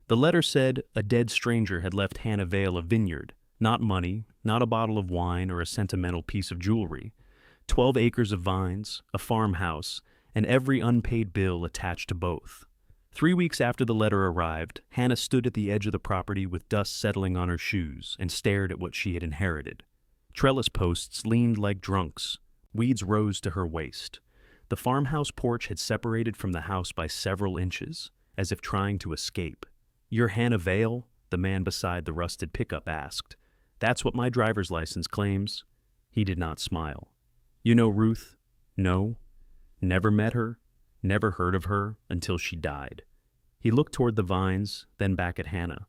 The letter said a dead stranger had left Hannah Vale a vineyard, not money, not a bottle of wine or a sentimental piece of jewelry. 12 acres of vines, a farmhouse, and every unpaid bill attached to both. 3 weeks after the letter arrived, Hannah stood at the edge of the property with dust settling on her shoes and stared at what she had inherited. Trellis posts leaned like drunks. Weeds rose to her waist. The farmhouse porch had separated from the house by several inches, as if trying to escape. "You're Hannah Vale?" the man beside the rusted pickup asked. "That's what my driver's license claims." He did not smile. "You know Ruth?" "No." "Never met her?" "Never heard of her until she died." He looked toward the vines, then back at Hannah.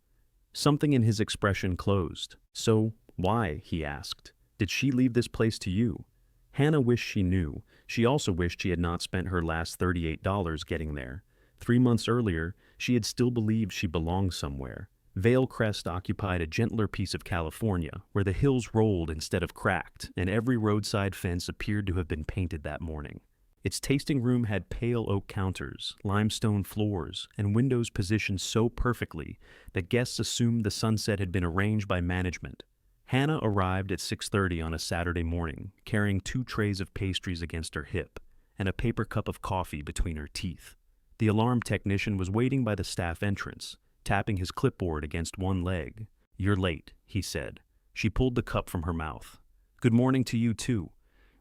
Something in his expression closed. "So, why?" he asked. "Did she leave this place to you?" Hannah wished she knew. She also wished she had not spent her last $38 getting there. 3 months earlier, she had still believed she belonged somewhere. Vale Crest occupied a gentler piece of California, where the hills rolled instead of cracked, and every roadside fence appeared to have been painted that morning. Its tasting room had pale oak counters, limestone floors, and windows positioned so perfectly that guests assumed the sunset had been arranged by management. Hannah arrived at 6:30 on a Saturday morning, carrying 2 trays of pastries against her hip and a paper cup of coffee between her teeth. The alarm technician was waiting by the staff entrance, tapping his clipboard against one leg. "You're late," he said. She pulled the cup from her mouth. "Good morning to you, too.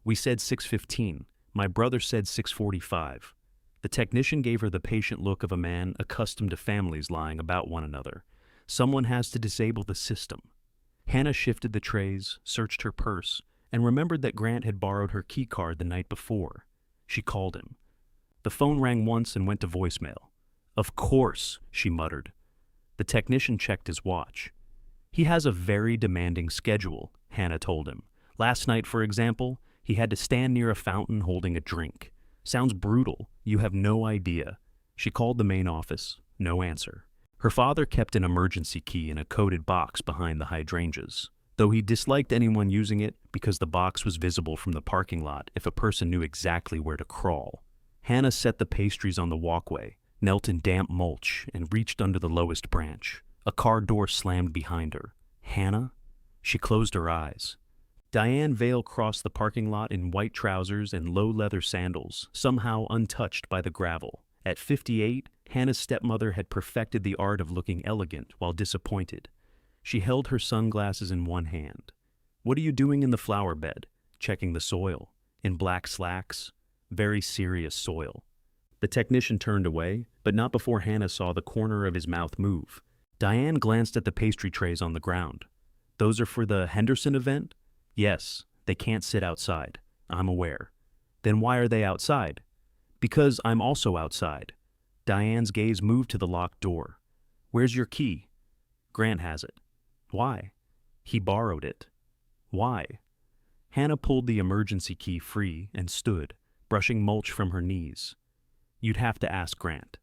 We said 6:15. My brother said 6:45. The technician gave her the patient look of a man accustomed to families lying about one another. Someone has to disable the system. Hannah shifted the trays, searched her purse, and remembered that Grant had borrowed her key card the night before. She called him. The phone rang once and went to voicemail. "Of course," she muttered. The technician checked his watch. "He has a very demanding schedule," Hannah told him. "Last night, for example, he had to stand near a fountain holding a drink. Sounds brutal. You have no idea." She called the main office. No answer. Her father kept an emergency key in a coded box behind the hydrangeas, though he disliked anyone using it because the box was visible from the parking lot if a person knew exactly where to crawl. Hannah set the pastries on the walkway, knelt in damp mulch, and reached under the lowest branch. A car door slammed behind her. "Hannah?" She closed her eyes. Diane Vale crossed the parking lot in white trousers and low leather sandals, somehow untouched by the gravel. At 58, Hannah's stepmother had perfected the art of looking elegant while disappointed. She held her sunglasses in one hand. "What are you doing in the flower bed?" "Checking the soil." "In black slacks?" "Very serious soil." The technician turned away, but not before Hannah saw the corner of his mouth move. Diane glanced at the pastry trays on the ground. "Those are for the Henderson event?" "Yes, they can't sit outside." "I'm aware." "Then why are they outside?" "Because I'm also outside." Diane's gaze moved to the locked door. "Where's your key?" "Grant has it." "Why?" "He borrowed it." "Why?" Hannah pulled the emergency key free and stood, brushing mulch from her knees. "You'd have to ask Grant."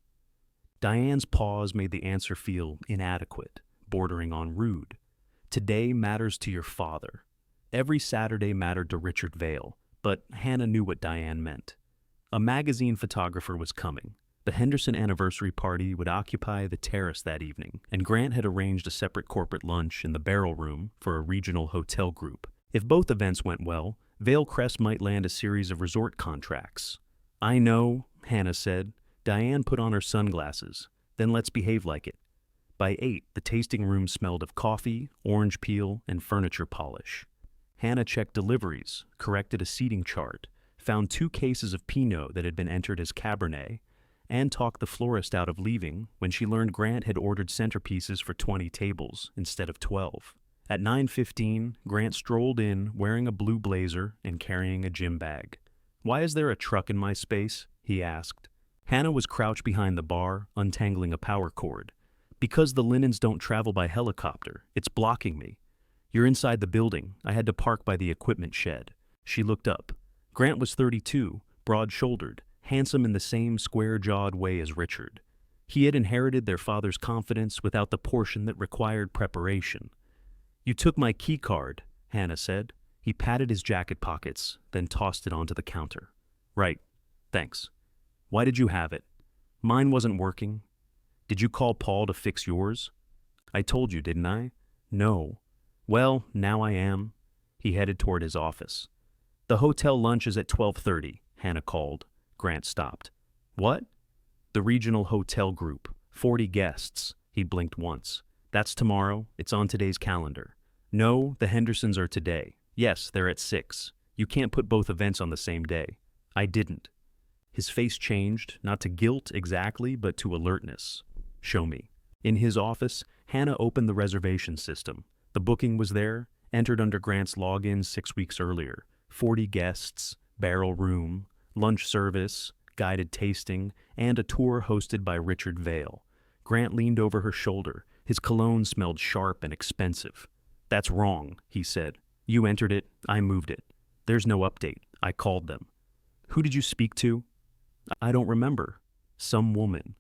Diane's pause made the answer feel inadequate, bordering on rude. Today matters to your father. Every Saturday mattered to Richard Vale, but Hannah knew what Diane meant. A magazine photographer was coming. The Henderson anniversary party would occupy the terrace that evening, and Grant had arranged a separate corporate lunch in the Barrel Room for a regional hotel group. If both events went well, Vale Crest might land a series of resort contracts. "I know," Hannah said. Diane put on her sunglasses. "Then let's behave like it." By 8, the tasting room smelled of coffee, orange peel, and furniture polish. Hannah checked deliveries, corrected a seating chart, found 2 cases of Pinot that had been entered as Cabernet, and talked the florist out of leaving when she learned Grant had ordered centerpieces for 20 tables instead of 12. At 9:15, Grant strolled in wearing a blue blazer and carrying a gym bag. "Why is there a truck in my space?" he asked. Hannah was crouched behind the bar, untangling a power cord. "Because the linens don't travel by helicopter. It's blocking me." "You're inside the building. I had to park by the equipment shed." She looked up. Grant was 32, broad-shouldered, handsome in the same square-jawed way as Richard. He had inherited their father's confidence without the portion that required preparation. "You took my key card," Hannah said. He patted his jacket pockets, then tossed it onto the counter. "Right. Thanks." "Why did you have it?" "Mine wasn't working." Did you call Paul to fix yours? I told you, didn't I? No. Well, now I am. He headed toward his office. The hotel lunch is at 12:30, Hannah called. Grant stopped. What? The regional hotel group. 40 guests. He blinked once. That's tomorrow. It's on today's calendar. No, the Hendersons are today. Yes, they're at 6. You can't put both events on the same day. I didn't. His face changed, not to guilt exactly, but to alertness. Show me. In his office, Hannah opened the reservation system. The booking was there, entered under Grant's login 6 weeks earlier. 40 guests, barrel room, lunch service, guided tasting, and a tour hosted by Richard Vale. Grant leaned over her shoulder. His cologne smelled sharp and expensive. That's wrong, he said. You entered it, I moved it. There's no update. I called them. Who did you speak to? I don't remember. Some woman.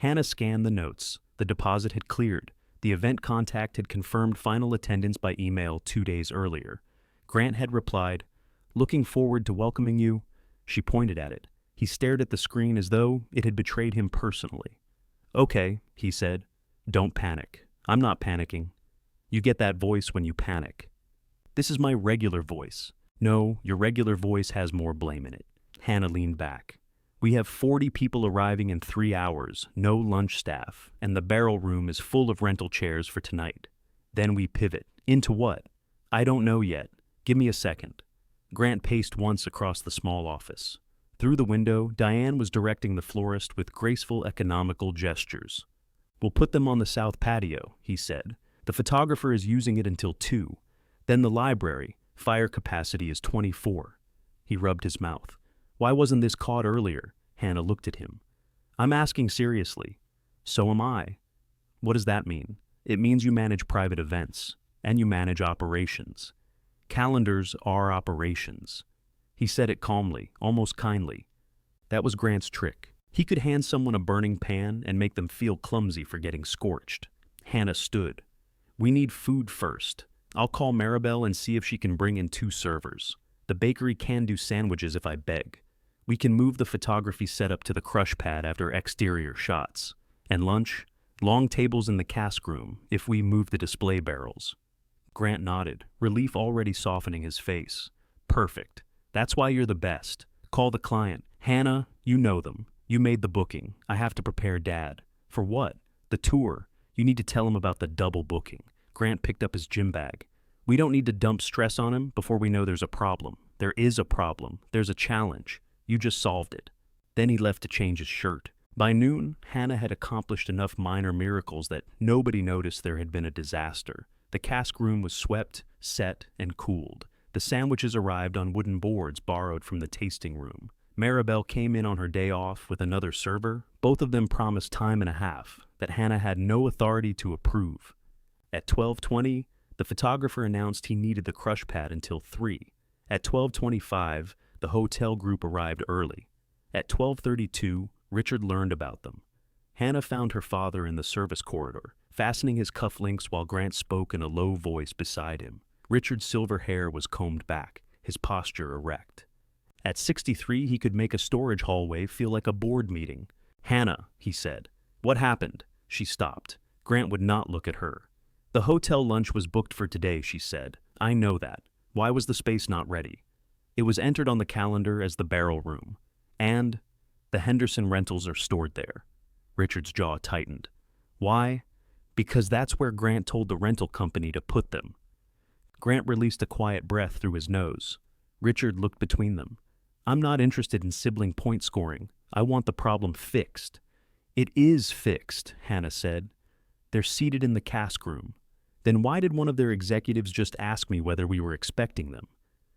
Hannah scanned the notes. The deposit had cleared. The event contact had confirmed final attendance by email 2 days earlier. Grant had replied, "Looking forward to welcoming you." She pointed at it. He stared at the screen as though it had betrayed him personally. "Okay," he said. "Don't panic. I'm not panicking. You get that voice when you panic." "This is my regular voice." "No, your regular voice has more blame in it." Hannah leaned back. "We have 40 people arriving in 3 hours, no lunch staff, and the barrel room is full of rental chairs for tonight. Then we pivot. Into what? I don't know yet. Give me a second." Grant paced once across the small office. Through the window, Diane was directing the florist with graceful, economical gestures. "We'll put them on the south patio," he said. "The photographer is using it until 2. Then the library. Fire capacity is 24. He rubbed his mouth. "Why wasn't this caught earlier?" Hannah looked at him. "I'm asking seriously." "So am I." "What does that mean?" "It means you manage private events, and you manage operations. Calendars are operations." He said it calmly, almost kindly. That was Grant's trick. He could hand someone a burning pan and make them feel clumsy for getting scorched. Hannah stood. "We need food first. I'll call Maribel and see if she can bring in 2 servers. The bakery can do sandwiches if I beg. We can move the photography setup to the crush pad after exterior shots. And lunch? Long tables in the cask room, if we move the display barrels." Grant nodded, relief already softening his face. "Perfect. That's why you're the best. Call the client. Hannah, you know them. You made the booking. I have to prepare Dad." "For what?" "The tour. You need to tell him about the double booking." Grant picked up his gym bag. "We don't need to dump stress on him before we know there's a problem. There is a problem. There's a challenge. You just solved it." Then he left to change his shirt. By noon, Hannah had accomplished enough minor miracles that nobody noticed there had been a disaster. The cask room was swept, set, and cooled. The sandwiches arrived on wooden boards borrowed from the tasting room. Maribel came in on her day off with another server. Both of them promised time and a half that Hannah had no authority to approve. At 12:20, the photographer announced he needed the crush pad until 3. At 12:25, the hotel group arrived early. At 12:32, Richard learned about them. Hannah found her father in the service corridor, fastening his cufflinks while Grant spoke in a low voice beside him. Richard's silver hair was combed back, his posture erect. At 63, he could make a storage hallway feel like a board meeting. "Hannah," he said. "What happened?" She stopped. Grant would not look at her. "The hotel lunch was booked for today," she said. "I know that. Why was the space not ready?" "It was entered on the calendar as the barrel room. And the Henderson rentals are stored there." Richard's jaw tightened. "Why?" "Because that's where Grant told the rental company to put them." Grant released a quiet breath through his nose. Richard looked between them. "I'm not interested in sibling point scoring. I want the problem fixed." "It is fixed," Hannah said. "They're seated in the cask room." "Then why did one of their executives just ask me whether we were expecting them?"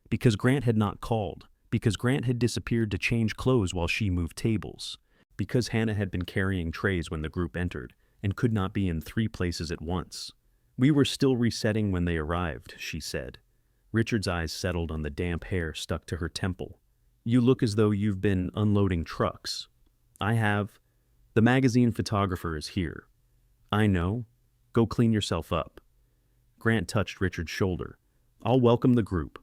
"Because Grant had not called. Because Grant had disappeared to change clothes while she moved tables. Because Hannah had been carrying trays when the group entered and could not be in 3 places at once." "We were still resetting when they arrived," she said. Richard's eyes settled on the damp hair stuck to her temple. "You look as though you've been unloading trucks." "I have." "The magazine photographer is here." "I know. Go clean yourself up." Grant touched Richard's shoulder. "I'll welcome the group."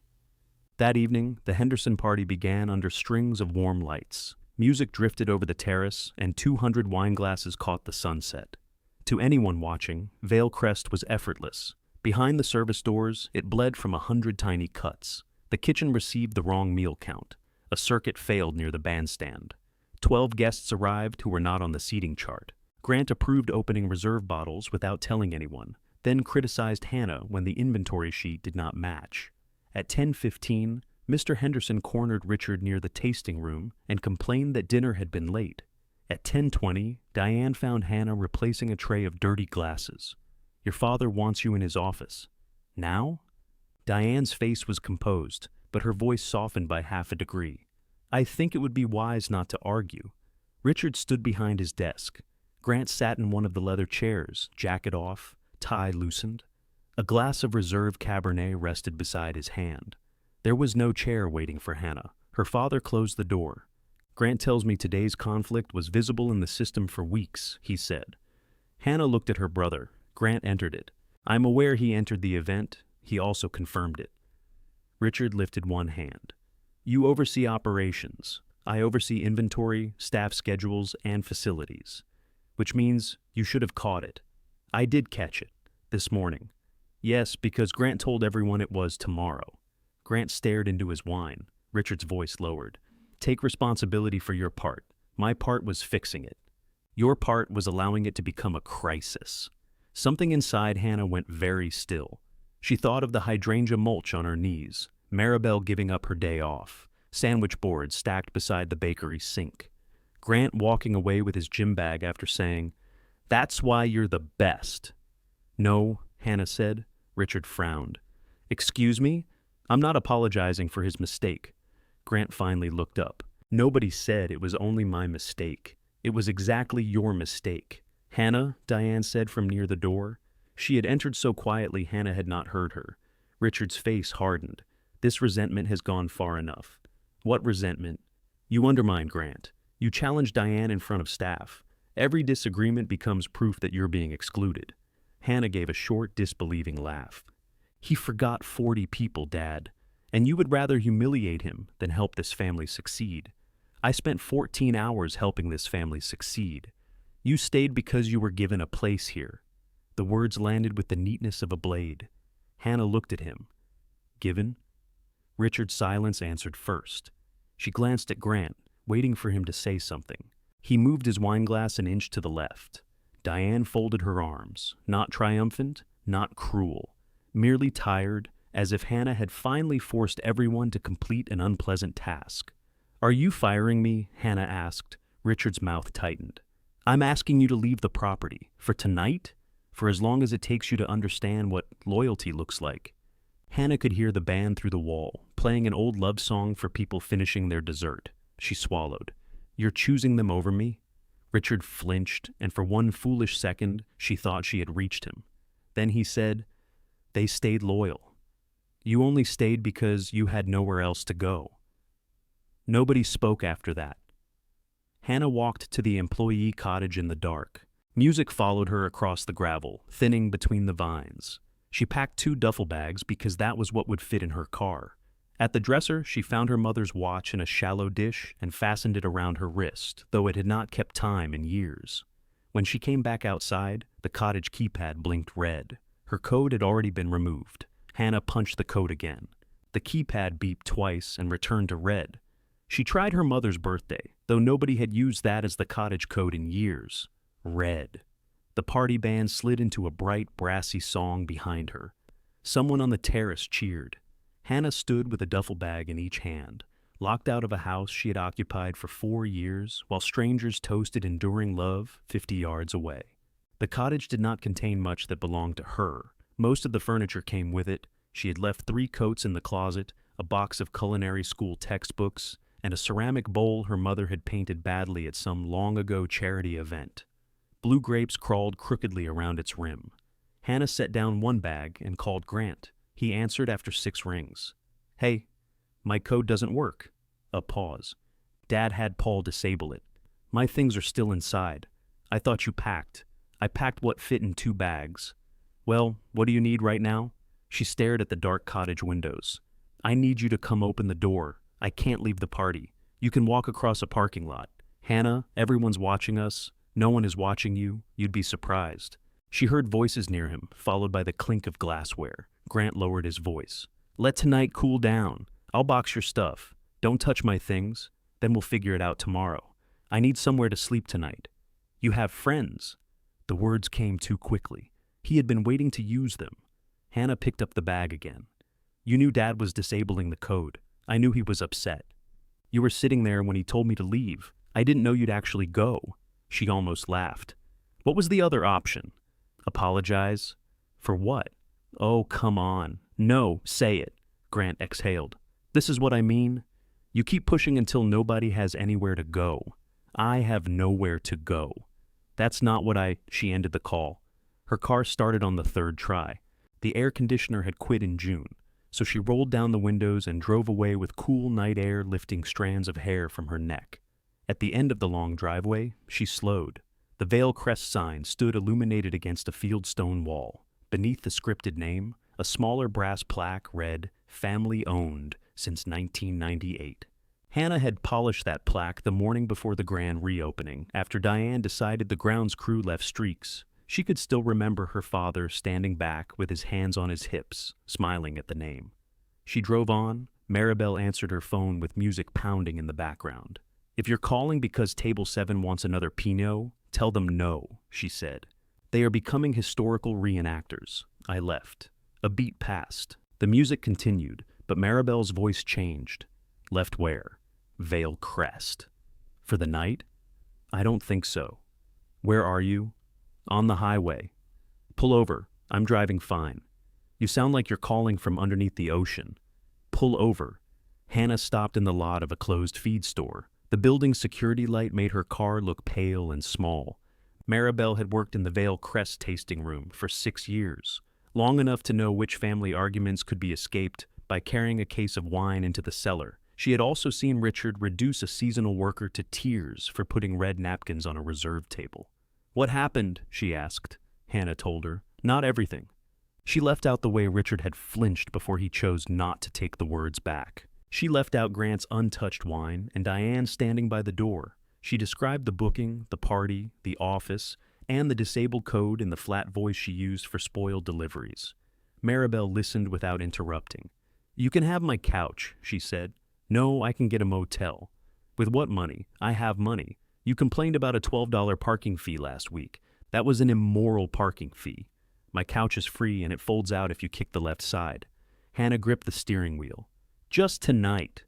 That evening, the Henderson party began under strings of warm lights. Music drifted over the terrace, and 200 wineglasses caught the sunset. To anyone watching, Vale Crest was effortless. Behind the service doors, it bled from 100 tiny cuts. The kitchen received the wrong meal count. A circuit failed near the bandstand. 12 guests arrived who were not on the seating chart. Grant approved opening reserve bottles without telling anyone, then criticized Hannah when the inventory sheet did not match. At 10:15, Mr. Henderson cornered Richard near the tasting room and complained that dinner had been late. At 10:20, Diane found Hannah replacing a tray of dirty glasses. "Your father wants you in his office." "Now?" Diane's face was composed, but her voice softened by half a degree. "I think it would be wise not to argue." Richard stood behind his desk. Grant sat in one of the leather chairs, jacket off, tie loosened. A glass of reserve Cabernet rested beside his hand. There was no chair waiting for Hannah. Her father closed the door. "Grant tells me today's conflict was visible in the system for weeks," he said. Hannah looked at her brother. Grant entered it. "I'm aware he entered the event. He also confirmed it." Richard lifted one hand. "You oversee operations. I oversee inventory, staff schedules, and facilities. Which means you should have caught it." "I did catch it. This morning." "Yes, because Grant told everyone it was tomorrow." Grant stared into his wine. Richard's voice lowered. "Take responsibility for your part. My part was fixing it. Your part was allowing it to become a crisis." Something inside Hannah went very still. She thought of the hydrangea mulch on her knees, Maribel giving up her day off, sandwich boards stacked beside the bakery sink, Grant walking away with his gym bag after saying, "That's why you're the best." "No," Hannah said. Richard frowned. "Excuse me? I'm not apologizing for his mistake." Grant finally looked up. "Nobody said it was only my mistake. It was exactly your mistake." "Hannah," Diane said from near the door. She had entered so quietly Hannah had not heard her. Richard's face hardened. "This resentment has gone far enough." "What resentment?" "You undermine Grant. You challenge Diane in front of staff. Every disagreement becomes proof that you're being excluded." Hannah gave a short, disbelieving laugh. "He forgot 40 people, Dad. And you would rather humiliate him than help this family succeed. I spent 14 hours helping this family succeed. You stayed because you were given a place here." The words landed with the neatness of a blade. Hannah looked at him. "Given?" Richard's silence answered first. She glanced at Grant, waiting for him to say something. He moved his wineglass an inch to the left. Diane folded her arms, not triumphant, not cruel, merely tired, as if Hannah had finally forced everyone to complete an unpleasant task. "Are you firing me?" Hannah asked. Richard's mouth tightened. "I'm asking you to leave the property. For tonight? For as long as it takes you to understand what loyalty looks like." Hannah could hear the band through the wall, playing an old love song for people finishing their dessert. She swallowed. "You're choosing them over me?" Richard flinched, and for one foolish second, she thought she had reached him. Then he said, "They stayed loyal. You only stayed because you had nowhere else to go." Nobody spoke after that. Hannah walked to the employee cottage in the dark. Music followed her across the gravel, thinning between the vines. She packed 2 duffel bags because that was what would fit in her car. At the dresser, she found her mother's watch in a shallow dish and fastened it around her wrist, though it had not kept time in years. When she came back outside, the cottage keypad blinked red. Her code had already been removed. Hannah punched the code again. The keypad beeped twice and returned to red. She tried her mother's birthday, though nobody had used that as the cottage code in years. Red. The party band slid into a bright, brassy song behind her. Someone on the terrace cheered. Hannah stood with a duffel bag in each hand, locked out of a house she had occupied for 4 years, while strangers toasted enduring love 50 yards away. The cottage did not contain much that belonged to her. Most of the furniture came with it. She had left 3 coats in the closet, a box of culinary school textbooks, and a ceramic bowl her mother had painted badly at some long-ago charity event. Blue grapes crawled crookedly around its rim. Hannah set down one bag and called Grant. He answered after 6 rings. "Hey, my code doesn't work." A pause. "Dad had Paul disable it. My things are still inside. I thought you packed. I packed what fit in 2 bags. Well, what do you need right now?" She stared at the dark cottage windows. "I need you to come open the door. I can't leave the party. You can walk across a parking lot. Hannah, everyone's watching us. No one is watching you. You'd be surprised. She heard voices near him, followed by the clink of glassware. Grant lowered his voice. Let tonight cool down. I'll box your stuff. Don't touch my things. Then we'll figure it out tomorrow. I need somewhere to sleep tonight. You have friends. The words came too quickly. He had been waiting to use them. Hannah picked up the bag again. You knew Dad was disabling the code. I knew he was upset. You were sitting there when he told me to leave. I didn't know you'd actually go. She almost laughed. What was the other option? Apologize? For what? Oh, come on. No, say it. Grant exhaled. This is what I mean. You keep pushing until nobody has anywhere to go. I have nowhere to go. That's not what She ended the call. Her car started on the third try. The air conditioner had quit in June, so she rolled down the windows and drove away with cool night air lifting strands of hair from her neck. At the end of the long driveway, she slowed. The Vale Crest sign stood illuminated against a fieldstone wall. Beneath the scripted name, a smaller brass plaque read, "Family Owned since 1998. Hannah had polished that plaque the morning before the grand reopening, after Diane decided the grounds crew left streaks. She could still remember her father standing back with his hands on his hips, smiling at the name. She drove on. Maribel answered her phone with music pounding in the background. If you're calling because Table 7 wants another Pinot, tell them no, she said. They are becoming historical reenactors. I left. A beat passed. The music continued, but Maribel's voice changed. Left where? Vale Crest. For the night? I don't think so. Where are you? On the highway. Pull over. I'm driving fine. You sound like you're calling from underneath the ocean. Pull over. Hannah stopped in the lot of a closed feed store. The building's security light made her car look pale and small. Maribel had worked in the Vale Crest tasting room for 6 years, long enough to know which family arguments could be escaped by carrying a case of wine into the cellar. She had also seen Richard reduce a seasonal worker to tears for putting red napkins on a reserved table. What happened? She asked. Hannah told her. Not everything. She left out the way Richard had flinched before he chose not to take the words back. She left out Grant's untouched wine and Diane standing by the door. She described the booking, the party, the office, and the disabled code in the flat voice she used for spoiled deliveries. Maribel listened without interrupting. You can have my couch, she said. No, I can get a motel. With what money? I have money. You complained about a $12 parking fee last week. That was an immoral parking fee. My couch is free and it folds out if you kick the left side. Hannah gripped the steering wheel. Just tonight.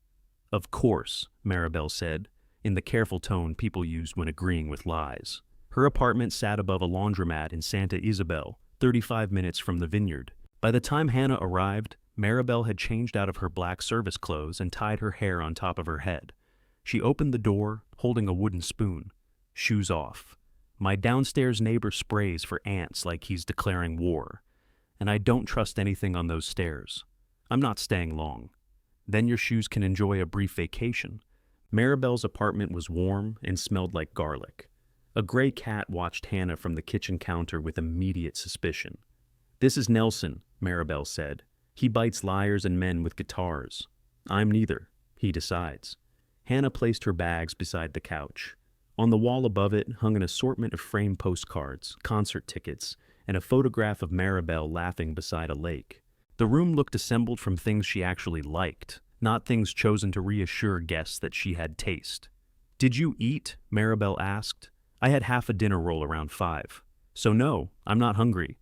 Of course, Maribel said, in the careful tone people used when agreeing with lies. Her apartment sat above a laundromat in Santa Isabel, 35 minutes from the Vineyard. By the time Hannah arrived, Maribel had changed out of her black service clothes and tied her hair on top of her head. She opened the door, holding a wooden spoon. Shoes off. My downstairs neighbor sprays for ants like he's declaring war. And I don't trust anything on those stairs. I'm not staying long. Then your shoes can enjoy a brief vacation. Maribel's apartment was warm and smelled like garlic. A gray cat watched Hannah from the kitchen counter with immediate suspicion. This is Nelson, Maribel said. He bites liars and men with guitars. I'm neither. He decides. Hannah placed her bags beside the couch. On the wall above it hung an assortment of framed postcards, concert tickets, and a photograph of Maribel laughing beside a lake. The room looked assembled from things she actually liked, not things chosen to reassure guests that she had taste. Did you eat? Maribel asked. I had half a dinner roll around 5. So no, I'm not hungry.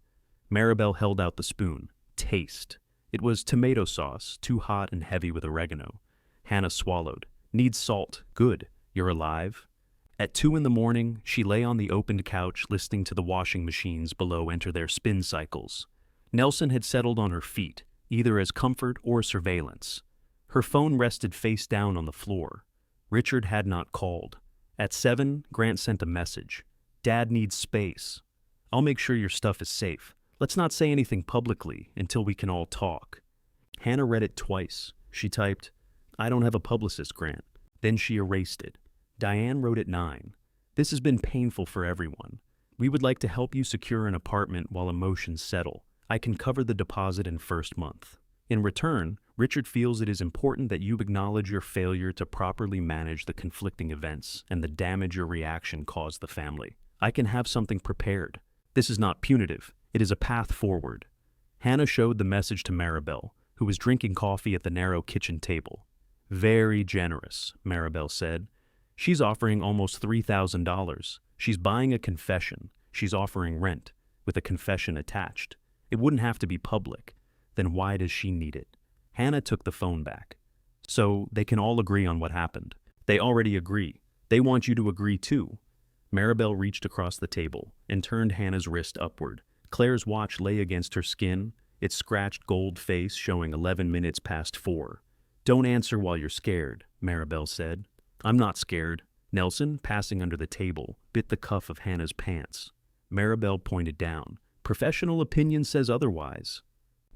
Maribel held out the spoon. Taste. It was tomato sauce, too hot and heavy with oregano. Hannah swallowed. Needs salt. Good. You're alive? At 2 in the morning, she lay on the opened couch listening to the washing machines below enter their spin cycles. Nelson had settled on her feet, either as comfort or surveillance. Her phone rested face down on the floor. Richard had not called. At 7, Grant sent a message. Dad needs space. I'll make sure your stuff is safe. Let's not say anything publicly until we can all talk. Hannah read it twice. She typed, I don't have a publicist, Grant. Then she erased it. Diane wrote at 9. This has been painful for everyone. We would like to help you secure an apartment while emotions settle. I can cover the deposit in first month. In return, Richard feels it is important that you acknowledge your failure to properly manage the conflicting events and the damage your reaction caused the family. I can have something prepared. This is not punitive. It is a path forward. Hannah showed the message to Maribel, who was drinking coffee at the narrow kitchen table. Very generous, Maribel said. She's offering almost $3,000. She's buying a confession. She's offering rent, with a confession attached. It wouldn't have to be public. Then why does she need it? Hannah took the phone back. So they can all agree on what happened. They already agree. They want you to agree too. Maribel reached across the table and turned Hannah's wrist upward. Claire's watch lay against her skin, its scratched gold face showing 11 minutes past 4. Don't answer while you're scared, Maribel said. I'm not scared. Nelson, passing under the table, bit the cuff of Hannah's pants. Maribel pointed down. Professional opinion says otherwise.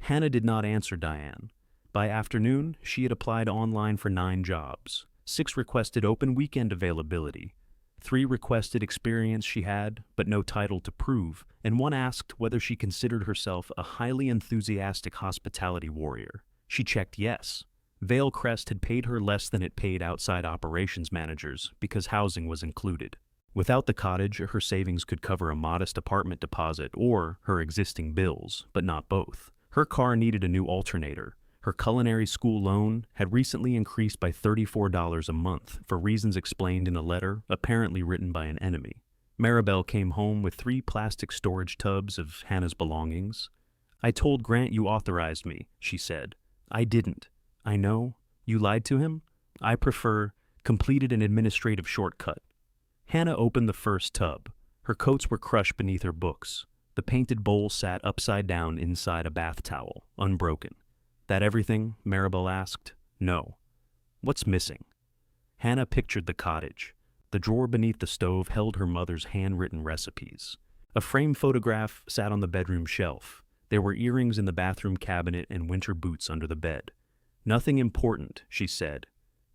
Hannah did not answer Diane. By afternoon, she had applied online for 9 jobs. 6 requested open weekend availability. 3 requested experience she had, but no title to prove, and 1 asked whether she considered herself a highly enthusiastic hospitality warrior. She checked yes. Vale Crest had paid her less than it paid outside operations managers because housing was included. Without the cottage, her savings could cover a modest apartment deposit or her existing bills, but not both. Her car needed a new alternator. Her culinary school loan had recently increased by $34 a month for reasons explained in a letter apparently written by an enemy. Maribel came home with 3 plastic storage tubs of Hannah's belongings. I told Grant you authorized me, she said. I didn't. I know. You lied to him? I prefer completed an administrative shortcut. Hannah opened the first tub. Her coats were crushed beneath her books. The painted bowl sat upside down inside a bath towel, unbroken. That everything? Maribel asked. No. What's missing? Hannah pictured the cottage. The drawer beneath the stove held her mother's handwritten recipes. A framed photograph sat on the bedroom shelf. There were earrings in the bathroom cabinet and winter boots under the bed. Nothing important, she said.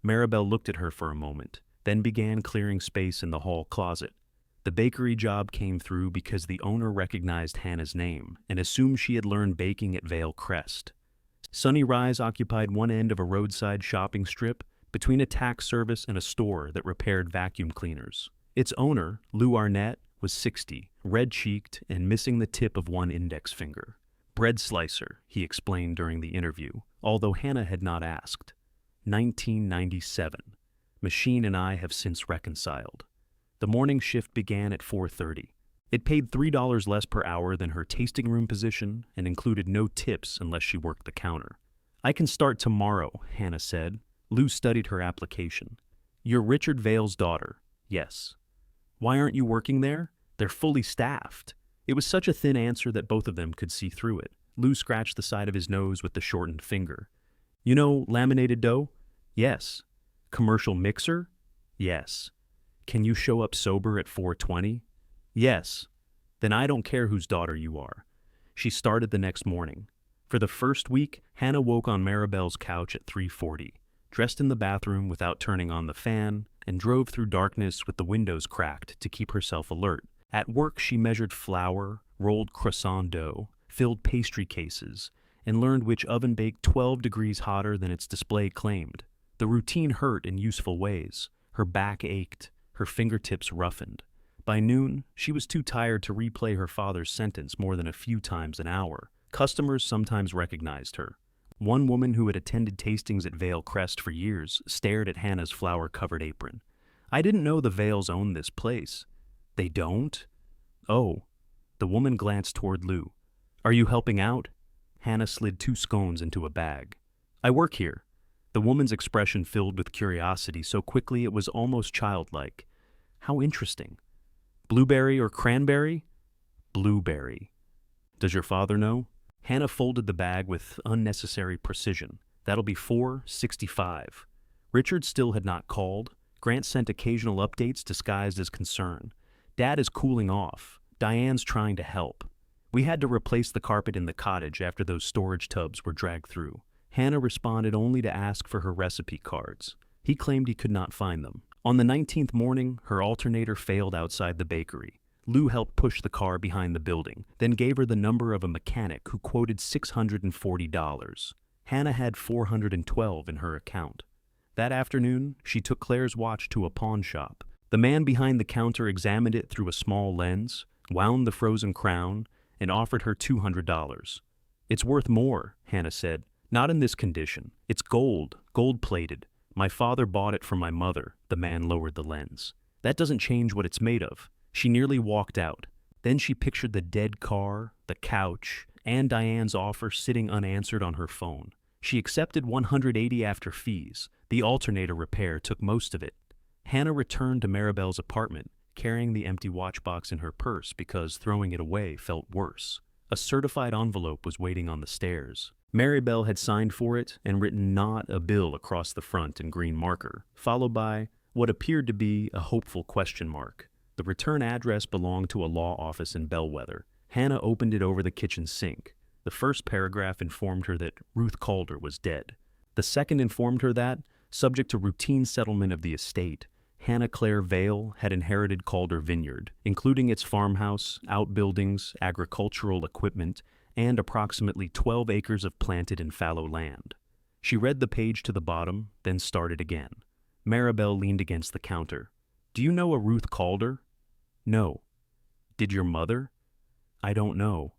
Maribel looked at her for a moment, then began clearing space in the hall closet. The bakery job came through because the owner recognized Hannah's name and assumed she had learned baking at Vale Crest. Sunny Rise occupied one end of a roadside shopping strip between a tax service and a store that repaired vacuum cleaners. Its owner, Lou Arnett, was 60, red-cheeked and missing the tip of one index finger. Bread slicer, he explained during the interview, although Hannah had not asked. 1997. Machine and I have since reconciled. The morning shift began at 4:30. It paid $3 less per hour than her tasting room position and included no tips unless she worked the counter. I can start tomorrow, Hannah said. Lou studied her application. You're Richard Vale's daughter. Yes. Why aren't you working there? They're fully staffed. It was such a thin answer that both of them could see through it. Lou scratched the side of his nose with the shortened finger. You know laminated dough? Yes. Commercial mixer? Yes. Can you show up sober at 4:20? Yes. Then I don't care whose daughter you are. She started the next morning. For the first week, Hannah woke on Maribel's couch at 3:40, dressed in the bathroom without turning on the fan, and drove through darkness with the windows cracked to keep herself alert. At work, she measured flour, rolled croissant dough, filled pastry cases, and learned which oven baked 12 degrees hotter than its display claimed. The routine hurt in useful ways. Her back ached, her fingertips roughened. By noon, she was too tired to replay her father's sentence more than a few times an hour. Customers sometimes recognized her. One woman who had attended tastings at Vale Crest for years stared at Hannah's flour-covered apron. I didn't know the Vales owned this place. They don't? Oh. The woman glanced toward Lou. Are you helping out? Hannah slid 2 scones into a bag. I work here. The woman's expression filled with curiosity so quickly it was almost childlike. How interesting. Blueberry or cranberry? Blueberry. Does your father know? Hannah folded the bag with unnecessary precision. That'll be $4.65. Richard still had not called. Grant sent occasional updates disguised as concern. Dad is cooling off. Diane's trying to help. We had to replace the carpet in the cottage after those storage tubs were dragged through. Hannah responded only to ask for her recipe cards. He claimed he could not find them. On the 19th morning, her alternator failed outside the bakery. Lou helped push the car behind the building, then gave her the number of a mechanic who quoted $640. Hannah had 412 in her account. That afternoon, she took Claire's watch to a pawn shop. The man behind the counter examined it through a small lens, wound the frozen crown, and offered her $200. "It's worth more," Hannah said. "Not in this condition. It's gold, gold-plated. My father bought it from my mother." The man lowered the lens. "That doesn't change what it's made of." She nearly walked out. Then she pictured the dead car, the couch, and Diane's offer sitting unanswered on her phone. She accepted $180 after fees. The alternator repair took most of it. Hannah returned to Maribel's apartment, carrying the empty watch box in her purse because throwing it away felt worse. A certified envelope was waiting on the stairs. Maribel had signed for it and written "not a bill" across the front in green marker, followed by what appeared to be a hopeful question mark. The return address belonged to a law office in Bellwether. Hannah opened it over the kitchen sink. The first paragraph informed her that Ruth Calder was dead. The second informed her that, subject to routine settlement of the estate, Hannah Claire Vale had inherited Calder Vineyard, including its farmhouse, outbuildings, agricultural equipment, and approximately 12 acres of planted and fallow land. She read the page to the bottom, then started again. Maribel leaned against the counter. "Do you know a Ruth Calder?" "No." "Did your mother?" "I don't know."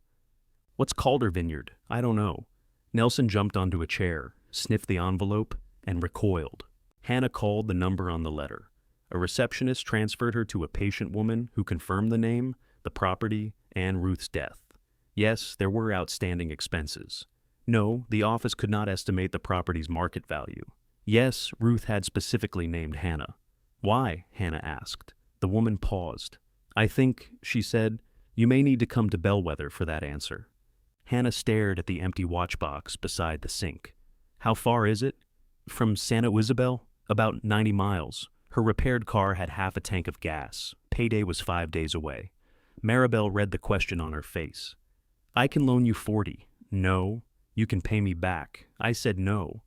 "What's Calder Vineyard?" "I don't know." Nelson jumped onto a chair, sniffed the envelope, and recoiled. Hannah called the number on the letter. A receptionist transferred her to a patient woman who confirmed the name, the property, and Ruth's death. Yes, there were outstanding expenses. No, the office could not estimate the property's market value. Yes, Ruth had specifically named Hannah. "Why?" Hannah asked. The woman paused. "I think," she said, "you may need to come to Bellwether for that answer." Hannah stared at the empty watch box beside the sink. "How far is it?" "From Santa Isabel?" "About 90 miles. Her repaired car had half a tank of gas. Payday was 5 days away." Maribel read the question on her face. "I can loan you 40. "No." "You can pay me back." I said no.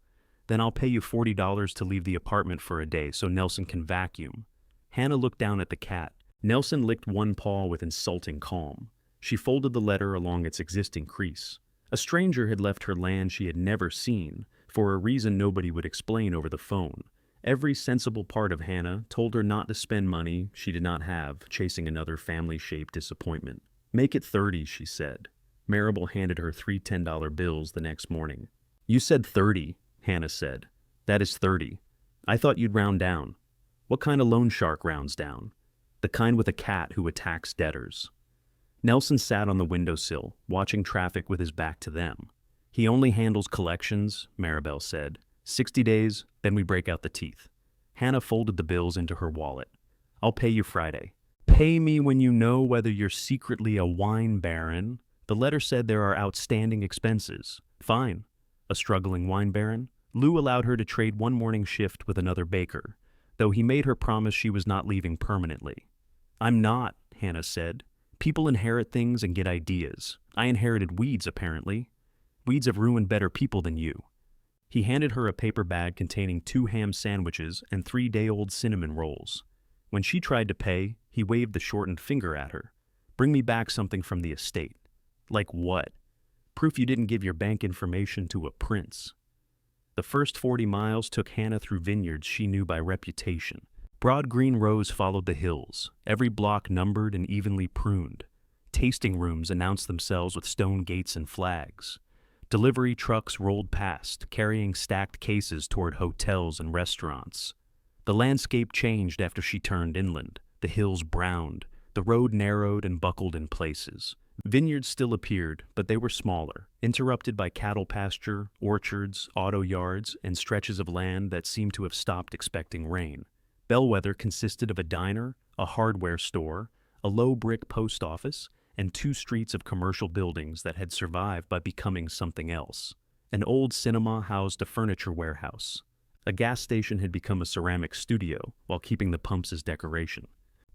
"Then I'll pay you $40 to leave the apartment for a day so Nelson can vacuum." Hannah looked down at the cat. Nelson licked one paw with insulting calm. She folded the letter along its existing crease. A stranger had left her land she had never seen, for a reason nobody would explain over the phone. Every sensible part of Hannah told her not to spend money she did not have chasing another family-shaped disappointment. "Make it 30, she said. Maribel handed her 3 $10 bills the next morning. "You said 30, Hannah said. "That is 30. I thought you'd round down." "What kind of loan shark rounds down?" "The kind with a cat who attacks debtors." Nelson sat on the windowsill, watching traffic with his back to them. "He only handles collections," Maribel said. 60 days, then we break out the teeth." Hannah folded the bills into her wallet. "I'll pay you Friday." "Pay me when you know whether you're secretly a wine baron." The letter said there are outstanding expenses. "Fine." A struggling wine baron? Lou allowed her to trade one morning shift with another baker, though he made her promise she was not leaving permanently. "I'm not," Hannah said. "People inherit things and get ideas. I inherited weeds, apparently. Weeds have ruined better people than you." He handed her a paper bag containing 2 ham sandwiches and 3-day-old cinnamon rolls. When she tried to pay, he waved the shortened finger at her. "Bring me back something from the estate." "Like what?" "Proof you didn't give your bank information to a prince." The first 40 miles took Hannah through vineyards she knew by reputation. Broad green rows followed the hills, every block numbered and evenly pruned. Tasting rooms announced themselves with stone gates and flags. Delivery trucks rolled past, carrying stacked cases toward hotels and restaurants. The landscape changed after she turned inland. The hills browned, the road narrowed and buckled in places. Vineyards still appeared, but they were smaller, interrupted by cattle pasture, orchards, auto yards, and stretches of land that seemed to have stopped expecting rain. Bellwether consisted of a diner, a hardware store, a low brick post office, and 2 streets of commercial buildings that had survived by becoming something else. An old cinema housed a furniture warehouse. A gas station had become a ceramic studio, while keeping the pumps as decoration.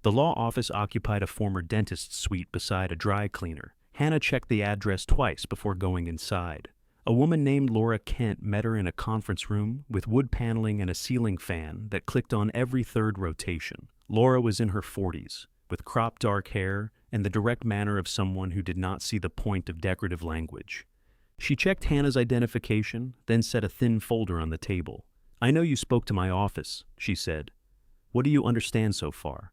The law office occupied a former dentist's suite beside a dry cleaner. Hannah checked the address twice before going inside. A woman named Laura Kent met her in a conference room with wood paneling and a ceiling fan that clicked on every 3rd rotation. Laura was in her 40s, with cropped dark hair and the direct manner of someone who did not see the point of decorative language. She checked Hannah's identification, then set a thin folder on the table. "I know you spoke to my office," she said. "What do you understand so far?"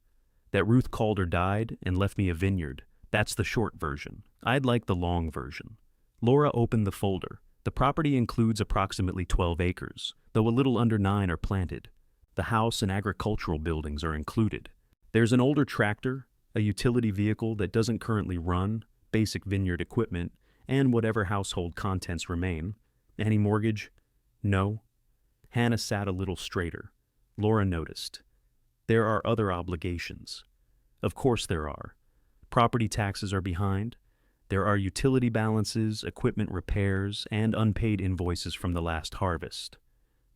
"That Ruth Calder died and left me a vineyard. That's the short version. I'd like the long version." Laura opened the folder. The property includes approximately 12 acres, though a little under 9 are planted. The house and agricultural buildings are included. There's an older tractor, a utility vehicle that doesn't currently run, basic vineyard equipment, and whatever household contents remain. "Any mortgage?" "No." Hannah sat a little straighter. Laura noticed. "There are other obligations." "Of course there are. Property taxes are behind. There are utility balances, equipment repairs, and unpaid invoices from the last harvest.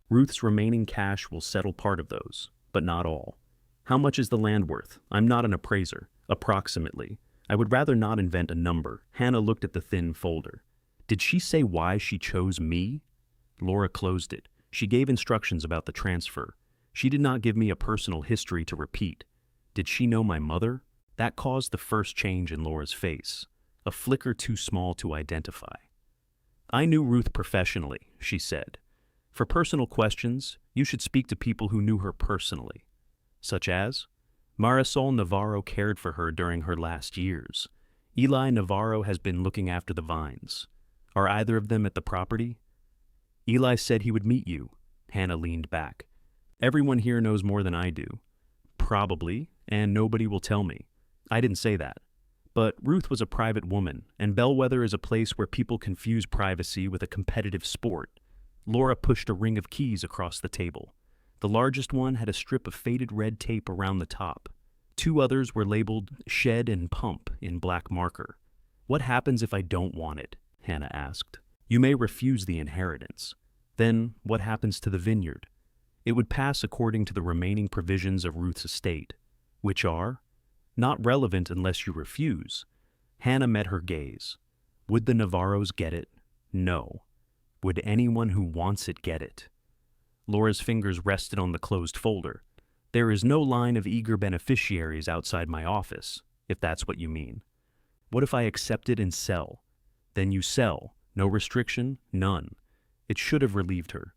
Ruth's remaining cash will settle part of those, but not all." "How much is the land worth? I'm not an appraiser." "Approximately. I would rather not invent a number." Hannah looked at the thin folder. "Did she say why she chose me?" Laura closed it. "She gave instructions about the transfer. She did not give me a personal history to repeat." "Did she know my mother?" That caused the first change in Laura's face, a flicker too small to identify. "I knew Ruth professionally," she said. "For personal questions, you should speak to people who knew her personally." "Such as?" "Marisol Navarro cared for her during her last years. Eli Navarro has been looking after the vines. Are either of them at the property?" "Eli said he would meet you." Hannah leaned back. "Everyone here knows more than I do." "Probably, and nobody will tell me." "I didn't say that." But Ruth was a private woman, and Bellwether is a place where people confuse privacy with a competitive sport. Laura pushed a ring of keys across the table. The largest one had a strip of faded red tape around the top. 2 others were labeled "Shed" and "Pump" in black marker. "What happens if I don't want it?" Hannah asked. "You may refuse the inheritance." "Then what happens to the vineyard?" "It would pass according to the remaining provisions of Ruth's estate." "Which are?" "Not relevant unless you refuse." Hannah met her gaze. "Would the Navarros get it?" "No." "Would anyone who wants it get it?" Laura's fingers rested on the closed folder. "There is no line of eager beneficiaries outside my office, if that's what you mean." "What if I accept it and sell?" "Then you sell. No restriction, none." It should have relieved her.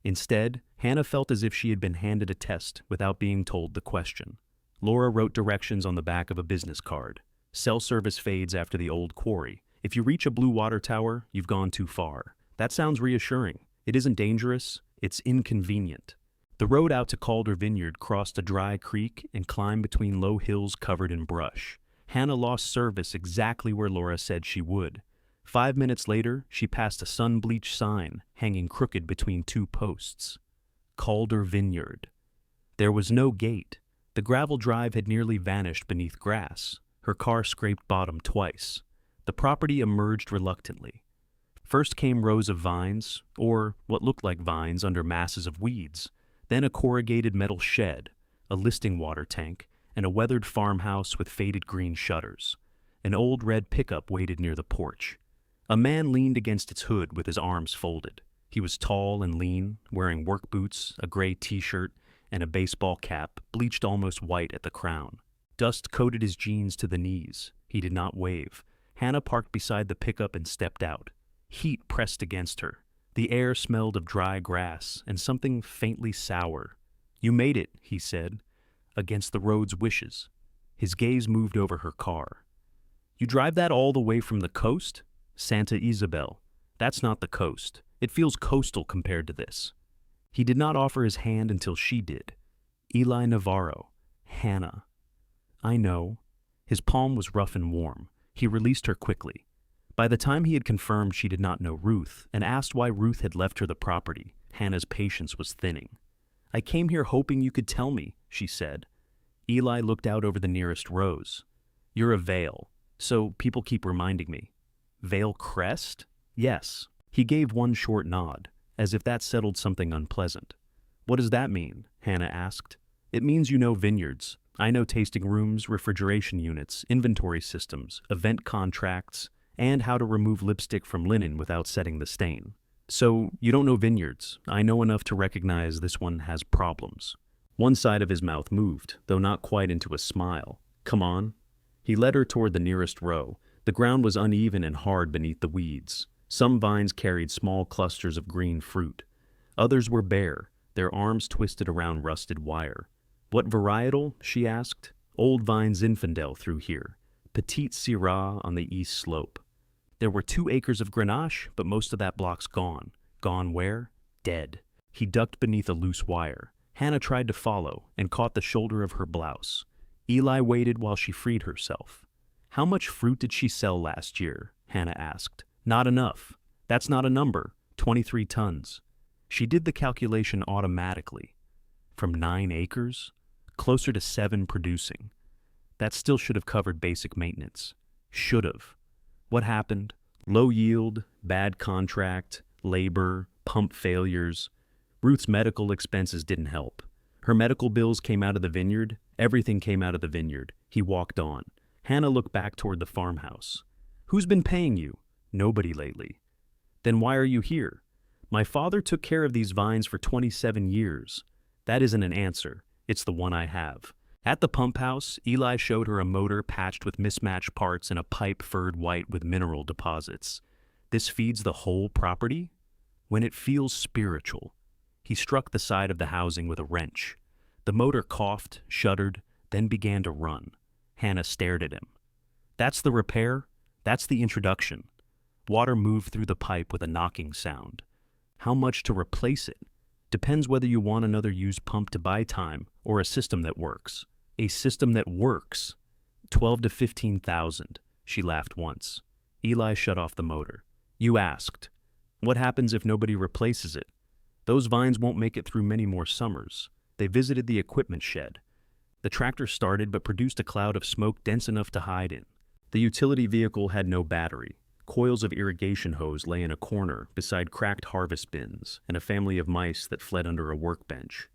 Instead, Hannah felt as if she had been handed a test without being told the question. Laura wrote directions on the back of a business card. "Cell service fades after the old quarry. If you reach a blue water tower, you've gone too far." That sounds reassuring. It isn't dangerous, it's inconvenient. The road out to Calder Vineyard crossed a dry creek and climbed between low hills covered in brush. Hannah lost service exactly where Laura said she would. 5 minutes later, she passed a sun-bleached sign hanging crooked between 2 posts. Calder Vineyard. There was no gate. The gravel drive had nearly vanished beneath grass. Her car scraped bottom twice. The property emerged reluctantly. First came rows of vines, or what looked like vines under masses of weeds, then a corrugated metal shed, a listing water tank, and a weathered farmhouse with faded green shutters. An old red pickup waited near the porch. A man leaned against its hood with his arms folded. He was tall and lean, wearing work boots, a gray t-shirt, and a baseball cap bleached almost white at the crown. Dust coated his jeans to the knees. He did not wave. Hannah parked beside the pickup and stepped out. Heat pressed against her. The air smelled of dry grass and something faintly sour. "You made it," he said, "against the road's wishes." His gaze moved over her car. "You drive that all the way from the coast?" "Santa Isabel. That's not the coast. It feels coastal compared to this." He did not offer his hand until she did. "Eli Navarro. Hannah." "I know." His palm was rough and warm. He released her quickly. By the time he had confirmed she did not know Ruth and asked why Ruth had left her the property, Hannah's patience was thinning. "I came here hoping you could tell me," she said. Eli looked out over the nearest rows. "You're a Vale, so people keep reminding me." "Vale Crest?" "Yes." He gave one short nod, as if that settled something unpleasant. "What does that mean?" Hannah asked. "It means you know vineyards. I know tasting rooms, refrigeration units, inventory systems, event contracts, and how to remove lipstick from linen without setting the stain. So, you don't know vineyards. I know enough to recognize this one has problems." One side of his mouth moved, though not quite into a smile. "Come on." He led her toward the nearest row. The ground was uneven and hard beneath the weeds. Some vines carried small clusters of green fruit. Others were bare, their arms twisted around rusted wire. What varietal? She asked. Old vine Zinfandel through here. Petite Syrah on the east slope. There were 2 acres of Grenache, but most of that block's gone. Gone where? Dead. He ducked beneath a loose wire. Hannah tried to follow and caught the shoulder of her blouse. Eli waited while she freed herself. How much fruit did she sell last year? Hannah asked. Not enough. That's not a number. 23 tons. She did the calculation automatically. From 9 acres? Closer to 7 producing. That still should have covered basic maintenance. Should have. What happened? Low yield, bad contract, labor, pump failures. Ruth's medical expenses didn't help. Her medical bills came out of the vineyard. Everything came out of the vineyard. He walked on. Hannah looked back toward the farmhouse. Who's been paying you? Nobody lately. Then why are you here? My father took care of these vines for 27 years. That isn't an answer. It's the one I have. At the pump house, Eli showed her a motor patched with mismatched parts and a pipe furred white with mineral deposits. This feeds the whole property? When it feels spiritual. He struck the side of the housing with a wrench. The motor coughed, shuddered, then began to run. Hannah stared at him. That's the repair? That's the introduction. Water moved through the pipe with a knocking sound. How much to replace it? Depends whether you want another used pump to buy time or a system that works. A system that works. 12 to 15,000. She laughed once. Eli shut off the motor. You asked. What happens if nobody replaces it? Those vines won't make it through many more summers. They visited the equipment shed. The tractor started but produced a cloud of smoke dense enough to hide in. The utility vehicle had no battery. Coils of irrigation hose lay in a corner beside cracked harvest bins and a family of mice that fled under a workbench.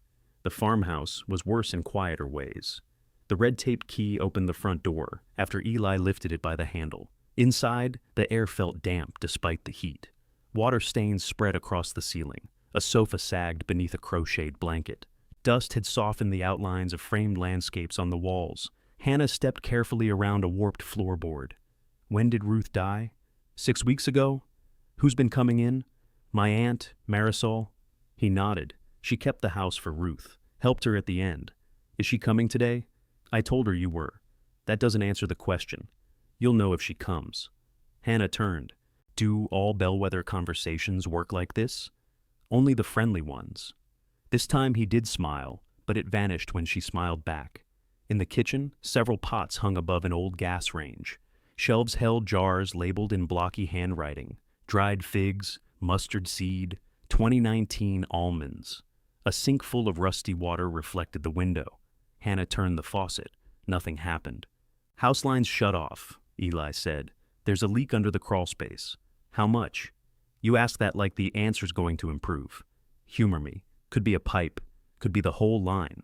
The farmhouse was worse in quieter ways. The red-taped key opened the front door after Eli lifted it by the handle. Inside, the air felt damp despite the heat. Water stains spread across the ceiling. A sofa sagged beneath a crocheted blanket. Dust had softened the outlines of framed landscapes on the walls. Hannah stepped carefully around a warped floorboard. When did Ruth die? 6 weeks ago? Who's been coming in? My aunt, Marisol? He nodded. She kept the house for Ruth. Helped her at the end. Is she coming today? I told her you were. That doesn't answer the question. You'll know if she comes. Hannah turned. Do all bellwether conversations work like this? Only the friendly ones. This time he did smile, but it vanished when she smiled back. In the kitchen, several pots hung above an old gas range. Shelves held jars labeled in blocky handwriting. Dried figs, mustard seed, 2019 almonds. A sink full of rusty water reflected the window. Hannah turned the faucet. Nothing happened. House lines shut off, Eli said. There's a leak under the crawl space. How much? You ask that like the answer's going to improve. Humor me. Could be a pipe. Could be the whole line.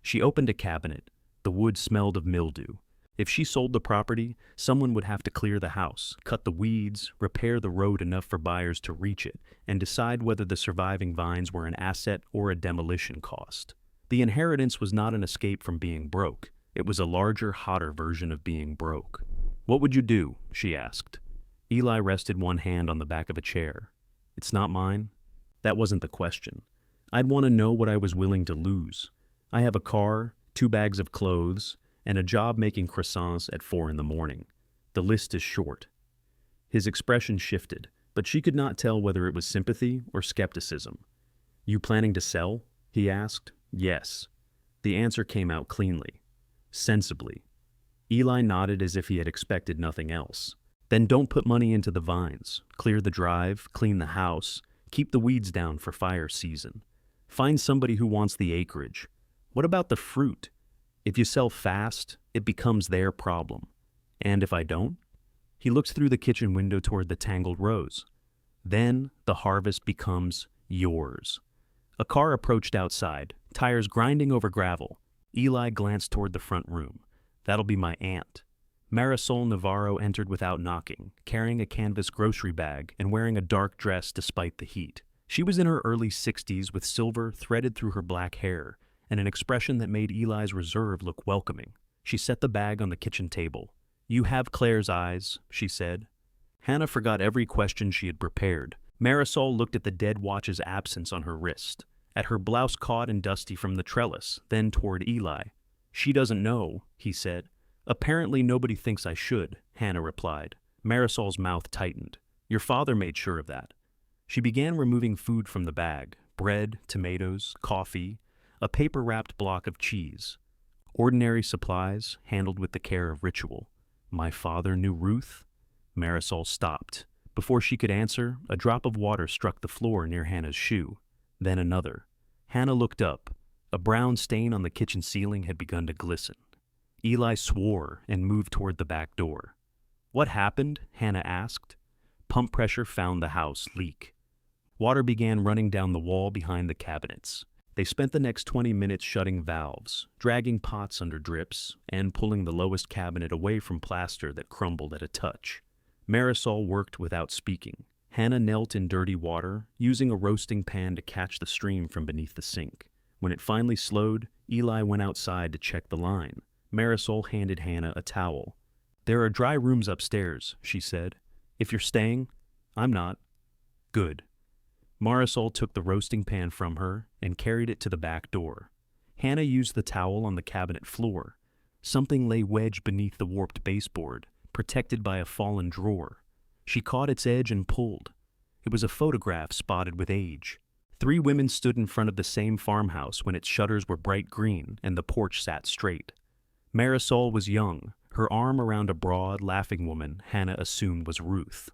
She opened a cabinet. The wood smelled of mildew. If she sold the property, someone would have to clear the house, cut the weeds, repair the road enough for buyers to reach it, and decide whether the surviving vines were an asset or a demolition cost. The inheritance was not an escape from being broke. It was a larger, hotter version of being broke. What would you do? She asked. Eli rested one hand on the back of a chair. It's not mine. That wasn't the question. I'd want to know what I was willing to lose. I have a car, 2 bags of clothes, and a job making croissants at 4 in the morning. The list is short. His expression shifted, but she could not tell whether it was sympathy or skepticism. You planning to sell? He asked. Yes. The answer came out cleanly. Sensibly. Eli nodded as if he had expected nothing else. Then don't put money into the vines. Clear the drive, clean the house, keep the weeds down for fire season. Find somebody who wants the acreage. What about the fruit? If you sell fast, it becomes their problem. And if I don't? He looked through the kitchen window toward the tangled rows. Then the harvest becomes yours. A car approached outside, tires grinding over gravel. Eli glanced toward the front room. That'll be my aunt. Marisol Navarro entered without knocking, carrying a canvas grocery bag and wearing a dark dress despite the heat. She was in her early 60s with silver threaded through her black hair and an expression that made Eli's reserve look welcoming. She set the bag on the kitchen table. You have Claire's eyes, she said. Hannah forgot every question she had prepared. Marisol looked at the dead watch's absence on her wrist, at her blouse caught and dusty from the trellis, then toward Eli. "She doesn't know," he said. "Apparently nobody thinks I should," Hannah replied. Marisol's mouth tightened. "Your father made sure of that." She began removing food from the bag: bread, tomatoes, coffee, a paper-wrapped block of cheese. Ordinary supplies, handled with the care of ritual. My father knew Ruth? Marisol stopped. Before she could answer, a drop of water struck the floor near Hannah's shoe. Then another. Hannah looked up. A brown stain on the kitchen ceiling had begun to glisten. Eli swore and moved toward the back door. "What happened?" Hannah asked. Pump pressure found the house leak. Water began running down the wall behind the cabinets. They spent the next 20 minutes shutting valves, dragging pots under drips, and pulling the lowest cabinet away from plaster that crumbled at a touch. Marisol worked without speaking. Hannah knelt in dirty water, using a roasting pan to catch the stream from beneath the sink. When it finally slowed, Eli went outside to check the line. Marisol handed Hannah a towel. "There are dry rooms upstairs," she said. "If you're staying." "I'm not." "Good." Marisol took the roasting pan from her and carried it to the back door. Hannah used the towel on the cabinet floor. Something lay wedged beneath the warped baseboard, protected by a fallen drawer. She caught its edge and pulled. It was a photograph spotted with age. 3 women stood in front of the same farmhouse when its shutters were bright green and the porch sat straight. Marisol was young, her arm around a broad, laughing woman Hannah assumed was Ruth.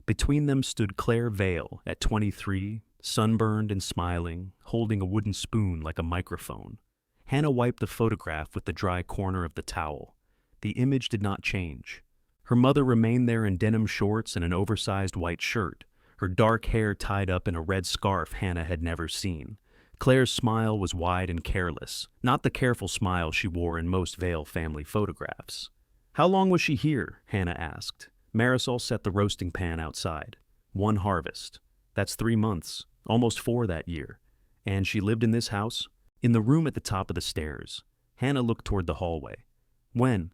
Between them stood Claire Vale, at 23, sunburned and smiling, holding a wooden spoon like a microphone. Hannah wiped the photograph with the dry corner of the towel. The image did not change. Her mother remained there in denim shorts and an oversized white shirt, her dark hair tied up in a red scarf Hannah had never seen. Claire's smile was wide and careless, not the careful smile she wore in most Vale family photographs. "How long was she here?" Hannah asked. Marisol set the roasting pan outside. "1 harvest. That's 3 months, almost 4 that year. And she lived in this house?" "In the room at the top of the stairs." Hannah looked toward the hallway. "When?"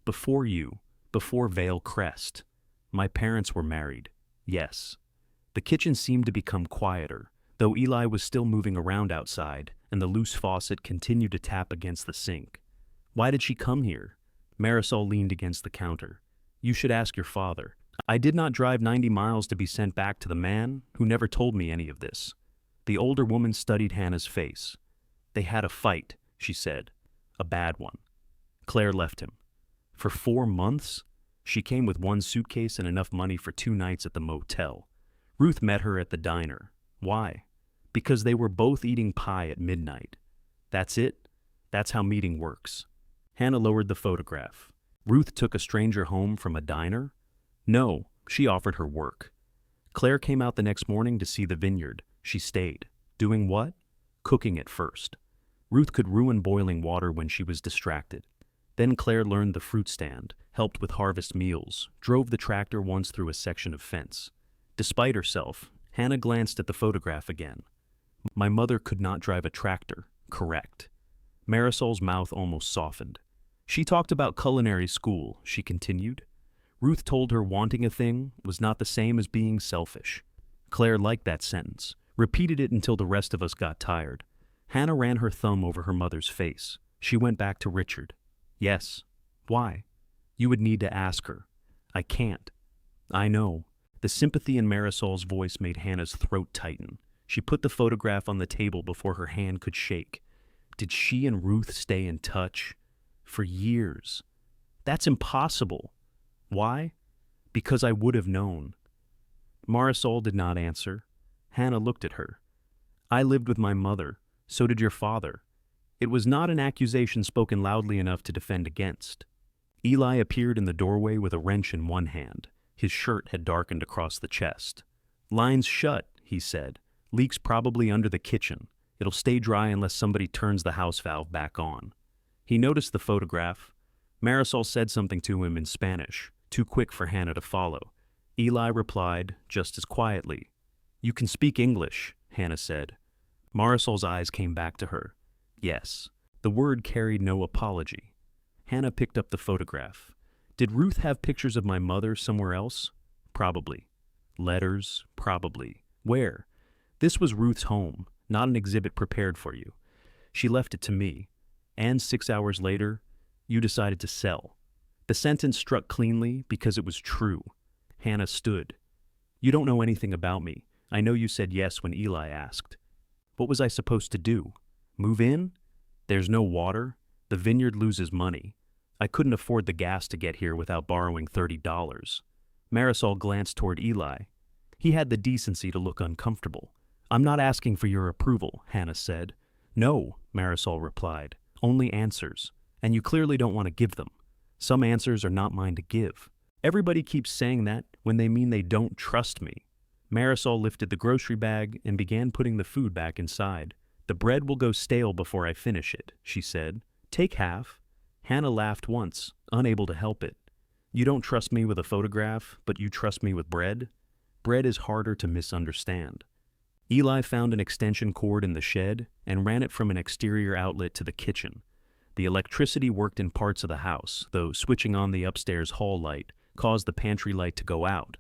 "Before you, before Vale Crest. My parents were married." "Yes." The kitchen seemed to become quieter, though Eli was still moving around outside, and the loose faucet continued to tap against the sink. "Why did she come here?" Marisol leaned against the counter. "You should ask your father. I did not drive 90 miles to be sent back to the man who never told me any of this." The older woman studied Hannah's face. "They had a fight," she said. "A bad one." Claire left him. "For 4 months?" She came with 1 suitcase and enough money for 2 nights at the motel. Ruth met her at the diner. Why? Because they were both eating pie at midnight. That's it? That's how meeting works. Hannah lowered the photograph. Ruth took a stranger home from a diner? No, she offered her work. Claire came out the next morning to see the vineyard. She stayed. Doing what? Cooking at first. Ruth could ruin boiling water when she was distracted. Then Claire learned the fruit stand, helped with harvest meals, drove the tractor once through a section of fence. Despite herself, Hannah glanced at the photograph again. My mother could not drive a tractor. Correct. Marisol's mouth almost softened. She talked about culinary school, she continued. Ruth told her wanting a thing was not the same as being selfish. Claire liked that sentence, repeated it until the rest of us got tired. Hannah ran her thumb over her mother's face. She went back to Richard. Yes. Why? You would need to ask her. I can't. I know. The sympathy in Marisol's voice made Hannah's throat tighten. She put the photograph on the table before her hand could shake. Did she and Ruth stay in touch? For years. That's impossible. Why? Because I would have known. Marisol did not answer. Hannah looked at her. I lived with my mother. So did your father. It was not an accusation spoken loudly enough to defend against. Eli appeared in the doorway with a wrench in one hand. His shirt had darkened across the chest. Line's shut, he said. Leaks probably under the kitchen. It'll stay dry unless somebody turns the house valve back on. He noticed the photograph. Marisol said something to him in Spanish, too quick for Hannah to follow. Eli replied, just as quietly. You can speak English, Hannah said. Marisol's eyes came back to her. Yes. The word carried no apology. Hannah picked up the photograph. Did Ruth have pictures of my mother somewhere else? Probably. Letters? Probably. Where? This was Ruth's home, not an exhibit prepared for you. She left it to me. And 6 hours later, you decided to sell. The sentence struck cleanly because it was true. Hannah stood. You don't know anything about me. I know you said yes when Eli asked. What was I supposed to do? Move in? There's no water. The vineyard loses money. I couldn't afford the gas to get here without borrowing $30. Marisol glanced toward Eli. He had the decency to look uncomfortable. I'm not asking for your approval, Hannah said. No, Marisol replied. Only answers. And you clearly don't want to give them. Some answers are not mine to give. Everybody keeps saying that when they mean they don't trust me. Marisol lifted the grocery bag and began putting the food back inside. The bread will go stale before I finish it, she said. Take half. Hannah laughed once, unable to help it. You don't trust me with a photograph, but you trust me with bread? Bread is harder to misunderstand. Eli found an extension cord in the shed and ran it from an exterior outlet to the kitchen. The electricity worked in parts of the house, though switching on the upstairs hall light caused the pantry light to go out.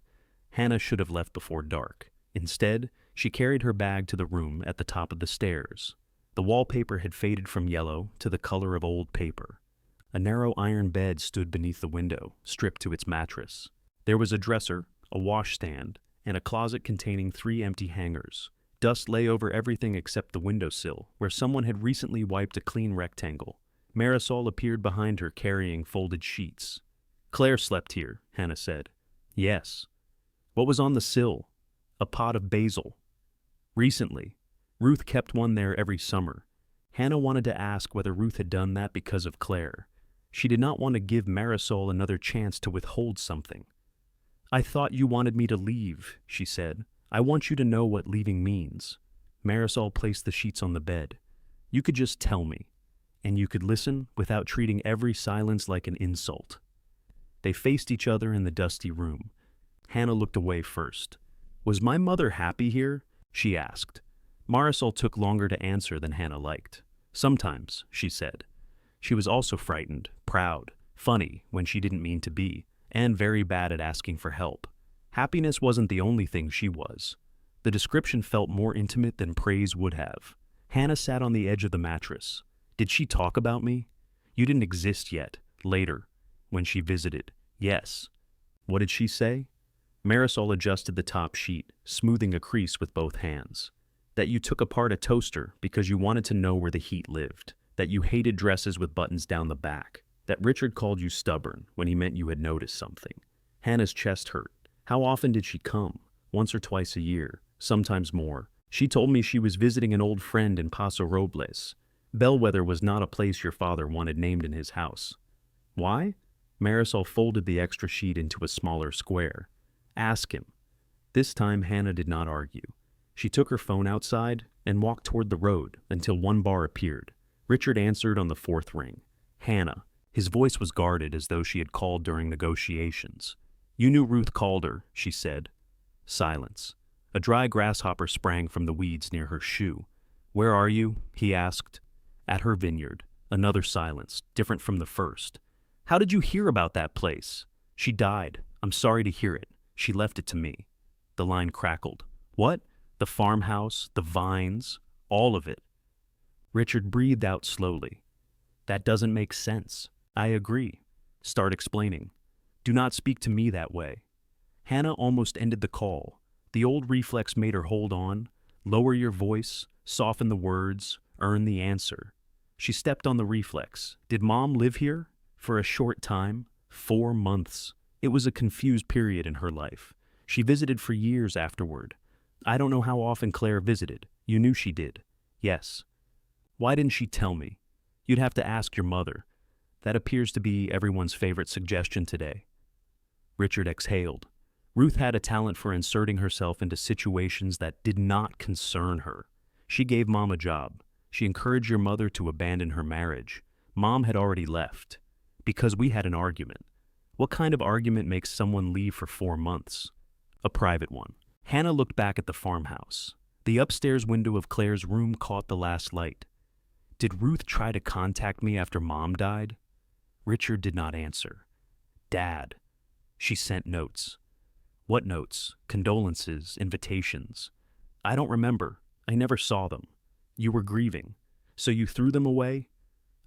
Hannah should have left before dark. Instead, she carried her bag to the room at the top of the stairs. The wallpaper had faded from yellow to the color of old paper. A narrow iron bed stood beneath the window, stripped to its mattress. There was a dresser, a washstand, and a closet containing 3 empty hangers. Dust lay over everything except the windowsill, where someone had recently wiped a clean rectangle. Marisol appeared behind her carrying folded sheets. Claire slept here, Hannah said. Yes. What was on the sill? A pot of basil. Recently. Ruth kept one there every summer. Hannah wanted to ask whether Ruth had done that because of Claire. She did not want to give Marisol another chance to withhold something. I thought you wanted me to leave, she said. I want you to know what leaving means. Marisol placed the sheets on the bed. You could just tell me, and you could listen without treating every silence like an insult. They faced each other in the dusty room. Hannah looked away first. Was my mother happy here? She asked. Marisol took longer to answer than Hannah liked. Sometimes, she said. She was also frightened, proud, funny when she didn't mean to be, and very bad at asking for help. Happiness wasn't the only thing she was. The description felt more intimate than praise would have. Hannah sat on the edge of the mattress. Did she talk about me? You didn't exist yet. Later, when she visited. Yes. What did she say? Marisol adjusted the top sheet, smoothing a crease with both hands. That you took apart a toaster because you wanted to know where the heat lived. That you hated dresses with buttons down the back. That Richard called you stubborn when he meant you had noticed something. Hannah's chest hurt. How often did she come? Once or twice a year, sometimes more. She told me she was visiting an old friend in Paso Robles. Bellwether was not a place your father wanted named in his house. Why? Marisol folded the extra sheet into a smaller square. Ask him. This time Hannah did not argue. She took her phone outside and walked toward the road until one bar appeared. Richard answered on the 4th ring. Hannah. His voice was guarded as though she had called during negotiations. You knew Ruth called her, she said. Silence. A dry grasshopper sprang from the weeds near her shoe. Where are you? He asked. At her vineyard. Another silence, different from the first. How did you hear about that place? She died. I'm sorry to hear it. She left it to me. The line crackled. What? The farmhouse, the vines, all of it. Richard breathed out slowly. That doesn't make sense. I agree. Start explaining. Do not speak to me that way. Hannah almost ended the call. The old reflex made her hold on, lower your voice, soften the words, earn the answer. She stepped on the reflex. Did Mom live here? For a short time. 4 months. It was a confused period in her life. She visited for years afterward. I don't know how often Claire visited. You knew she did. Yes. Why didn't she tell me? You'd have to ask your mother. That appears to be everyone's favorite suggestion today. Richard exhaled. Ruth had a talent for inserting herself into situations that did not concern her. She gave Mom a job. She encouraged your mother to abandon her marriage. Mom had already left. Because we had an argument. What kind of argument makes someone leave for 4 months? A private one. Hannah looked back at the farmhouse. The upstairs window of Claire's room caught the last light. Did Ruth try to contact me after Mom died? Richard did not answer. Dad. She sent notes. What notes? Condolences? Invitations? I don't remember. I never saw them. You were grieving. So you threw them away?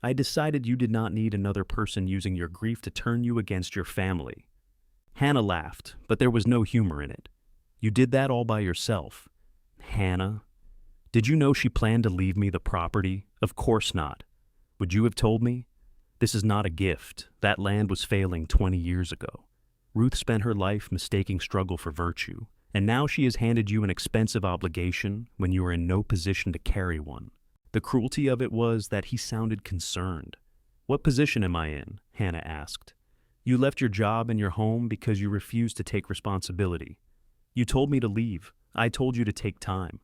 I decided you did not need another person using your grief to turn you against your family. Hannah laughed, but there was no humor in it. You did that all by yourself. Hannah? Did you know she planned to leave me the property? Of course not. Would you have told me? This is not a gift. That land was failing 20 years ago. Ruth spent her life mistaking struggle for virtue, and now she has handed you an expensive obligation when you are in no position to carry one. The cruelty of it was that he sounded concerned. What position am I in? Hannah asked. You left your job and your home because you refused to take responsibility. You told me to leave. I told you to take time.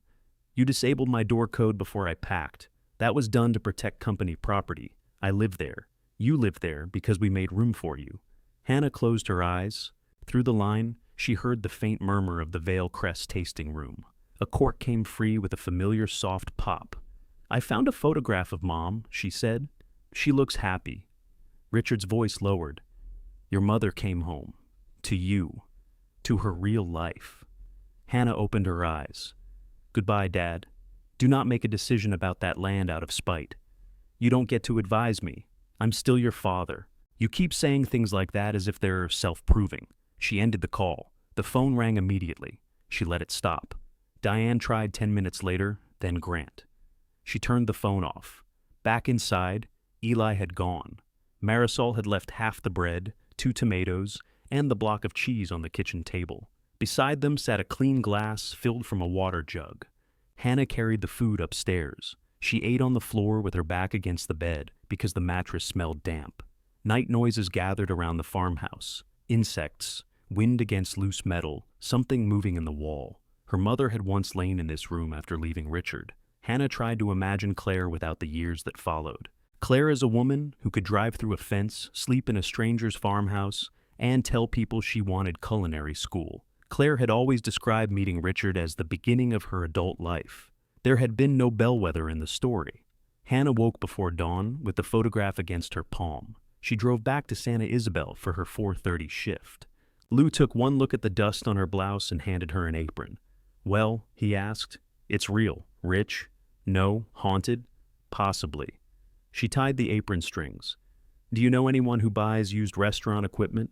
You disabled my door code before I packed. That was done to protect company property. I lived there. You lived there because we made room for you. Hannah closed her eyes. Through the line, she heard the faint murmur of the Vale Crest tasting room. A cork came free with a familiar soft pop. I found a photograph of Mom, she said. She looks happy. Richard's voice lowered. Your mother came home. To you. To her real life. Hannah opened her eyes. Goodbye, Dad. Do not make a decision about that land out of spite. You don't get to advise me. I'm still your father. You keep saying things like that as if they're self-proving. She ended the call. The phone rang immediately. She let it stop. Diane tried 10 minutes later, then Grant. She turned the phone off. Back inside, Eli had gone. Marisol had left half the bread, 2 tomatoes, and the block of cheese on the kitchen table. Beside them sat a clean glass filled from a water jug. Hannah carried the food upstairs. She ate on the floor with her back against the bed because the mattress smelled damp. Night noises gathered around the farmhouse. Insects, wind against loose metal, something moving in the wall. Her mother had once lain in this room after leaving Richard. Hannah tried to imagine Claire without the years that followed. Claire is a woman who could drive through a fence, sleep in a stranger's farmhouse, and tell people she wanted culinary school. Claire had always described meeting Richard as the beginning of her adult life. There had been no bellwether in the story. Hannah woke before dawn with the photograph against her palm. She drove back to Santa Isabel for her 4:30 shift. Lou took one look at the dust on her blouse and handed her an apron. Well, he asked, it's real. Rich? No. Haunted? Possibly. She tied the apron strings. Do you know anyone who buys used restaurant equipment?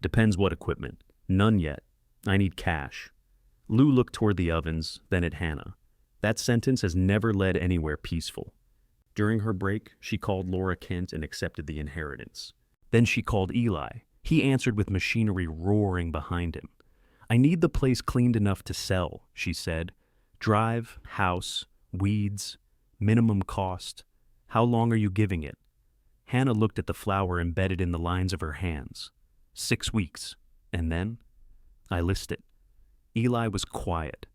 Depends what equipment. None yet. I need cash. Lou looked toward the ovens, then at Hannah. That sentence has never led anywhere peaceful. During her break, she called Laura Kent and accepted the inheritance. Then she called Eli. He answered with machinery roaring behind him. I need the place cleaned enough to sell, she said. Drive, house, weeds, minimum cost. How long are you giving it? Hannah looked at the flour embedded in the lines of her hands. 6 weeks. And then? I list it. Eli was quiet.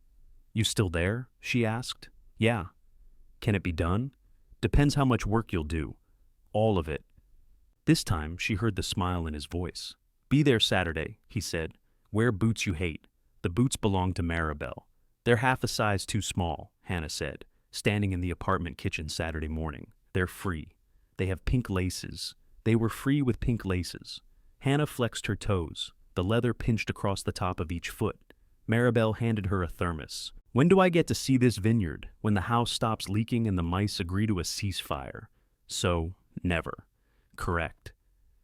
You still there? She asked. Yeah. Can it be done? Depends how much work you'll do. All of it. This time she heard the smile in his voice. Be there Saturday, he said. Wear boots you hate. The boots belong to Maribel. They're half a size too small, Hannah said, standing in the apartment kitchen Saturday morning. They're free. They have pink laces. They were free with pink laces. Hannah flexed her toes. The leather pinched across the top of each foot. Maribel handed her a thermos. When do I get to see this vineyard? When the house stops leaking and the mice agree to a ceasefire. So, never. Correct.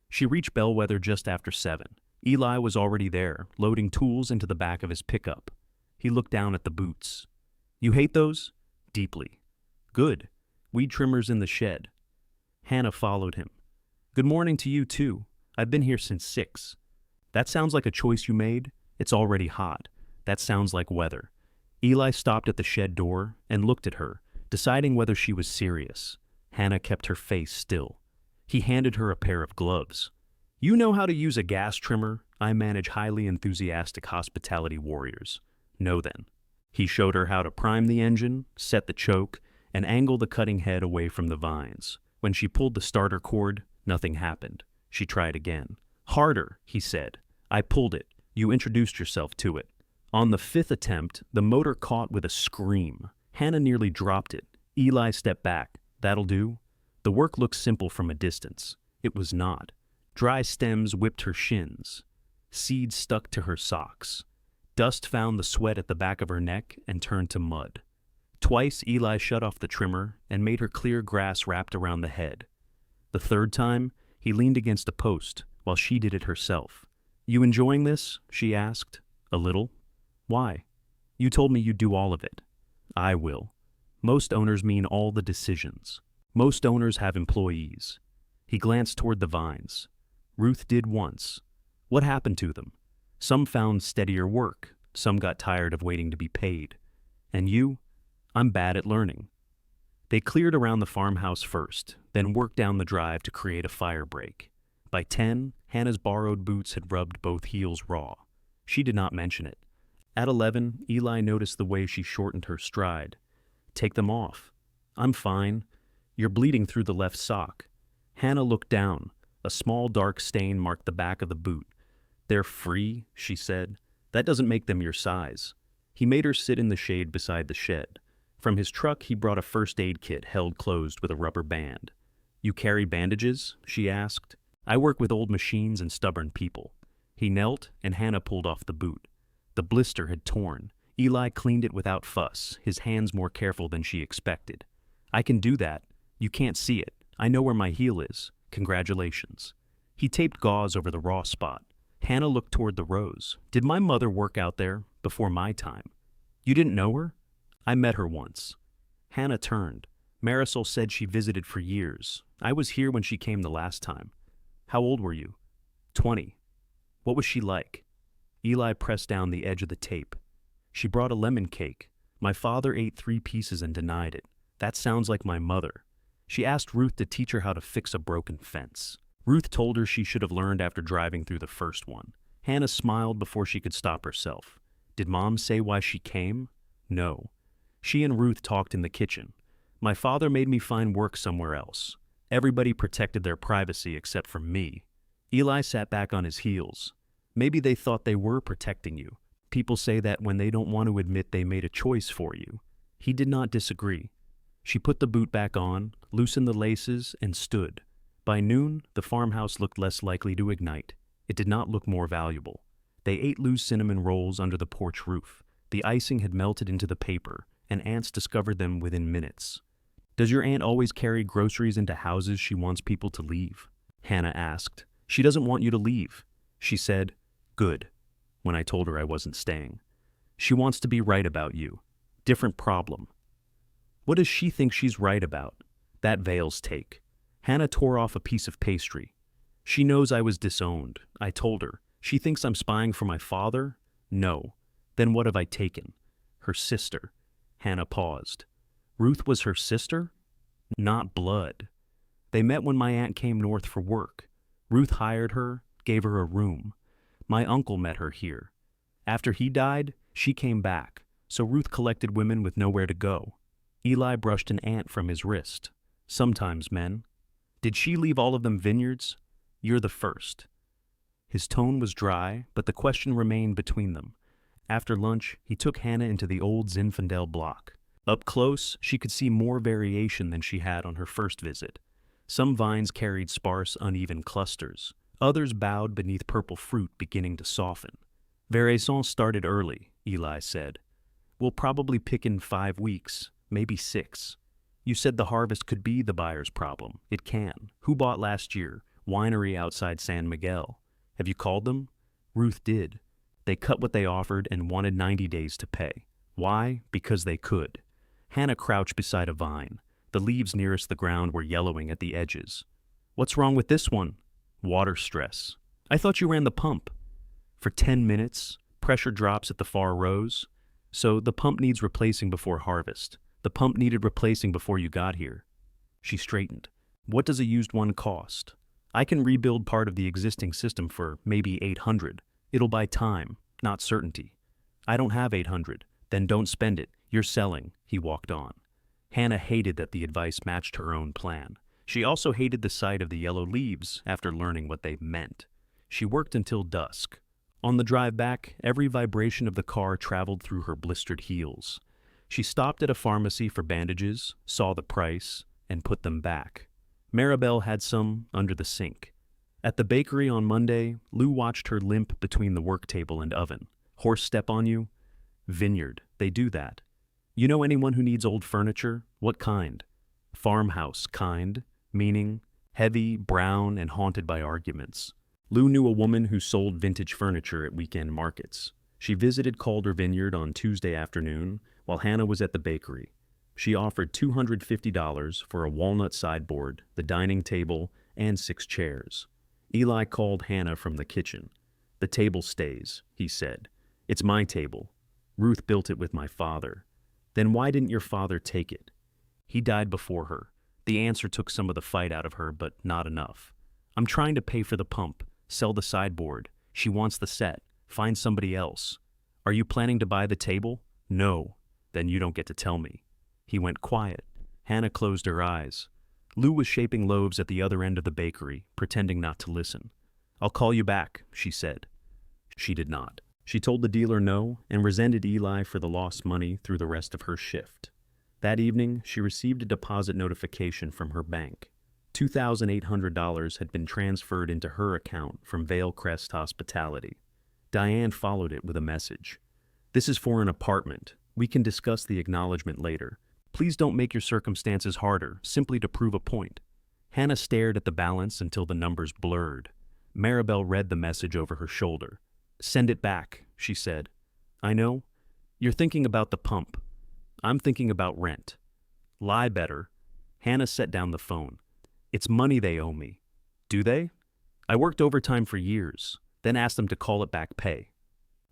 She reached Bellwether just after 7. Eli was already there, loading tools into the back of his pickup. He looked down at the boots. You hate those? Deeply. Good. Weed trimmers in the shed. Hannah followed him. Good morning to you, too. I've been here since 6. That sounds like a choice you made. It's already hot. That sounds like weather. Eli stopped at the shed door and looked at her, deciding whether she was serious. Hannah kept her face still. He handed her a pair of gloves. You know how to use a gas trimmer? I manage highly enthusiastic hospitality warriors. No then. He showed her how to prime the engine, set the choke, and angle the cutting head away from the vines. When she pulled the starter cord, nothing happened. She tried again. Harder, he said. I pulled it. You introduced yourself to it. On the 5th attempt, the motor caught with a scream. Hannah nearly dropped it. Eli stepped back. That'll do? The work looked simple from a distance. It was not. Dry stems whipped her shins. Seeds stuck to her socks. Dust found the sweat at the back of her neck and turned to mud. Twice Eli shut off the trimmer and made her clear grass wrapped around the head. The third time, he leaned against a post while she did it herself. "You enjoying this?" she asked. "A little." "Why?" "You told me you'd do all of it." "I will." Most owners mean all the decisions. Most owners have employees. He glanced toward the vines. Ruth did once. What happened to them? Some found steadier work. Some got tired of waiting to be paid. And you? I'm bad at learning. They cleared around the farmhouse first, then worked down the drive to create a fire break. By 10, Hannah's borrowed boots had rubbed both heels raw. She did not mention it. At 11, Eli noticed the way she shortened her stride. "Take them off." "I'm fine." "You're bleeding through the left sock." Hannah looked down. A small dark stain marked the back of the boot. "They're free," she said. "That doesn't make them your size." He made her sit in the shade beside the shed. From his truck, he brought a first aid kit held closed with a rubber band. "You carry bandages?" she asked. "I work with old machines and stubborn people." He knelt, and Hannah pulled off the boot. The blister had torn. Eli cleaned it without fuss, his hands more careful than she expected. "I can do that. You can't see it. I know where my heel is. Congratulations." He taped gauze over the raw spot. Hannah looked toward the rows. "Did my mother work out there before my time?" "You didn't know her?" "I met her once." Hannah turned. "Marisol said she visited for years. I was here when she came the last time." "How old were you?" 20. "What was she like?" Eli pressed down the edge of the tape. "She brought a lemon cake. My father ate 3 pieces and denied it. That sounds like my mother. She asked Ruth to teach her how to fix a broken fence. Ruth told her she should have learned after driving through the first one." Hannah smiled before she could stop herself. "Did Mom say why she came?" "No." She and Ruth talked in the kitchen. "My father made me find work somewhere else. Everybody protected their privacy except for me." Eli sat back on his heels. "Maybe they thought they were protecting you. People say that when they don't want to admit they made a choice for you." He did not disagree. She put the boot back on, loosened the laces, and stood. By noon, the farmhouse looked less likely to ignite. It did not look more valuable. They ate loose cinnamon rolls under the porch roof. The icing had melted into the paper, and ants discovered them within minutes. "Does your aunt always carry groceries into houses she wants people to leave?" Hannah asked. "She doesn't want you to leave." She said, "Good," when I told her I wasn't staying. "She wants to be right about you. Different problem." "What does she think she's right about?" "That Vale's take." Hannah tore off a piece of pastry. "She knows I was disowned. I told her. She thinks I'm spying for my father?" "No." "Then what have I taken?" "Her sister." Hannah paused. "Ruth was her sister?" "Not blood. They met when my aunt came north for work. Ruth hired her, gave her a room. My uncle met her here. After he died, she came back, so Ruth collected women with nowhere to go." Eli brushed an ant from his wrist. "Sometimes men." "Did she leave all of them vineyards?" "You're the first." His tone was dry, but the question remained between them. After lunch, he took Hannah into the old Zinfandel block. Up close, she could see more variation than she had on her first visit. Some vines carried sparse, uneven clusters. Others bowed beneath purple fruit beginning to soften. "Veraison started early," Eli said. "We'll probably pick in 5 weeks, maybe 6. You said the harvest could be the buyer's problem. It can. Who bought last year? Winery outside San Miguel. Have you called them?" Ruth did. They cut what they offered and wanted 90 days to pay. Why? Because they could. Hannah crouched beside a vine. The leaves nearest the ground were yellowing at the edges. "What's wrong with this one?" "Water stress." "I thought you ran the pump." "For 10 minutes. Pressure drops at the far rows. So the pump needs replacing before harvest. The pump needed replacing before you got here." She straightened. "What does a used one cost?" "I can rebuild part of the existing system for maybe 800. It'll buy time, not certainty." "I don't have 800. Then don't spend it. You're selling," he walked on. Hannah hated that the advice matched her own plan. She also hated the sight of the yellow leaves after learning what they meant. She worked until dusk. On the drive back, every vibration of the car traveled through her blistered heels. She stopped at a pharmacy for bandages, saw the price, and put them back. Maribel had some under the sink. At the bakery on Monday, Lou watched her limp between the work table and oven. Horse step on you? Vineyard, they do that. You know anyone who needs old furniture? What kind? Farmhouse kind, meaning heavy, brown, and haunted by arguments. Lou knew a woman who sold vintage furniture at weekend markets. She visited Calder Vineyard on Tuesday afternoon while Hannah was at the bakery. She offered $250 for a walnut sideboard, the dining table, and 6 chairs. Eli called Hannah from the kitchen. "The table stays," he said. "It's my table. Ruth built it with my father." "Then why didn't your father take it?" "He died before her." The answer took some of the fight out of her, but not enough. "I'm trying to pay for the pump, sell the sideboard. She wants the set. Find somebody else." "Are you planning to buy the table?" "No." "Then you don't get to tell me." He went quiet. Hannah closed her eyes. Lou was shaping loaves at the other end of the bakery, pretending not to listen. "I'll call you back," she said. She did not. She told the dealer no and resented Eli for the lost money through the rest of her shift. That evening, she received a deposit notification from her bank. $2,800 had been transferred into her account from Vale Crest Hospitality. Diane followed it with a message. "This is for an apartment. We can discuss the acknowledgement later. Please don't make your circumstances harder, simply to prove a point." Hannah stared at the balance until the numbers blurred. Maribel read the message over her shoulder. "Send it back," she said. "I know. You're thinking about the pump. I'm thinking about rent." "Lie better." Hannah set down the phone. "It's money they owe me." "Do they?" "I worked overtime for years, then asked them to call it back pay."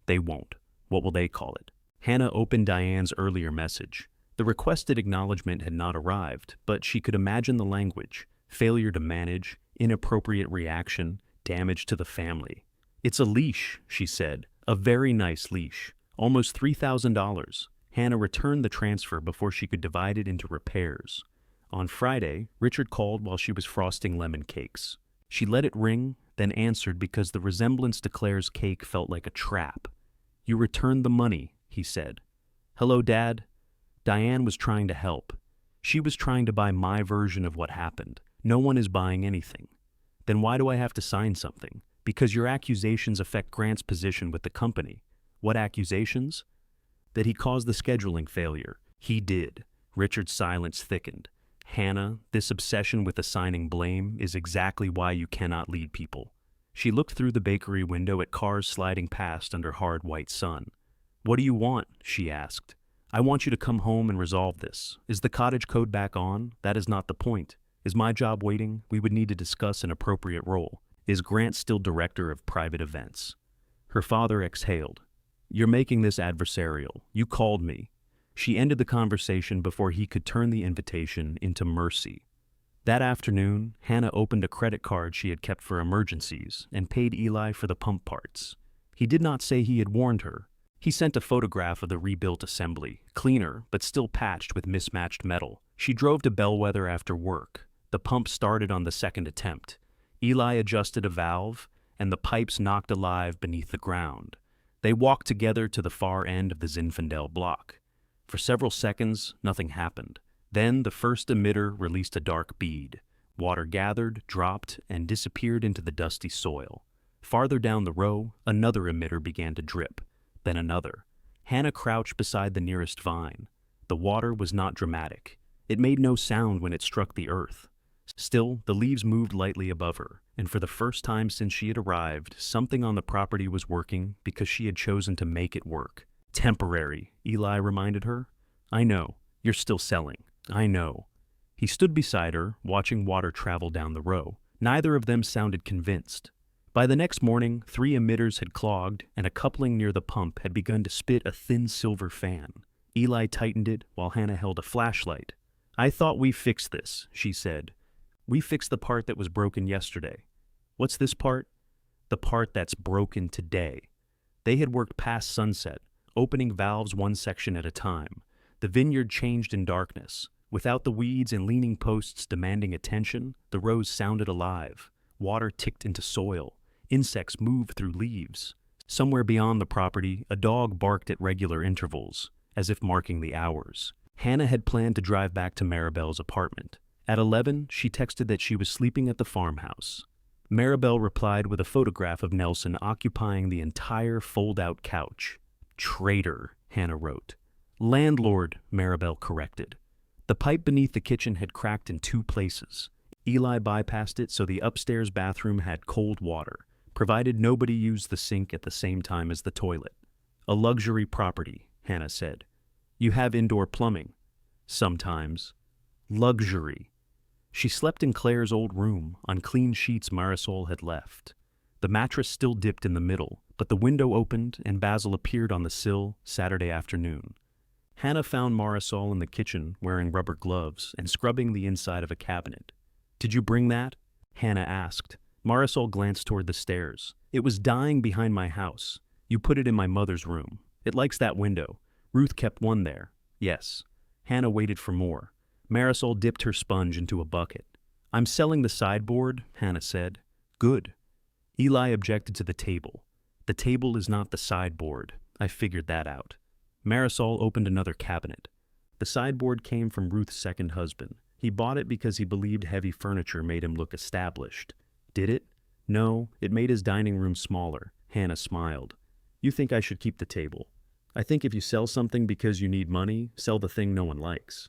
"They won't. What will they call it?" Hannah opened Diane's earlier message. The requested acknowledgement had not arrived, but she could imagine the language: failure to manage, inappropriate reaction, damage to the family. "It's a leash," she said. "A very nice leash. Almost $3,000. Hannah returned the transfer before she could divide it into repairs. On Friday, Richard called while she was frosting lemon cakes. She let it ring, then answered because the resemblance to Claire's cake felt like a trap. "You returned the money," he said. "Hello, Dad?" Diane was trying to help. She was trying to buy my version of what happened. "No one is buying anything." "Then why do I have to sign something?" "Because your accusations affect Grant's position with the company." "What accusations?" "That he caused the scheduling failure." "He did." Richard's silence thickened. "Hannah, this obsession with assigning blame is exactly why you cannot lead people." She looked through the bakery window at cars sliding past under hard white sun. "What do you want?" she asked. "I want you to come home and resolve this. Is the cottage code back on? That is not the point. Is my job waiting? We would need to discuss an appropriate role. Is Grant still director of private events?" Her father exhaled. "You're making this adversarial. You called me." She ended the conversation before he could turn the invitation into mercy. That afternoon, Hannah opened a credit card she had kept for emergencies and paid Eli for the pump parts. He did not say he had warned her. He sent a photograph of the rebuilt assembly, cleaner but still patched with mismatched metal. She drove to Bellwether after work. The pump started on the second attempt. Eli adjusted a valve, and the pipes knocked alive beneath the ground. They walked together to the far end of the Zinfandel block. For several seconds, nothing happened. Then the first emitter released a dark bead. Water gathered, dropped, and disappeared into the dusty soil. Farther down the row, another emitter began to drip, then another. Hannah crouched beside the nearest vine. The water was not dramatic. It made no sound when it struck the earth. Still, the leaves moved lightly above her, and for the first time since she had arrived, something on the property was working because she had chosen to make it work. "Temporary," Eli reminded her. "I know. You're still selling. I know." He stood beside her, watching water travel down the row. Neither of them sounded convinced. By the next morning, 3 emitters had clogged, and a coupling near the pump had begun to spit a thin silver fan. Eli tightened it while Hannah held a flashlight. "I thought we fixed this," she said. "We fixed the part that was broken yesterday." "What's this part?" "The part that's broken today." They had worked past sunset, opening valves one section at a time. The vineyard changed in darkness. Without the weeds and leaning posts demanding attention, the rows sounded alive. Water ticked into soil. Insects moved through leaves. Somewhere beyond the property, a dog barked at regular intervals, as if marking the hours. Hannah had planned to drive back to Maribel's apartment. At 11, she texted that she was sleeping at the farmhouse. Maribel replied with a photograph of Nelson occupying the entire fold-out couch. Traitor, Hannah wrote. Landlord, Maribel corrected. The pipe beneath the kitchen had cracked in 2 places. Eli bypassed it so the upstairs bathroom had cold water, provided nobody used the sink at the same time as the toilet. A luxury property, Hannah said. You have indoor plumbing. Sometimes. Luxury. She slept in Claire's old room, on clean sheets Marisol had left. The mattress still dipped in the middle, but the window opened and Basil appeared on the sill Saturday afternoon. Hannah found Marisol in the kitchen wearing rubber gloves and scrubbing the inside of a cabinet. Did you bring that? Hannah asked. Marisol glanced toward the stairs. It was dying behind my house. You put it in my mother's room. It likes that window. Ruth kept one there. Yes. Hannah waited for more. Marisol dipped her sponge into a bucket. I'm selling the sideboard, Hannah said. Good. Eli objected to the table. The table is not the sideboard. I figured that out. Marisol opened another cabinet. The sideboard came from Ruth's second husband. He bought it because he believed heavy furniture made him look established. Did it? No, it made his dining room smaller. Hannah smiled. You think I should keep the table. I think if you sell something because you need money, sell the thing no one likes.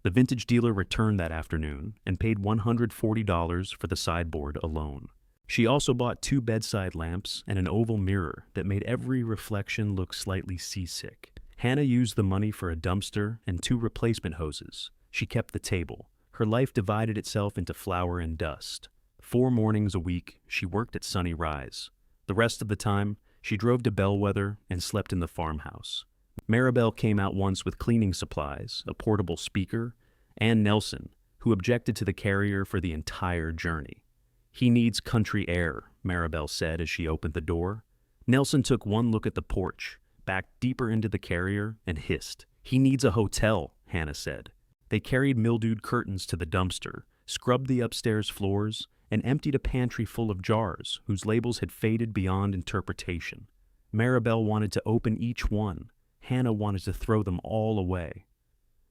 The vintage dealer returned that afternoon and paid $140 for the sideboard alone. She also bought 2 bedside lamps and an oval mirror that made every reflection look slightly seasick. Hannah used the money for a dumpster and 2 replacement hoses. She kept the table. Her life divided itself into flour and dust. 4 mornings a week, she worked at Sunny Rise. The rest of the time, she drove to Bellwether and slept in the farmhouse. Maribel came out once with cleaning supplies, a portable speaker, and Nelson, who objected to the carrier for the entire journey. He needs country air, Maribel said as she opened the door. Nelson took one look at the porch, backed deeper into the carrier, and hissed. He needs a hotel, Hannah said. They carried mildewed curtains to the dumpster, scrubbed the upstairs floors, and emptied a pantry full of jars whose labels had faded beyond interpretation. Maribel wanted to open each one. Hannah wanted to throw them all away.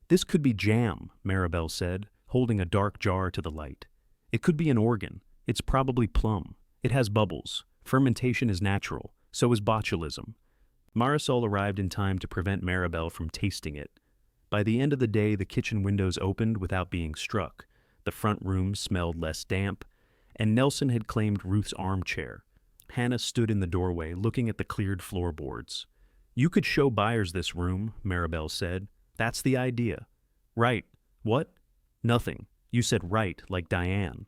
This could be jam, Maribel said, holding a dark jar to the light. It could be an organ. It's probably plum. It has bubbles. Fermentation is natural. So is botulism. Marisol arrived in time to prevent Maribel from tasting it. By the end of the day, the kitchen windows opened without being struck. The front room smelled less damp, and Nelson had claimed Ruth's armchair. Hannah stood in the doorway, looking at the cleared floorboards. You could show buyers this room, Maribel said. That's the idea. Right. What? Nothing. You said right, like Diane.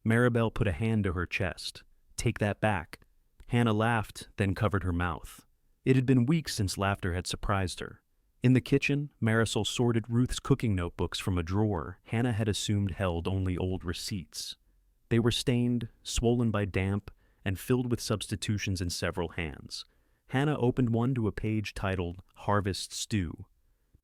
Maribel put a hand to her chest. Take that back. Hannah laughed, then covered her mouth. It had been weeks since laughter had surprised her. In the kitchen, Marisol sorted Ruth's cooking notebooks from a drawer Hannah had assumed held only old receipts. They were stained, swollen by damp, and filled with substitutions in several hands. Hannah opened one to a page titled Harvest Stew.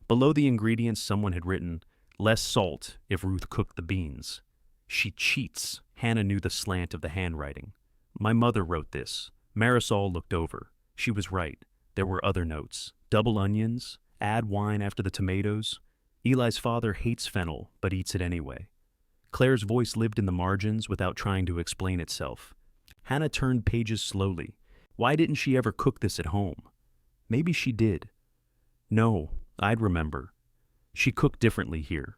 Below the ingredients, someone had written, less salt if Ruth cooked the beans. She cheats. Hannah knew the slant of the handwriting. My mother wrote this. Marisol looked over. She was right. There were other notes. Double onions, add wine after the tomatoes. Eli's father hates fennel, but eats it anyway. Claire's voice lived in the margins without trying to explain itself. Hannah turned pages slowly. Why didn't she ever cook this at home? Maybe she did. No, I'd remember. She cooked differently here.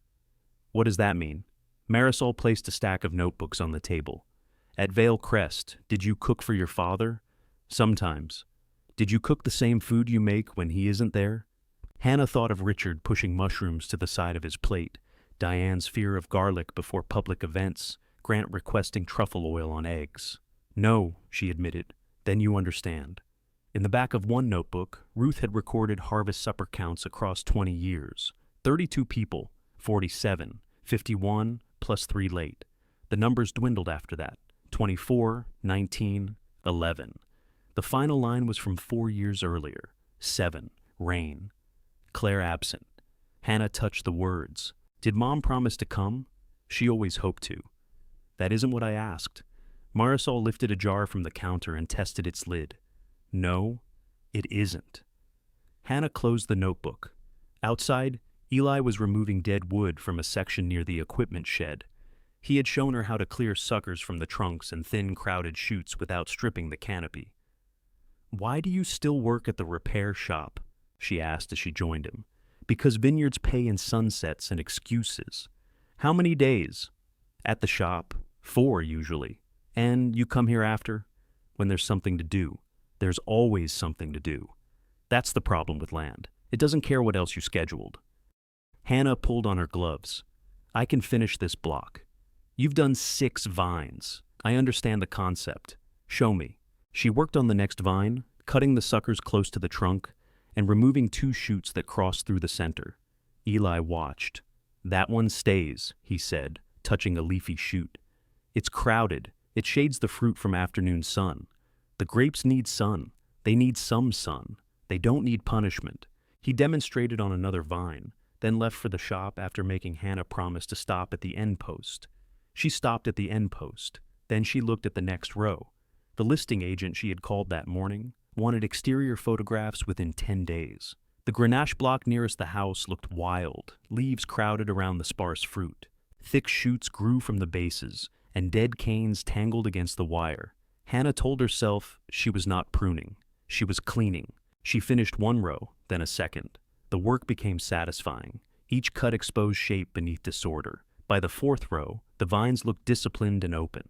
What does that mean? Marisol placed a stack of notebooks on the table. At Vale Crest, did you cook for your father? Sometimes. Did you cook the same food you make when he isn't there? Hannah thought of Richard pushing mushrooms to the side of his plate, Diane's fear of garlic before public events, Grant requesting truffle oil on eggs. No, she admitted. Then you understand. In the back of one notebook, Ruth had recorded harvest supper counts across 20 years. 32 people, 47, 51, plus 3 late. The numbers dwindled after that. 24, 19, 11. The final line was from 4 years earlier. 7, rain. Claire absent. Hannah touched the words. Did Mom promise to come? She always hoped to. That isn't what I asked. Marisol lifted a jar from the counter and tested its lid. No, it isn't. Hannah closed the notebook. Outside, Eli was removing dead wood from a section near the equipment shed. He had shown her how to clear suckers from the trunks and thin, crowded chutes without stripping the canopy. "Why do you still work at the repair shop?" she asked as she joined him. "Because vineyards pay in sunsets and excuses." "How many days?" "At the shop. 4, usually." "And you come here after?" "When there's something to do." "There's always something to do." That's the problem with land. It doesn't care what else you scheduled. Hannah pulled on her gloves. "I can finish this block." "You've done 6 vines. I understand the concept. Show me." She worked on the next vine, cutting the suckers close to the trunk and removing 2 shoots that crossed through the center. Eli watched. "That one stays," he said, touching a leafy shoot. "It's crowded. It shades the fruit from afternoon sun. The grapes need sun. They need some sun. They don't need punishment." He demonstrated on another vine, then left for the shop after making Hannah promise to stop at the end post. She stopped at the end post. Then she looked at the next row. The listing agent she had called that morning wanted exterior photographs within 10 days. The Grenache block nearest the house looked wild, leaves crowded around the sparse fruit. Thick shoots grew from the bases, and dead canes tangled against the wire. Hannah told herself she was not pruning. She was cleaning. She finished 1 row, then a second. The work became satisfying. Each cut exposed shape beneath disorder. By the 4th row, the vines looked disciplined and open.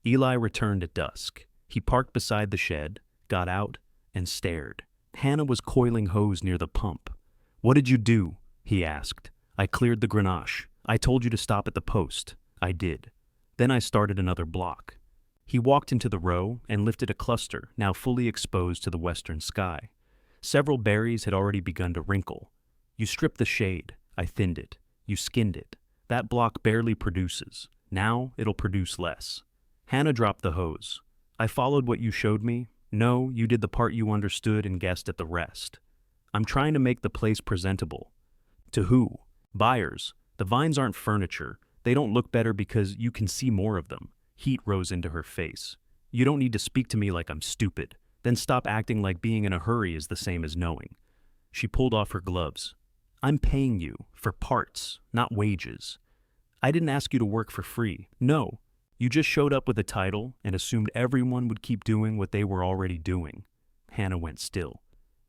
Eli returned at dusk. He parked beside the shed, got out, and stared. Hannah was coiling hose near the pump. "What did you do?" he asked. "I cleared the Grenache. I told you to stop at the post." "I did. Then I started another block." He walked into the row and lifted a cluster, now fully exposed to the western sky. Several berries had already begun to wrinkle. "You stripped the shade. I thinned it. You skinned it. That block barely produces. Now it'll produce less." Hannah dropped the hose. "I followed what you showed me. No, you did the part you understood and guessed at the rest. I'm trying to make the place presentable." "To who?" "Buyers. The vines aren't furniture. They don't look better because you can see more of them." Heat rose into her face. "You don't need to speak to me like I'm stupid. Then stop acting like being in a hurry is the same as knowing." She pulled off her gloves. "I'm paying you for parts, not wages. I didn't ask you to work for free. No. You just showed up with a title and assumed everyone would keep doing what they were already doing." Hannah went still.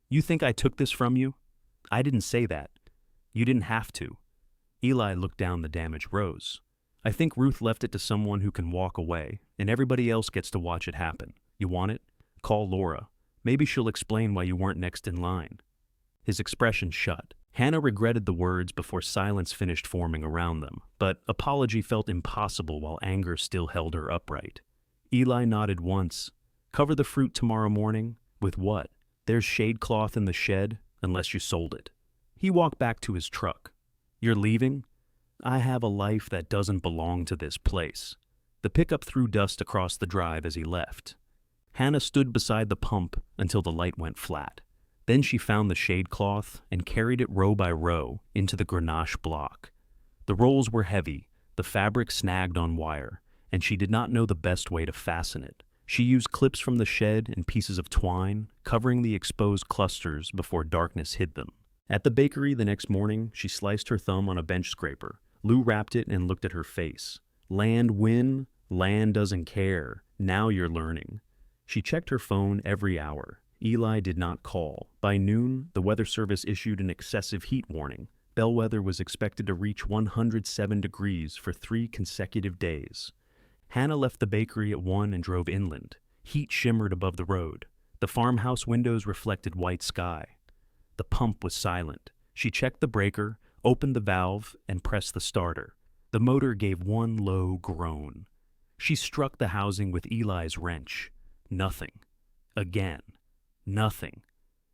"You think I took this from you?" "I didn't say that. You didn't have to." Eli looked down the damaged rows. "I think Ruth left it to someone who can walk away, and everybody else gets to watch it happen. You want it? Call Laura. Maybe she'll explain why you weren't next in line." His expression shut. Hannah regretted the words before silence finished forming around them, but apology felt impossible while anger still held her upright. Eli nodded once. "Cover the fruit tomorrow morning?" "With what?" "There's shade cloth in the shed, unless you sold it." He walked back to his truck. "You're leaving?" "I have a life that doesn't belong to this place." The pickup threw dust across the drive as he left. Hannah stood beside the pump until the light went flat. Then she found the shade cloth and carried it row by row into the Grenache block. The rolls were heavy, the fabric snagged on wire, and she did not know the best way to fasten it. She used clips from the shed and pieces of twine, covering the exposed clusters before darkness hid them. At the bakery the next morning, she sliced her thumb on a bench scraper. Lou wrapped it and looked at her face. "Land win? Land doesn't care. Now you're learning." She checked her phone every hour. Eli did not call. By noon, the Weather Service issued an excessive heat warning. Bellwether was expected to reach 107 degrees for 3 consecutive days. Hannah left the bakery at 1 and drove inland. Heat shimmered above the road. The farmhouse windows reflected white sky. The pump was silent. She checked the breaker, opened the valve, and pressed the starter. The motor gave one low groan. She struck the housing with Eli's wrench. Nothing. Again. Nothing.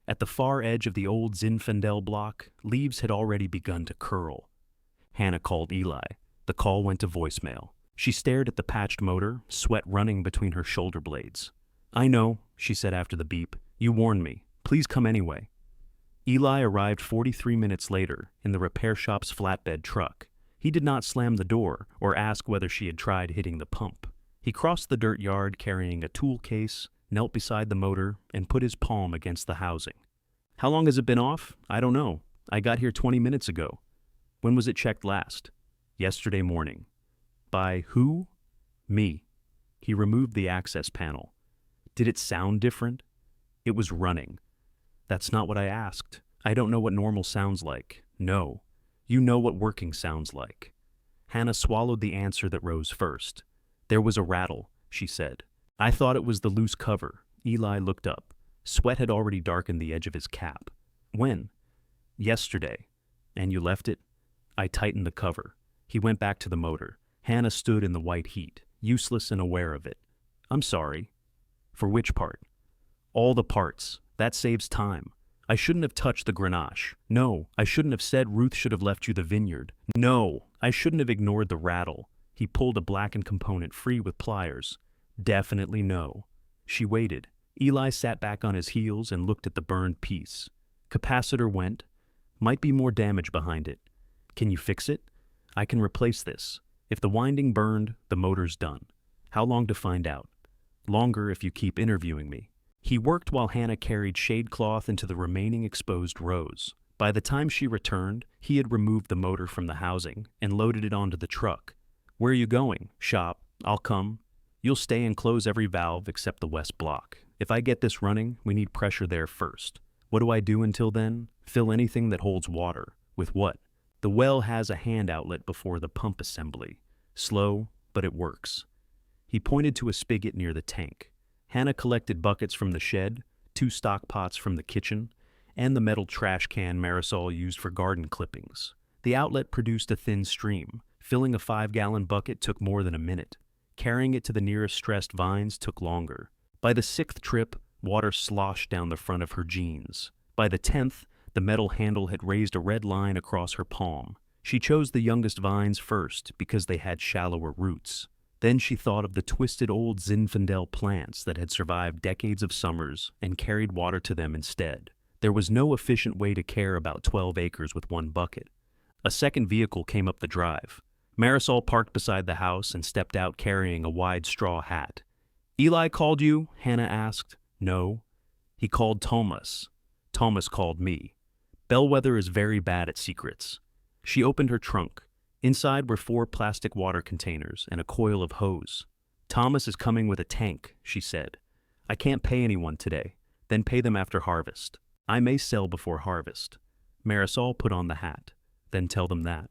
At the far edge of the old Zinfandel block, leaves had already begun to curl. Hannah called Eli. The call went to voicemail. She stared at the patched motor, sweat running between her shoulder blades. "I know," she said after the beep. "You warned me. Please come anyway." Eli arrived 43 minutes later in the repair shop's flatbed truck. He did not slam the door or ask whether she had tried hitting the pump. He crossed the dirt yard carrying a tool case, knelt beside the motor, and put his palm against the housing. "How long has it been off?" "I don't know. I got here 20 minutes ago." "When was it checked last?" "Yesterday morning." By who? Me. He removed the access panel. Did it sound different? It was running. That's not what I asked. I don't know what normal sounds like. No. You know what working sounds like. Hannah swallowed the answer that rose first. There was a rattle, she said. I thought it was the loose cover. Eli looked up. Sweat had already darkened the edge of his cap. When? Yesterday. And you left it? I tightened the cover. He went back to the motor. Hannah stood in the white heat, useless and aware of it. I'm sorry. For which part? All the parts. That saves time. I shouldn't have touched the Grenache. No, I shouldn't have said Ruth should have left you the Vineyard. No, I shouldn't have ignored the rattle. He pulled a blackened component free with pliers. Definitely no. She waited. Eli sat back on his heels and looked at the burned piece. Capacitor went. Might be more damage behind it. Can you fix it? I can replace this. If the winding burned, the motor's done. How long to find out? Longer if you keep interviewing me. He worked while Hannah carried shade cloth into the remaining exposed rows. By the time she returned, he had removed the motor from the housing and loaded it onto the truck. Where are you going? Shop. I'll come. You'll stay and close every valve except the west block. If I get this running, we need pressure there first. What do I do until then? Fill anything that holds water. With what? The well has a hand outlet before the pump assembly. Slow, but it works. He pointed to a spigot near the tank. Hannah collected buckets from the shed, 2 stock pots from the kitchen, and the metal trash can Marisol used for garden clippings. The outlet produced a thin stream. Filling a 5-gallon bucket took more than a minute. Carrying it to the nearest stressed vines took longer. By the 6th trip, water sloshed down the front of her jeans. By the 10th, the metal handle had raised a red line across her palm. She chose the youngest vines first because they had shallower roots. Then she thought of the twisted old Zinfandel plants that had survived decades of summers and carried water to them instead. There was no efficient way to care about 12 acres with 1 bucket. A second vehicle came up the drive. Marisol parked beside the house and stepped out carrying a wide straw hat. Eli called you? Hannah asked. No. He called Thomas. Thomas called me. Bellwether is very bad at secrets. She opened her trunk. Inside were 4 plastic water containers and a coil of hose. Thomas is coming with a tank, she said. I can't pay anyone today. Then pay them after harvest. I may sell before harvest. Marisol put on the hat. Then tell them that.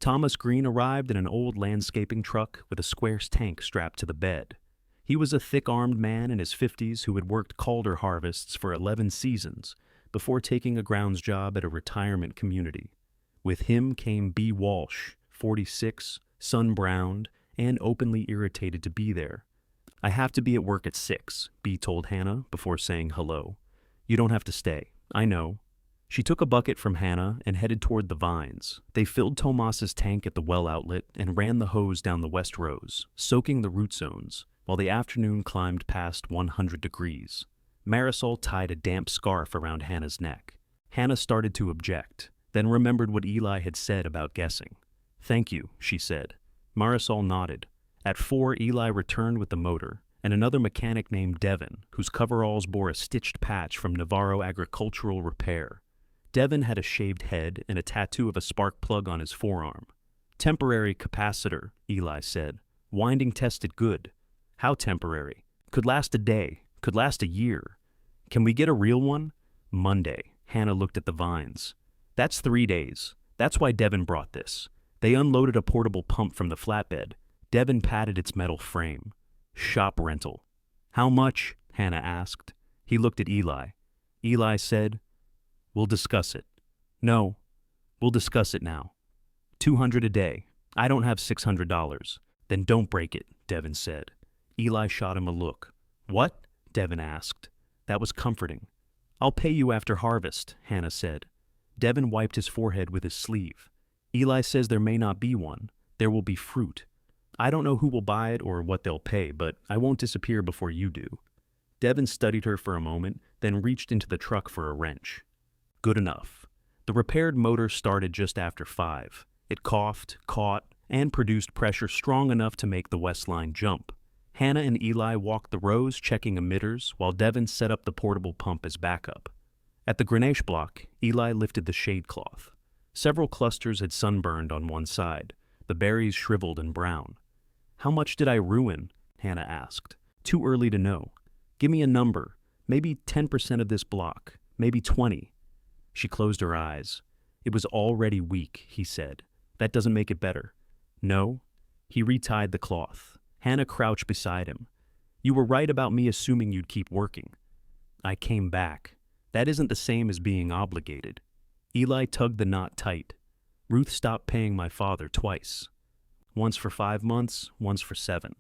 Thomas Green arrived in an old landscaping truck with a square tank strapped to the bed. He was a thick-armed man in his 50s who had worked Calder harvests for 11 seasons before taking a grounds job at a retirement community. With him came B. Walsh, 46, sun-browned, and openly irritated to be there. I have to be at work at 6, B told Hannah before saying hello. You don't have to stay. I know. She took a bucket from Hannah and headed toward the vines. They filled Tomas's tank at the well outlet and ran the hose down the west rows, soaking the root zones, while the afternoon climbed past 100 degrees. Marisol tied a damp scarf around Hannah's neck. Hannah started to object, then remembered what Eli had said about guessing. Thank you, she said. Marisol nodded. At 4, Eli returned with the motor, and another mechanic named Devin, whose coveralls bore a stitched patch from Navarro Agricultural Repair. Devin had a shaved head and a tattoo of a spark plug on his forearm. Temporary capacitor, Eli said. Winding tested good. How temporary? Could last a day. Could last a year. Can we get a real one? Monday. Hannah looked at the vines. That's 3 days. That's why Devin brought this. They unloaded a portable pump from the flatbed. Devin patted its metal frame. Shop rental. How much? Hannah asked. He looked at Eli. Eli said, We'll discuss it. No, we'll discuss it now. $200 a day. I don't have $600. Then don't break it, Devin said. Eli shot him a look. What? Devin asked. That was comforting. I'll pay you after harvest, Hannah said. Devin wiped his forehead with his sleeve. Eli says there may not be one. There will be fruit. I don't know who will buy it or what they'll pay, but I won't disappear before you do. Devin studied her for a moment, then reached into the truck for a wrench. Good enough. The repaired motor started just after 5. It coughed, caught, and produced pressure strong enough to make the west line jump. Hannah and Eli walked the rows checking emitters while Devin set up the portable pump as backup. At the Grenache block, Eli lifted the shade cloth. Several clusters had sunburned on one side, the berries shriveled and brown. How much did I ruin? Hannah asked. Too early to know. Give me a number. Maybe 10% of this block. Maybe 20. She closed her eyes. It was already weak, he said. That doesn't make it better. No? He retied the cloth. Hannah crouched beside him. You were right about me assuming you'd keep working. I came back. That isn't the same as being obligated. Eli tugged the knot tight. Ruth stopped paying my father twice. Once for 5 months, once for 7.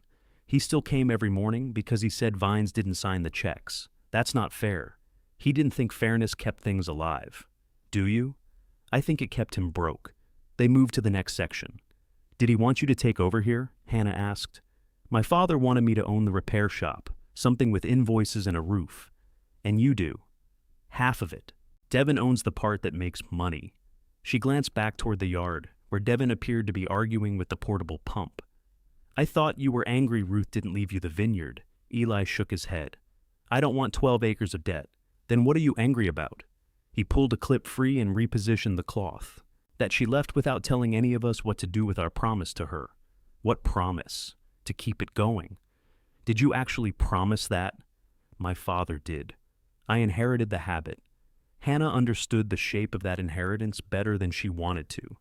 He still came every morning because he said Vines didn't sign the checks. That's not fair. He didn't think fairness kept things alive. Do you? I think it kept him broke. They moved to the next section. Did he want you to take over here? Hannah asked. My father wanted me to own the repair shop, something with invoices and a roof. And you do. Half of it. Devin owns the part that makes money. She glanced back toward the yard, where Devin appeared to be arguing with the portable pump. I thought you were angry Ruth didn't leave you the vineyard. Eli shook his head. I don't want 12 acres of debt. Then what are you angry about? He pulled a clip free and repositioned the cloth. That she left without telling any of us what to do with our promise to her. What promise? To keep it going. Did you actually promise that? My father did. I inherited the habit. Hannah understood the shape of that inheritance better than she wanted to.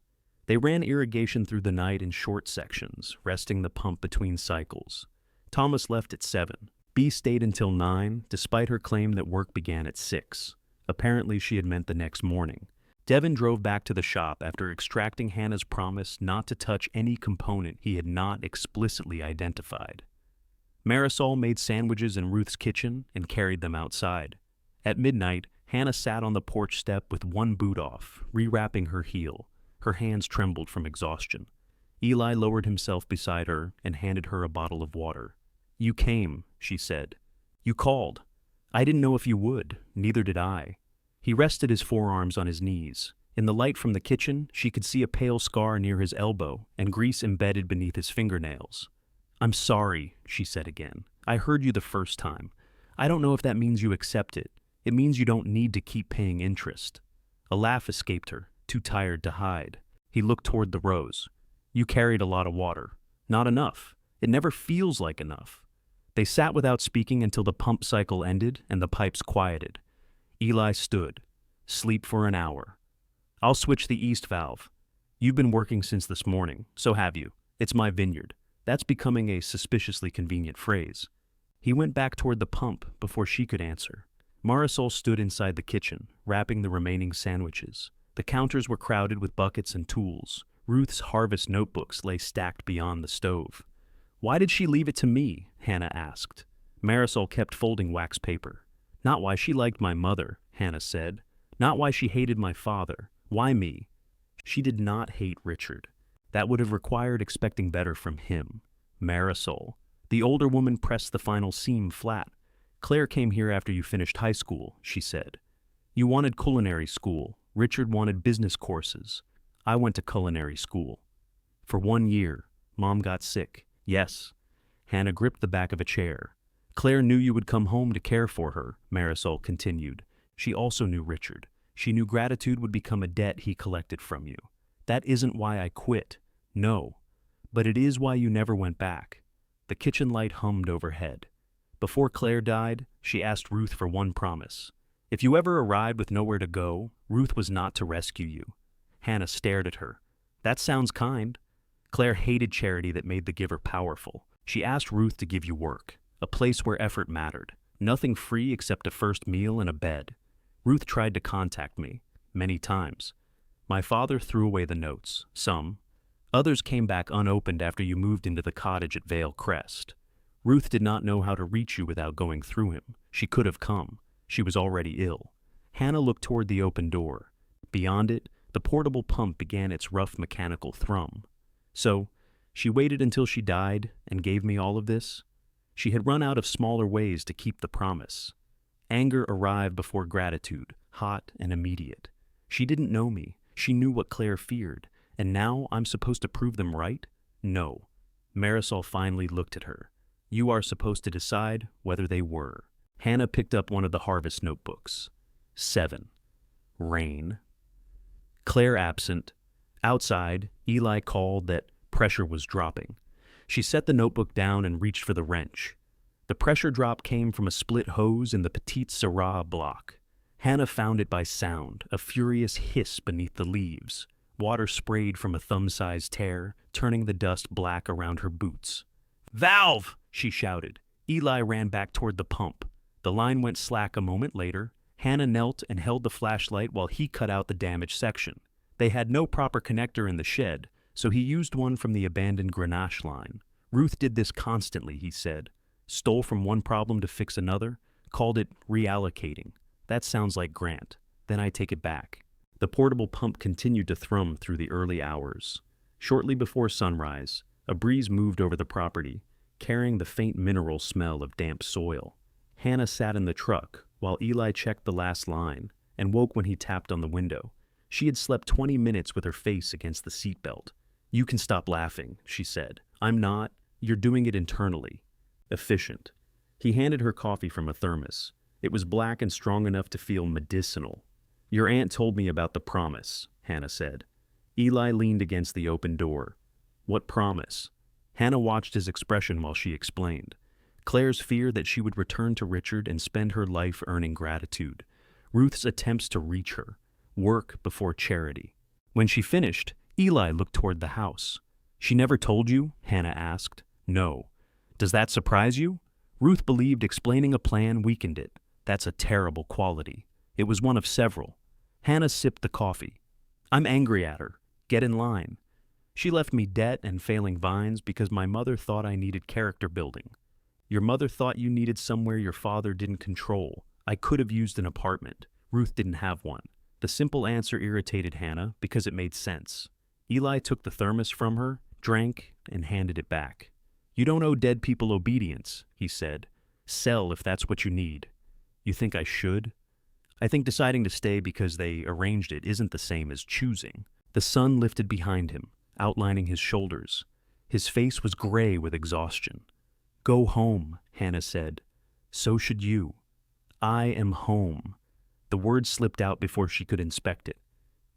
They ran irrigation through the night in short sections, resting the pump between cycles. Thomas left at 7. Bea stayed until 9, despite her claim that work began at 6. Apparently she had meant the next morning. Devin drove back to the shop after extracting Hannah's promise not to touch any component he had not explicitly identified. Marisol made sandwiches in Ruth's kitchen and carried them outside. At midnight, Hannah sat on the porch step with one boot off, rewrapping her heel. Her hands trembled from exhaustion. Eli lowered himself beside her and handed her a bottle of water. You came, she said. You called. I didn't know if you would, neither did I. He rested his forearms on his knees. In the light from the kitchen, she could see a pale scar near his elbow and grease embedded beneath his fingernails. I'm sorry, she said again. I heard you the first time. I don't know if that means you accept it. It means you don't need to keep paying interest. A laugh escaped her, too tired to hide. He looked toward the rows. You carried a lot of water. Not enough. It never feels like enough. They sat without speaking until the pump cycle ended and the pipes quieted. Eli stood. Sleep for an hour. I'll switch the east valve. You've been working since this morning, so have you. It's my vineyard. That's becoming a suspiciously convenient phrase. He went back toward the pump before she could answer. Marisol stood inside the kitchen, wrapping the remaining sandwiches. The counters were crowded with buckets and tools. Ruth's harvest notebooks lay stacked beyond the stove. Why did she leave it to me? Hannah asked. Marisol kept folding wax paper. Not why she liked my mother, Hannah said. Not why she hated my father. Why me? She did not hate Richard. That would have required expecting better from him. Marisol. The older woman pressed the final seam flat. Claire came here after you finished high school, she said. You wanted culinary school. Richard wanted business courses. I went to culinary school. For 1 year, Mom got sick. Yes. Hannah gripped the back of a chair. Claire knew you would come home to care for her, Marisol continued. She also knew Richard. She knew gratitude would become a debt he collected from you. That isn't why I quit. No. But it is why you never went back. The kitchen light hummed overhead. Before Claire died, she asked Ruth for one promise. If you ever arrived with nowhere to go, Ruth was not to rescue you. Hannah stared at her. That sounds kind. Claire hated charity that made the giver powerful. She asked Ruth to give you work. A place where effort mattered. Nothing free except a first meal and a bed. Ruth tried to contact me, many times. My father threw away the notes, some. Others came back unopened after you moved into the cottage at Vale Crest. Ruth did not know how to reach you without going through him. She could have come. She was already ill. Hannah looked toward the open door. Beyond it, the portable pump began its rough mechanical thrum. So, she waited until she died and gave me all of this? She had run out of smaller ways to keep the promise. Anger arrived before gratitude, hot and immediate. She didn't know me. She knew what Claire feared. And now I'm supposed to prove them right? No. Marisol finally looked at her. You are supposed to decide whether they were. Hannah picked up one of the harvest notebooks. 7. Rain. Claire absent. Outside, Eli called that pressure was dropping. She set the notebook down and reached for the wrench. The pressure drop came from a split hose in the Petite Syrah block. Hannah found it by sound, a furious hiss beneath the leaves. Water sprayed from a thumb-sized tear, turning the dust black around her boots. "Valve!" she shouted. Eli ran back toward the pump. The line went slack a moment later. Hannah knelt and held the flashlight while he cut out the damaged section. They had no proper connector in the shed, so he used one from the abandoned Grenache line. Ruth did this constantly, he said. Stole from one problem to fix another, called it reallocating. That sounds like Grant. Then I take it back. The portable pump continued to thrum through the early hours. Shortly before sunrise, a breeze moved over the property, carrying the faint mineral smell of damp soil. Hannah sat in the truck while Eli checked the last line and woke when he tapped on the window. She had slept 20 minutes with her face against the seatbelt. "You can stop laughing," she said. "I'm not. You're doing it internally." Efficient. He handed her coffee from a thermos. It was black and strong enough to feel medicinal. "Your aunt told me about the promise," Hannah said. Eli leaned against the open door. "What promise?" Hannah watched his expression while she explained. Claire's fear that she would return to Richard and spend her life earning gratitude. Ruth's attempts to reach her. Work before charity. When she finished, Eli looked toward the house. "She never told you?" Hannah asked. "No." "Does that surprise you?" Ruth believed explaining a plan weakened it. That's a terrible quality. It was one of several. Hannah sipped the coffee. "I'm angry at her. Get in line. She left me debt and failing vines because my mother thought I needed character building. Your mother thought you needed somewhere your father didn't control. I could have used an apartment. Ruth didn't have one." The simple answer irritated Hannah because it made sense. Eli took the thermos from her, drank, and handed it back. "You don't owe dead people obedience," he said. "Sell if that's what you need." "You think I should?" "I think deciding to stay because they arranged it isn't the same as choosing." The sun lifted behind him, outlining his shoulders. His face was gray with exhaustion. "Go home," Hannah said. "So should you." "I am home." The word slipped out before she could inspect it.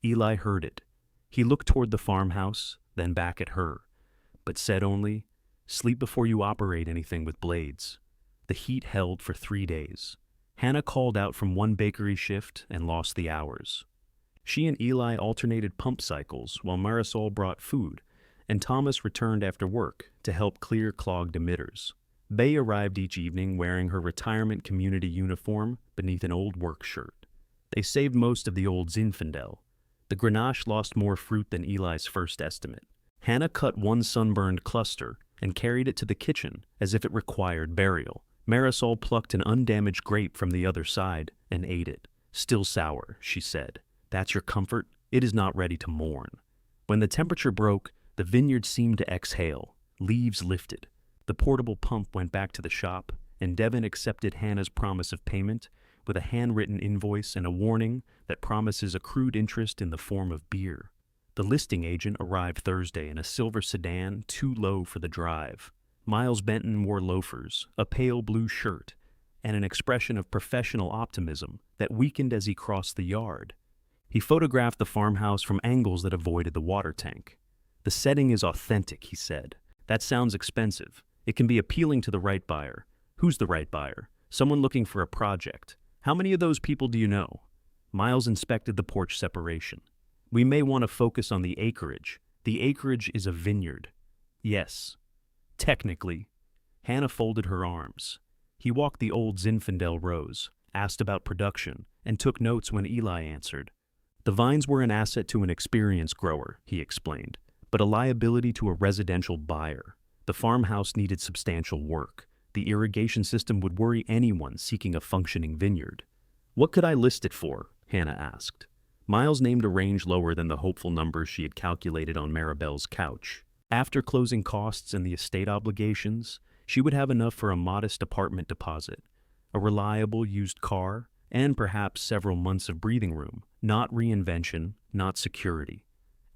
Eli heard it. He looked toward the farmhouse, then back at her, but said only, "Sleep before you operate anything with blades." The heat held for 3 days. Hannah called out from one bakery shift and lost the hours. She and Eli alternated pump cycles while Marisol brought food, and Thomas returned after work to help clear clogged emitters. Bay arrived each evening wearing her retirement community uniform beneath an old work shirt. They saved most of the old Zinfandel. The Grenache lost more fruit than Eli's first estimate. Hannah cut one sunburned cluster and carried it to the kitchen as if it required burial. Marisol plucked an undamaged grape from the other side and ate it. "Still sour," she said. "That's your comfort? It is not ready to mourn." When the temperature broke, the vineyard seemed to exhale. Leaves lifted. The portable pump went back to the shop, and Devin accepted Hannah's promise of payment with a handwritten invoice and a warning that promises accrued interest in the form of beer. The listing agent arrived Thursday in a silver sedan too low for the drive. Miles Benton wore loafers, a pale blue shirt, and an expression of professional optimism that weakened as he crossed the yard. He photographed the farmhouse from angles that avoided the water tank. "The setting is authentic," he said. "That sounds expensive. It can be appealing to the right buyer." "Who's the right buyer?" "Someone looking for a project." "How many of those people do you know?" Miles inspected the porch separation. "We may want to focus on the acreage. The acreage is a vineyard." "Yes." "Technically." Hannah folded her arms. He walked the old Zinfandel rows, asked about production, and took notes when Eli answered. "The vines were an asset to an experienced grower," he explained, "but a liability to a residential buyer. The farmhouse needed substantial work. The irrigation system would worry anyone seeking a functioning vineyard." "What could I list it for?" Hannah asked. Miles named a range lower than the hopeful numbers she had calculated on Maribel's couch. After closing costs and the estate obligations, she would have enough for a modest apartment deposit, a reliable used car, and perhaps several months of breathing room, not reinvention, not security.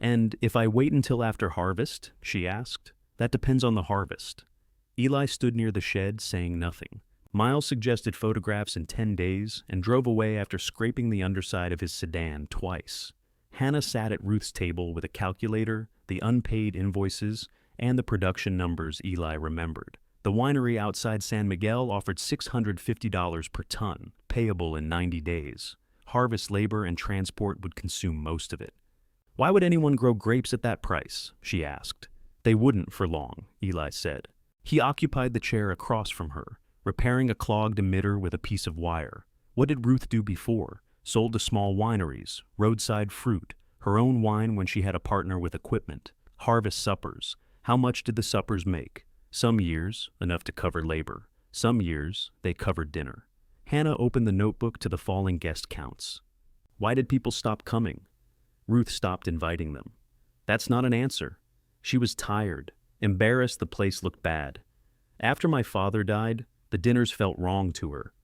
"And if I wait until after harvest?" she asked. "That depends on the harvest." Eli stood near the shed, saying nothing. Miles suggested photographs in 10 days and drove away after scraping the underside of his sedan twice. Hannah sat at Ruth's table with a calculator, the unpaid invoices, and the production numbers Eli remembered. The winery outside San Miguel offered $650 per ton, payable in 90 days. Harvest labor and transport would consume most of it. "Why would anyone grow grapes at that price?" she asked. "They wouldn't for long," Eli said. He occupied the chair across from her, repairing a clogged emitter with a piece of wire. What did Ruth do before? Sold to small wineries, roadside fruit, her own wine when she had a partner with equipment, harvest suppers. How much did the suppers make? Some years, enough to cover labor. Some years, they covered dinner. Hannah opened the notebook to the falling guest counts. Why did people stop coming? Ruth stopped inviting them. That's not an answer. She was tired, embarrassed the place looked bad. After my father died, the dinners felt wrong to her.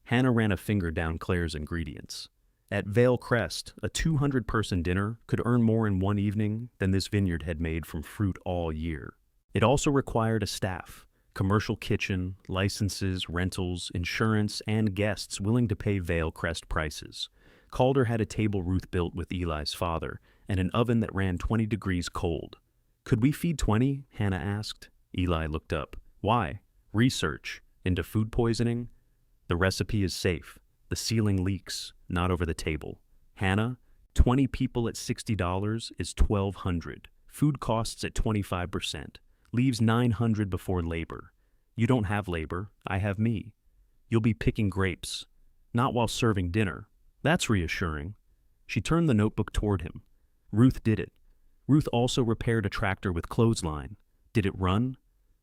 Hannah ran a finger down Claire's ingredients. At Vale Crest, a 200-person dinner could earn more in one evening than this vineyard had made from fruit all year. It also required a staff, commercial kitchen, licenses, rentals, insurance, and guests willing to pay Vale Crest prices. Calder had a table Ruth built with Eli's father, and an oven that ran 20 degrees cold. "Could we feed 20?" Hannah asked. Eli looked up. "Why?" "Research. Into food poisoning?" "The recipe is safe. The ceiling leaks, not over the table." "Hannah, 20 people at $60 is $1,200. Food costs at 25%. Leaves $900 before labor. You don't have labor, I have me. You'll be picking grapes. Not while serving dinner. That's reassuring." She turned the notebook toward him. Ruth did it. Ruth also repaired a tractor with clothesline. Did it run?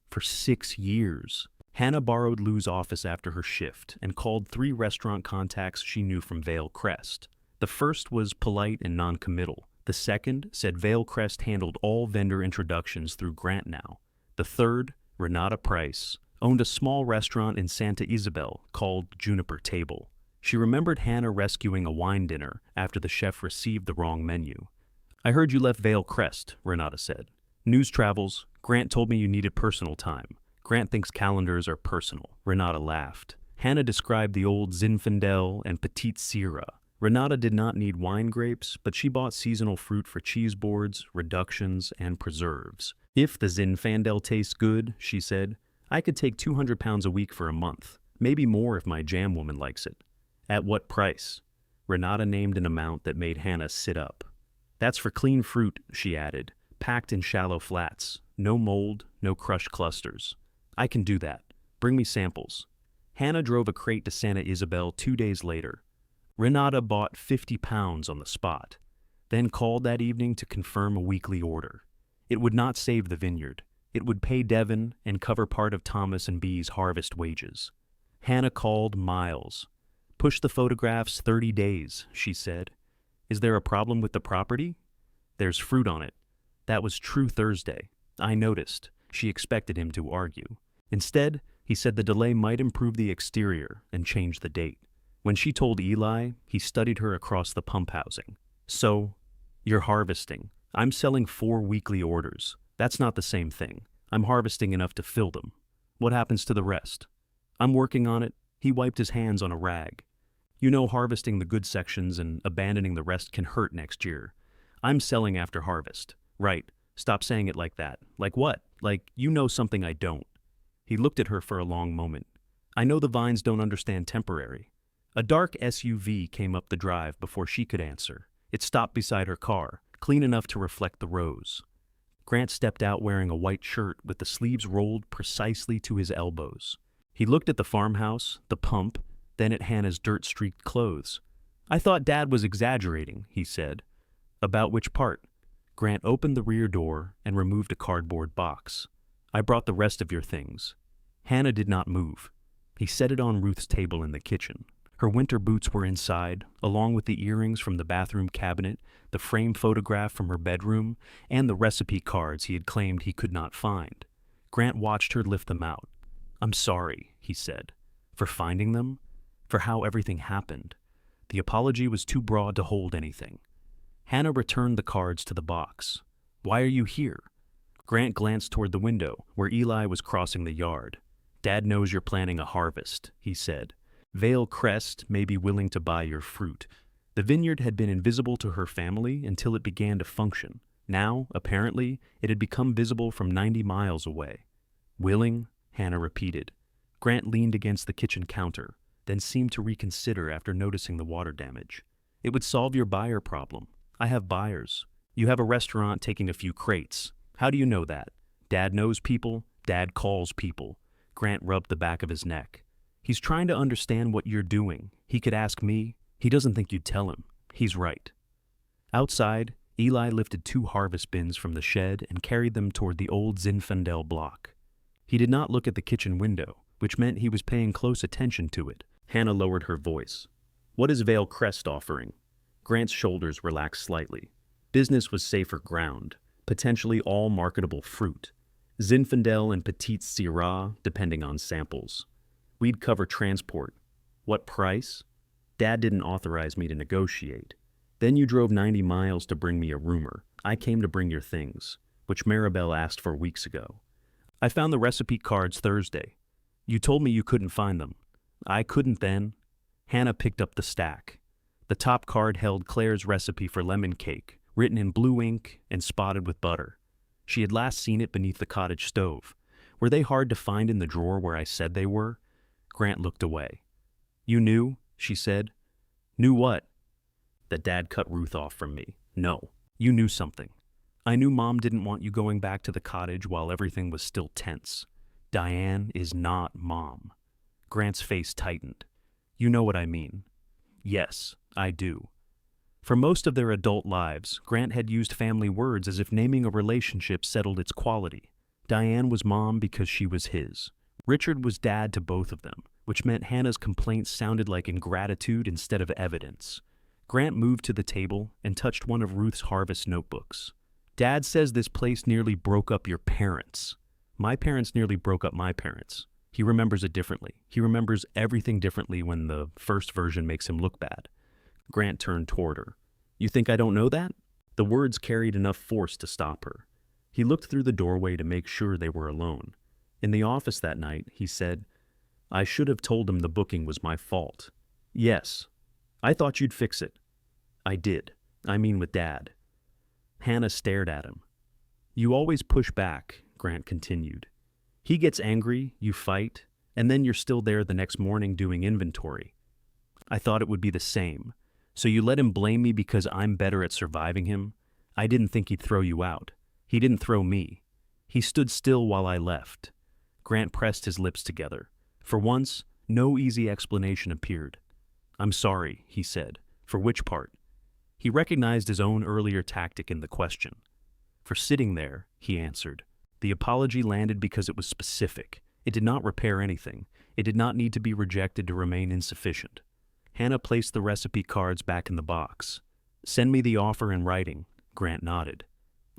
For 6 years. Hannah borrowed Lou's office after her shift and called 3 restaurant contacts she knew from Vale Crest. The first was polite and non-committal. The second said Vale Crest handled all vendor introductions through Grant now. The third, Renata Price, owned a small restaurant in Santa Isabel called Juniper Table. She remembered Hannah rescuing a wine dinner after the chef received the wrong menu. "I heard you left Vale Crest," Renata said. "News travels. Grant told me you needed personal time. Grant thinks calendars are personal." Renata laughed. Hannah described the old Zinfandel and Petite Syrah. Renata did not need wine grapes, but she bought seasonal fruit for cheese boards, reductions, and preserves. "If the Zinfandel tastes good," she said, "I could take 200 pounds a week for a month. Maybe more if my jam woman likes it." "At what price?" Renata named an amount that made Hannah sit up. "That's for clean fruit," she added, "packed in shallow flats. No mold, no crushed clusters. I can do that. Bring me samples." Hannah drove a crate to Santa Isabel 2 days later. Renata bought 50 pounds on the spot, then called that evening to confirm a weekly order. It would not save the vineyard. It would pay Devon and cover part of Thomas and Bee's harvest wages. Hannah called Miles. "Push the photographs 30 days, she said. "Is there a problem with the property?" "There's fruit on it." That was true Thursday. I noticed. She expected him to argue. Instead, he said the delay might improve the exterior and change the date. When she told Eli, he studied her across the pump housing. "So, you're harvesting. I'm selling 4 weekly orders. That's not the same thing. I'm harvesting enough to fill them. What happens to the rest?" "I'm working on it." He wiped his hands on a rag. "You know, harvesting the good sections and abandoning the rest can hurt next year. I'm selling after harvest." "Right. Stop saying it like that." "Like what?" "Like you know something I don't." He looked at her for a long moment. "I know the vines don't understand temporary." A dark SUV came up the drive before she could answer. It stopped beside her car, clean enough to reflect the rows. Grant stepped out wearing a white shirt with the sleeves rolled precisely to his elbows. He looked at the farmhouse, the pump, then at Hannah's dirt-streaked clothes. "I thought Dad was exaggerating," he said. "About which part?" Grant opened the rear door and removed a cardboard box. "I brought the rest of your things." Hannah did not move. He set it on Ruth's table in the kitchen. Her winter boots were inside, along with the earrings from the bathroom cabinet, the frame photograph from her bedroom, and the recipe cards he had claimed he could not find. Grant watched her lift them out. "I'm sorry," he said. "For finding them? For how everything happened." The apology was too broad to hold anything. Hannah returned the cards to the box. "Why are you here?" Grant glanced toward the window, where Eli was crossing the yard. "Dad knows you're planning a harvest," he said. "Vale Crest may be willing to buy your fruit." The vineyard had been invisible to her family until it began to function. Now, apparently, it had become visible from 90 miles away. Willing? Hannah repeated. Grant leaned against the kitchen counter, then seemed to reconsider after noticing the water damage. It would solve your buyer problem. I have buyers. You have a restaurant taking a few crates. How do you know that? Dad knows people. Dad calls people. Grant rubbed the back of his neck. He's trying to understand what you're doing. He could ask me. He doesn't think you'd tell him. He's right. Outside, Eli lifted 2 harvest bins from the shed and carried them toward the old Zinfandel block. He did not look at the kitchen window, which meant he was paying close attention to it. Hannah lowered her voice. What is Vale Crest offering? Grant's shoulders relaxed slightly. Business was safer ground, potentially all marketable fruit. Zinfandel and Petite Syrah, depending on samples. We'd cover transport. What price? Dad didn't authorize me to negotiate. Then you drove 90 miles to bring me a rumor. I came to bring your things, which Maribel asked for weeks ago. I found the recipe cards Thursday. You told me you couldn't find them. I couldn't then. Hannah picked up the stack. The top card held Claire's recipe for lemon cake, written in blue ink and spotted with butter. She had last seen it beneath the cottage stove. Were they hard to find in the drawer where I said they were? Grant looked away. You knew, she said. Knew what? That Dad cut Ruth off from me. No, you knew something. I knew Mom didn't want you going back to the cottage while everything was still tense. Diane is not Mom. Grant's face tightened. You know what I mean. Yes, I do. For most of their adult lives, Grant had used family words as if naming a relationship settled its quality. Diane was Mom because she was his. Richard was Dad to both of them, which meant Hannah's complaints sounded like ingratitude instead of evidence. Grant moved to the table and touched one of Ruth's harvest notebooks. Dad says this place nearly broke up your parents. My parents nearly broke up my parents. He remembers it differently. He remembers everything differently when the first version makes him look bad. Grant turned toward her. You think I don't know that? The words carried enough force to stop her. He looked through the doorway to make sure they were alone. In the office that night, he said, I should have told him the booking was my fault. Yes. I thought you'd fix it. I did. I mean with Dad. Hannah stared at him. You always push back, Grant continued. He gets angry, you fight, and then you're still there the next morning doing inventory. I thought it would be the same. So you let him blame me because I'm better at surviving him? I didn't think he'd throw you out. He didn't throw me. He stood still while I left. Grant pressed his lips together. For once, no easy explanation appeared. I'm sorry, he said. For which part? He recognized his own earlier tactic in the question. For sitting there, he answered. The apology landed because it was specific. It did not repair anything. It did not need to be rejected to remain insufficient. Hannah placed the recipe cards back in the box. Send me the offer in writing, Grant nodded.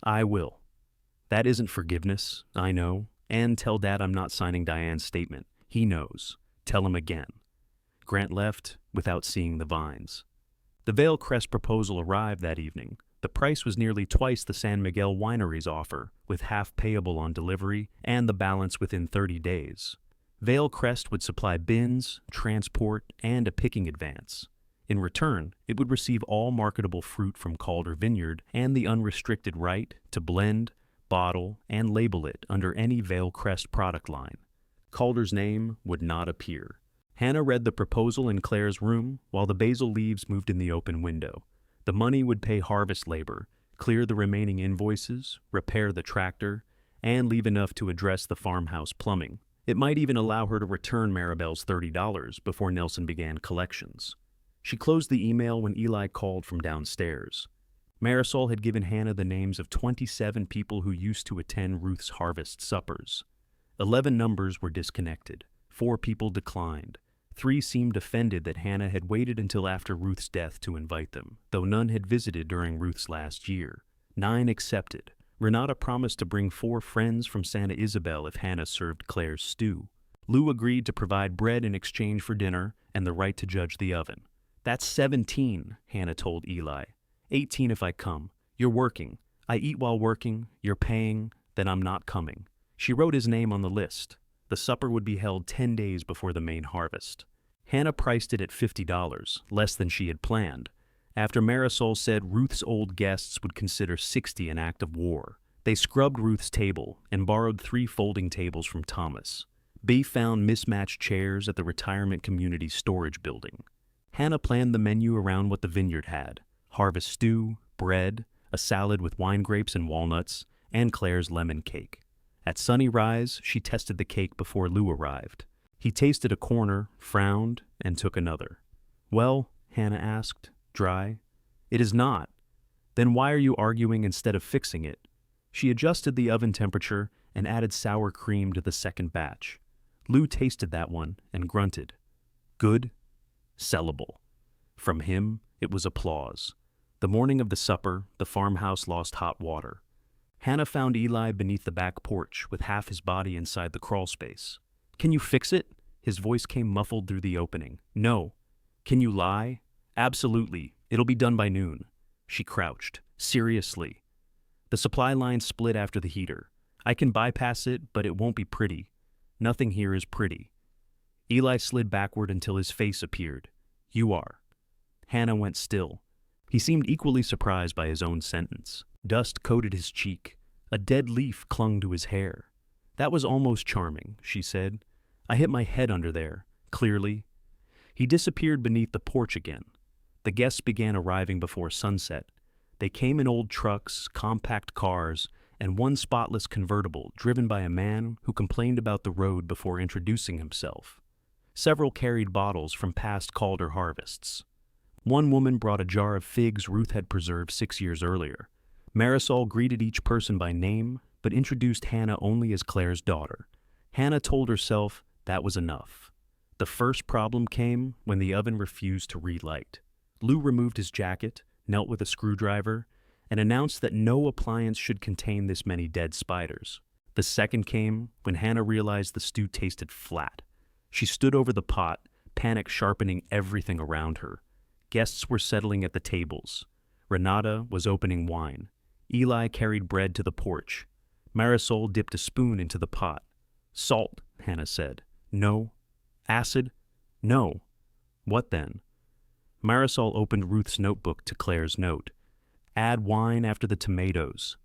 I will. That isn't forgiveness, I know. And tell Dad I'm not signing Diane's statement. He knows. Tell him again. Grant left without seeing the vines. The Vale Crest proposal arrived that evening. The price was nearly twice the San Miguel Winery's offer, with half payable on delivery and the balance within 30 days. Vale Crest would supply bins, transport, and a picking advance. In return, it would receive all marketable fruit from Calder Vineyard and the unrestricted right to blend, bottle, and label it under any Vale Crest product line. Calder's name would not appear. Hannah read the proposal in Claire's room while the basil leaves moved in the open window. The money would pay harvest labor, clear the remaining invoices, repair the tractor, and leave enough to address the farmhouse plumbing. It might even allow her to return Maribel's $30 before Nelson began collections. She closed the email when Eli called from downstairs. Marisol had given Hannah the names of 27 people who used to attend Ruth's harvest suppers. 11 numbers were disconnected. 4 people declined. 3 seemed offended that Hannah had waited until after Ruth's death to invite them, though none had visited during Ruth's last year. 9 accepted. Renata promised to bring 4 friends from Santa Isabel if Hannah served Claire's stew. Lou agreed to provide bread in exchange for dinner and the right to judge the oven. That's 17, Hannah told Eli. 18 if I come. You're working. I eat while working. You're paying. Then I'm not coming. She wrote his name on the list. The supper would be held 10 days before the main harvest. Hannah priced it at $50, less than she had planned. After Marisol said Ruth's old guests would consider 60 an act of war, they scrubbed Ruth's table and borrowed 3 folding tables from Thomas. Bea found mismatched chairs at the retirement community storage building. Hannah planned the menu around what the Vineyard had: harvest stew, bread, a salad with wine grapes and walnuts, and Claire's lemon cake. At Sunnyrise, she tested the cake before Lou arrived. He tasted a corner, frowned, and took another. "Well," Hannah asked, dry. "It is not." "Then why are you arguing instead of fixing it?" She adjusted the oven temperature and added sour cream to the second batch. Lou tasted that one and grunted. "Good, sellable." From him, it was applause. The morning of the supper, the farmhouse lost hot water. Hannah found Eli beneath the back porch with half his body inside the crawl space. "Can you fix it?" His voice came muffled through the opening. "No." "Can you lie?" "Absolutely. It'll be done by noon." She crouched. "Seriously." "The supply line split after the heater. I can bypass it, but it won't be pretty. Nothing here is pretty." Eli slid backward until his face appeared. "You are." Hannah went still. He seemed equally surprised by his own sentence. Dust coated his cheek. A dead leaf clung to his hair. "That was almost charming," she said. "I hit my head under there, clearly." He disappeared beneath the porch again. The guests began arriving before sunset. They came in old trucks, compact cars, and one spotless convertible driven by a man who complained about the road before introducing himself. Several carried bottles from past Calder harvests. One woman brought a jar of figs Ruth had preserved 6 years earlier. Marisol greeted each person by name, but introduced Hannah only as Claire's daughter. Hannah told herself that was enough. The first problem came when the oven refused to relight. Lou removed his jacket, knelt with a screwdriver, and announced that no appliance should contain this many dead spiders. The second came when Hannah realized the stew tasted flat. She stood over the pot, panic sharpening everything around her. Guests were settling at the tables. Renata was opening wine. Eli carried bread to the porch. Marisol dipped a spoon into the pot. "Salt," Hannah said. "No." "Acid?" "No." "What then?" Marisol opened Ruth's notebook to Claire's note. "Add wine after the tomatoes."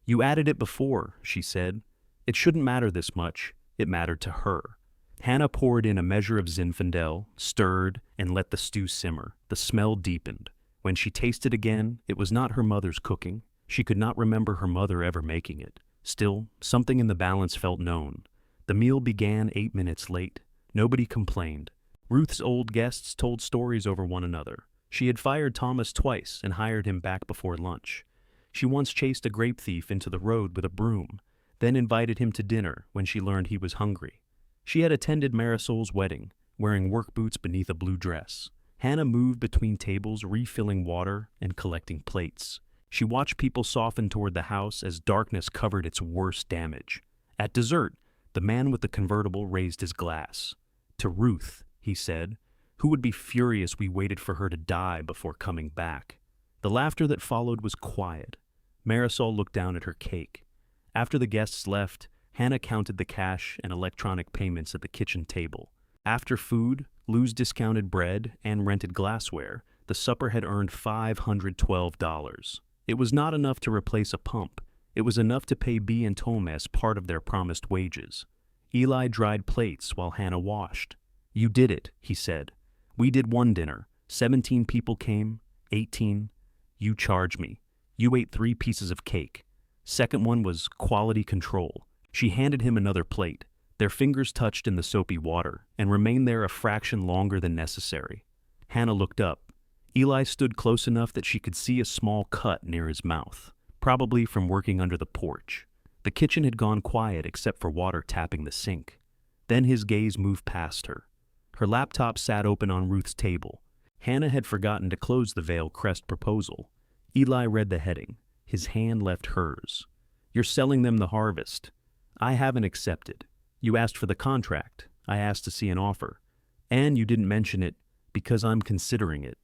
"You added it before," she said. It shouldn't matter this much. It mattered to her. Hannah poured in a measure of Zinfandel, stirred, and let the stew simmer. The smell deepened. When she tasted again, it was not her mother's cooking. She could not remember her mother ever making it. Still, something in the balance felt known. The meal began 8 minutes late. Nobody complained. Ruth's old guests told stories over one another. She had fired Thomas twice and hired him back before lunch. She once chased a grape thief into the road with a broom, then invited him to dinner when she learned he was hungry. She had attended Marisol's wedding, wearing work boots beneath a blue dress. Hannah moved between tables, refilling water and collecting plates. She watched people soften toward the house as darkness covered its worst damage. At dessert, the man with the convertible raised his glass. "To Ruth," he said, "who would be furious we waited for her to die before coming back." The laughter that followed was quiet. Marisol looked down at her cake. After the guests left, Hannah counted the cash and electronic payments at the kitchen table. After food, Lou's discounted bread, and rented glassware, the supper had earned $512. It was not enough to replace a pump. It was enough to pay Bea and Thomas part of their promised wages. Eli dried plates while Hannah washed. "You did it," he said. "We did one dinner. 17 people came, 18. You charge me. You ate 3 pieces of cake. Second one was quality control." She handed him another plate. Their fingers touched in the soapy water and remained there a fraction longer than necessary. Hannah looked up. Eli stood close enough that she could see a small cut near his mouth, probably from working under the porch. The kitchen had gone quiet except for water tapping the sink. Then his gaze moved past her. Her laptop sat open on Ruth's table. Hannah had forgotten to close the Vale Crest proposal. Eli read the heading. His hand left hers. "You're selling them the harvest. I haven't accepted. You asked for the contract. I asked to see an offer. And you didn't mention it because I'm considering it."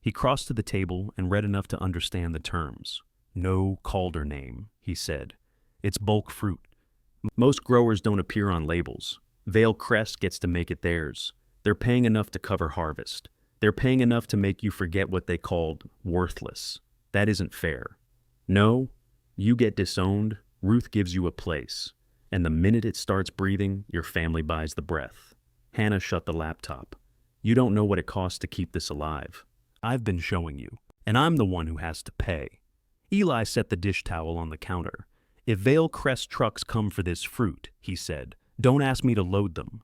He crossed to the table and read enough to understand the terms. "No Calder name," he said. "It's bulk fruit. Most growers don't appear on labels. Vale Crest gets to make it theirs. They're paying enough to cover harvest. They're paying enough to make you forget what they called worthless. That isn't fair. No, you get disowned, Ruth gives you a place. And the minute it starts breathing, your family buys the breath. Hannah shut the laptop. You don't know what it costs to keep this alive. I've been showing you. And I'm the one who has to pay. Eli set the dish towel on the counter. If Vale Crest trucks come for this fruit, he said, don't ask me to load them.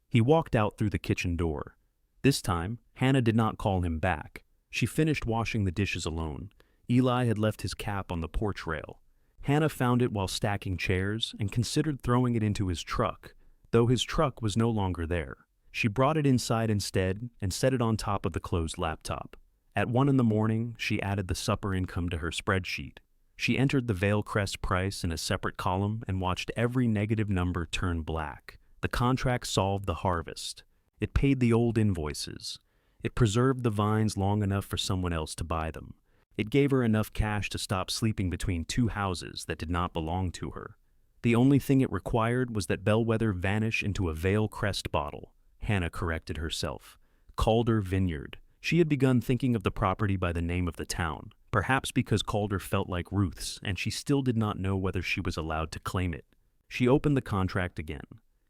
He walked out through the kitchen door. This time, Hannah did not call him back. She finished washing the dishes alone. Eli had left his cap on the porch rail. Hannah found it while stacking chairs and considered throwing it into his truck, though his truck was no longer there. She brought it inside instead and set it on top of the closed laptop. At 1 a.m, she added the supper income to her spreadsheet. She entered the Vale Crest price in a separate column and watched every negative number turn black. The contract solved the harvest. It paid the old invoices. It preserved the vines long enough for someone else to buy them. It gave her enough cash to stop sleeping between 2 houses that did not belong to her. The only thing it required was that Bellwether vanish into a Vale Crest bottle. Hannah corrected herself. Calder Vineyard. She had begun thinking of the property by the name of the town, perhaps because Calder felt like Ruth's, and she still did not know whether she was allowed to claim it. She opened the contract again.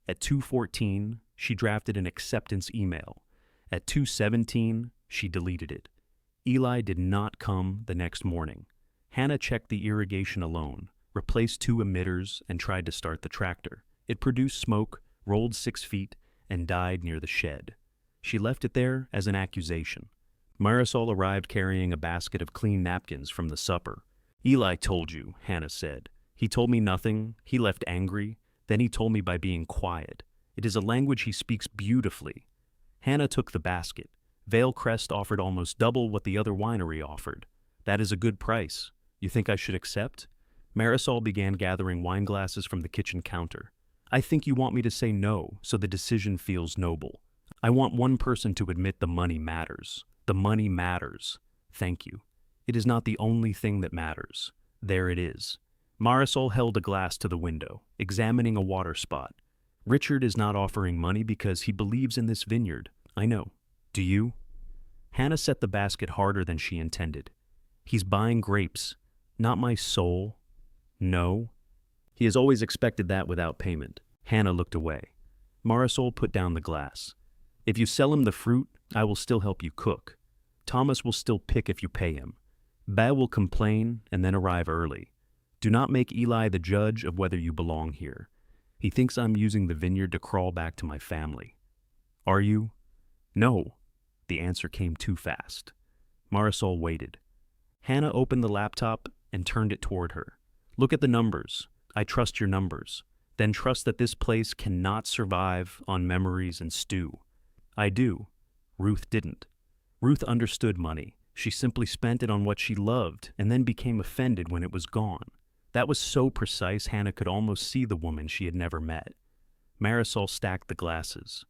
At 2:14, she drafted an acceptance email. At 2:17, she deleted it. Eli did not come the next morning. Hannah checked the irrigation alone, replaced 2 emitters, and tried to start the tractor. It produced smoke, rolled 6 feet, and died near the shed. She left it there as an accusation. Marisol arrived carrying a basket of clean napkins from the supper. Eli told you, Hannah said. He told me nothing, he left angry, then he told me by being quiet. It is a language he speaks beautifully. Hannah took the basket. Vale Crest offered almost double what the other winery offered. That is a good price. You think I should accept? Marisol began gathering wine glasses from the kitchen counter. I think you want me to say no, so the decision feels noble. I want one person to admit the money matters. The money matters. Thank you. It is not the only thing that matters. There it is. Marisol held a glass to the window, examining a water spot. Richard is not offering money because he believes in this vineyard. I know. Do you? Hannah set the basket harder than she intended. He's buying grapes, not my soul. No. He has always expected that without payment. Hannah looked away. Marisol put down the glass. If you sell him the fruit, I will still help you cook. Thomas will still pick if you pay him. Ba will complain and then arrive early. Do not make Eli the judge of whether you belong here. He thinks I'm using the vineyard to crawl back to my family. Are you? No. The answer came too fast. Marisol waited. Hannah opened the laptop and turned it toward her. Look at the numbers. I trust your numbers. Then trust that this place cannot survive on memories and stew. I do. Ruth didn't. Ruth understood money. She simply spent it on what she loved and then became offended when it was gone. That was so precise Hannah could almost see the woman she had never met. Marisol stacked the glasses.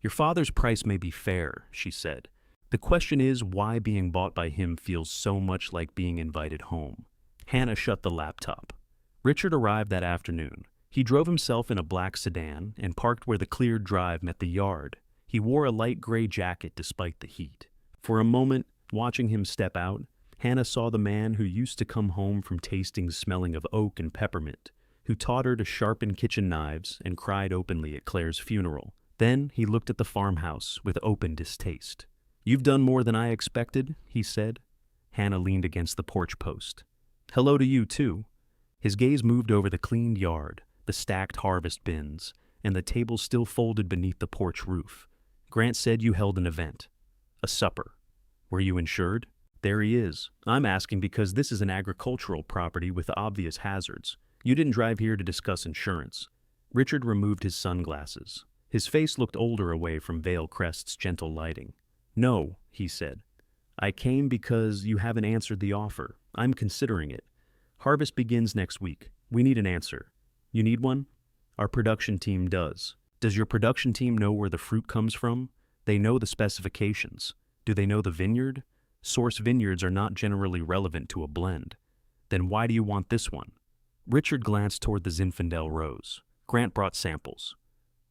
Your father's price may be fair, she said. The question is why being bought by him feels so much like being invited home. Hannah shut the laptop. Richard arrived that afternoon. He drove himself in a black sedan and parked where the cleared drive met the yard. He wore a light gray jacket despite the heat. For a moment, watching him step out, Hannah saw the man who used to come home from tastings smelling of oak and peppermint, who taught her to sharpen kitchen knives and cried openly at Claire's funeral. Then he looked at the farmhouse with open distaste. You've done more than I expected, he said. Hannah leaned against the porch post. Hello to you, too. His gaze moved over the cleaned yard, the stacked harvest bins, and the table still folded beneath the porch roof. Grant said you held an event. A supper. Were you insured? There he is. I'm asking because this is an agricultural property with obvious hazards. You didn't drive here to discuss insurance. Richard removed his sunglasses. His face looked older away from Vale Crest's gentle lighting. No, he said. I came because you haven't answered the offer. I'm considering it. Harvest begins next week. We need an answer. You need one? Our production team does. Does your production team know where the fruit comes from? They know the specifications. Do they know the vineyard? Source vineyards are not generally relevant to a blend. Then why do you want this one? Richard glanced toward the Zinfandel rose. Grant brought samples.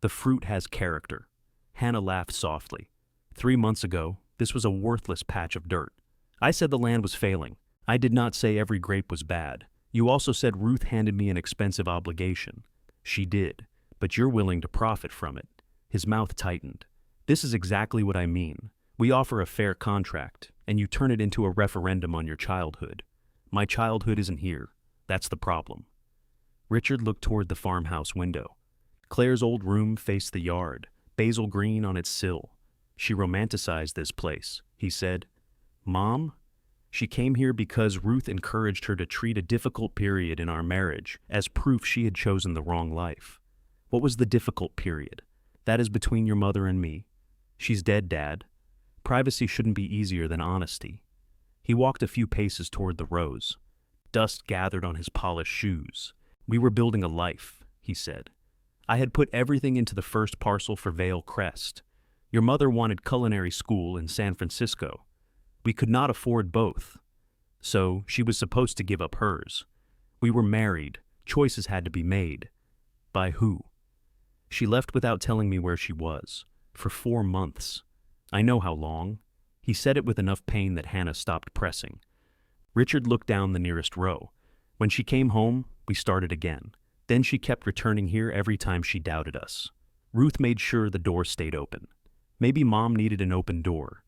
The fruit has character. Hannah laughed softly. 3 months ago, This was a worthless patch of dirt. I said the land was failing. I did not say every grape was bad. You also said Ruth handed me an expensive obligation. She did, but you're willing to profit from it. His mouth tightened. This is exactly what I mean. We offer a fair contract, and you turn it into a referendum on your childhood. My childhood isn't here. That's the problem. Richard looked toward the farmhouse window. Claire's old room faced the yard, basil green on its sill. She romanticized this place, he said. Mom? She came here because Ruth encouraged her to treat a difficult period in our marriage as proof she had chosen the wrong life. What was the difficult period? That is between your mother and me. She's dead, Dad. Privacy shouldn't be easier than honesty. He walked a few paces toward the rose. Dust gathered on his polished shoes. We were building a life, he said. I had put everything into the first parcel for Vale Crest. Your mother wanted culinary school in San Francisco. We could not afford both. So she was supposed to give up hers. We were married. Choices had to be made. By who? She left without telling me where she was. For 4 months. I know how long. He said it with enough pain that Hannah stopped pressing. Richard looked down the nearest row. When she came home, we started again. Then she kept returning here every time she doubted us. Ruth made sure the door stayed open. Maybe Mom needed an open door.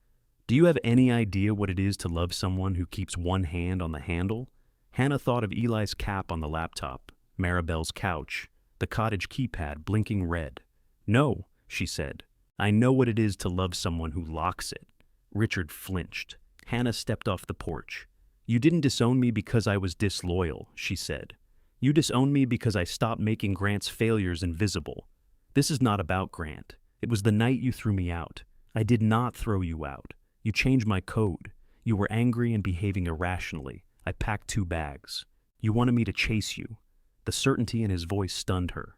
Do you have any idea what it is to love someone who keeps one hand on the handle? Hannah thought of Eli's cap on the laptop, Maribel's couch, the cottage keypad blinking red. No, she said. I know what it is to love someone who locks it. Richard flinched. Hannah stepped off the porch. You didn't disown me because I was disloyal, she said. You disowned me because I stopped making Grant's failures invisible. This is not about Grant. It was the night you threw me out. I did not throw you out. You changed my code. You were angry and behaving irrationally. I packed 2 bags. You wanted me to chase you. The certainty in his voice stunned her.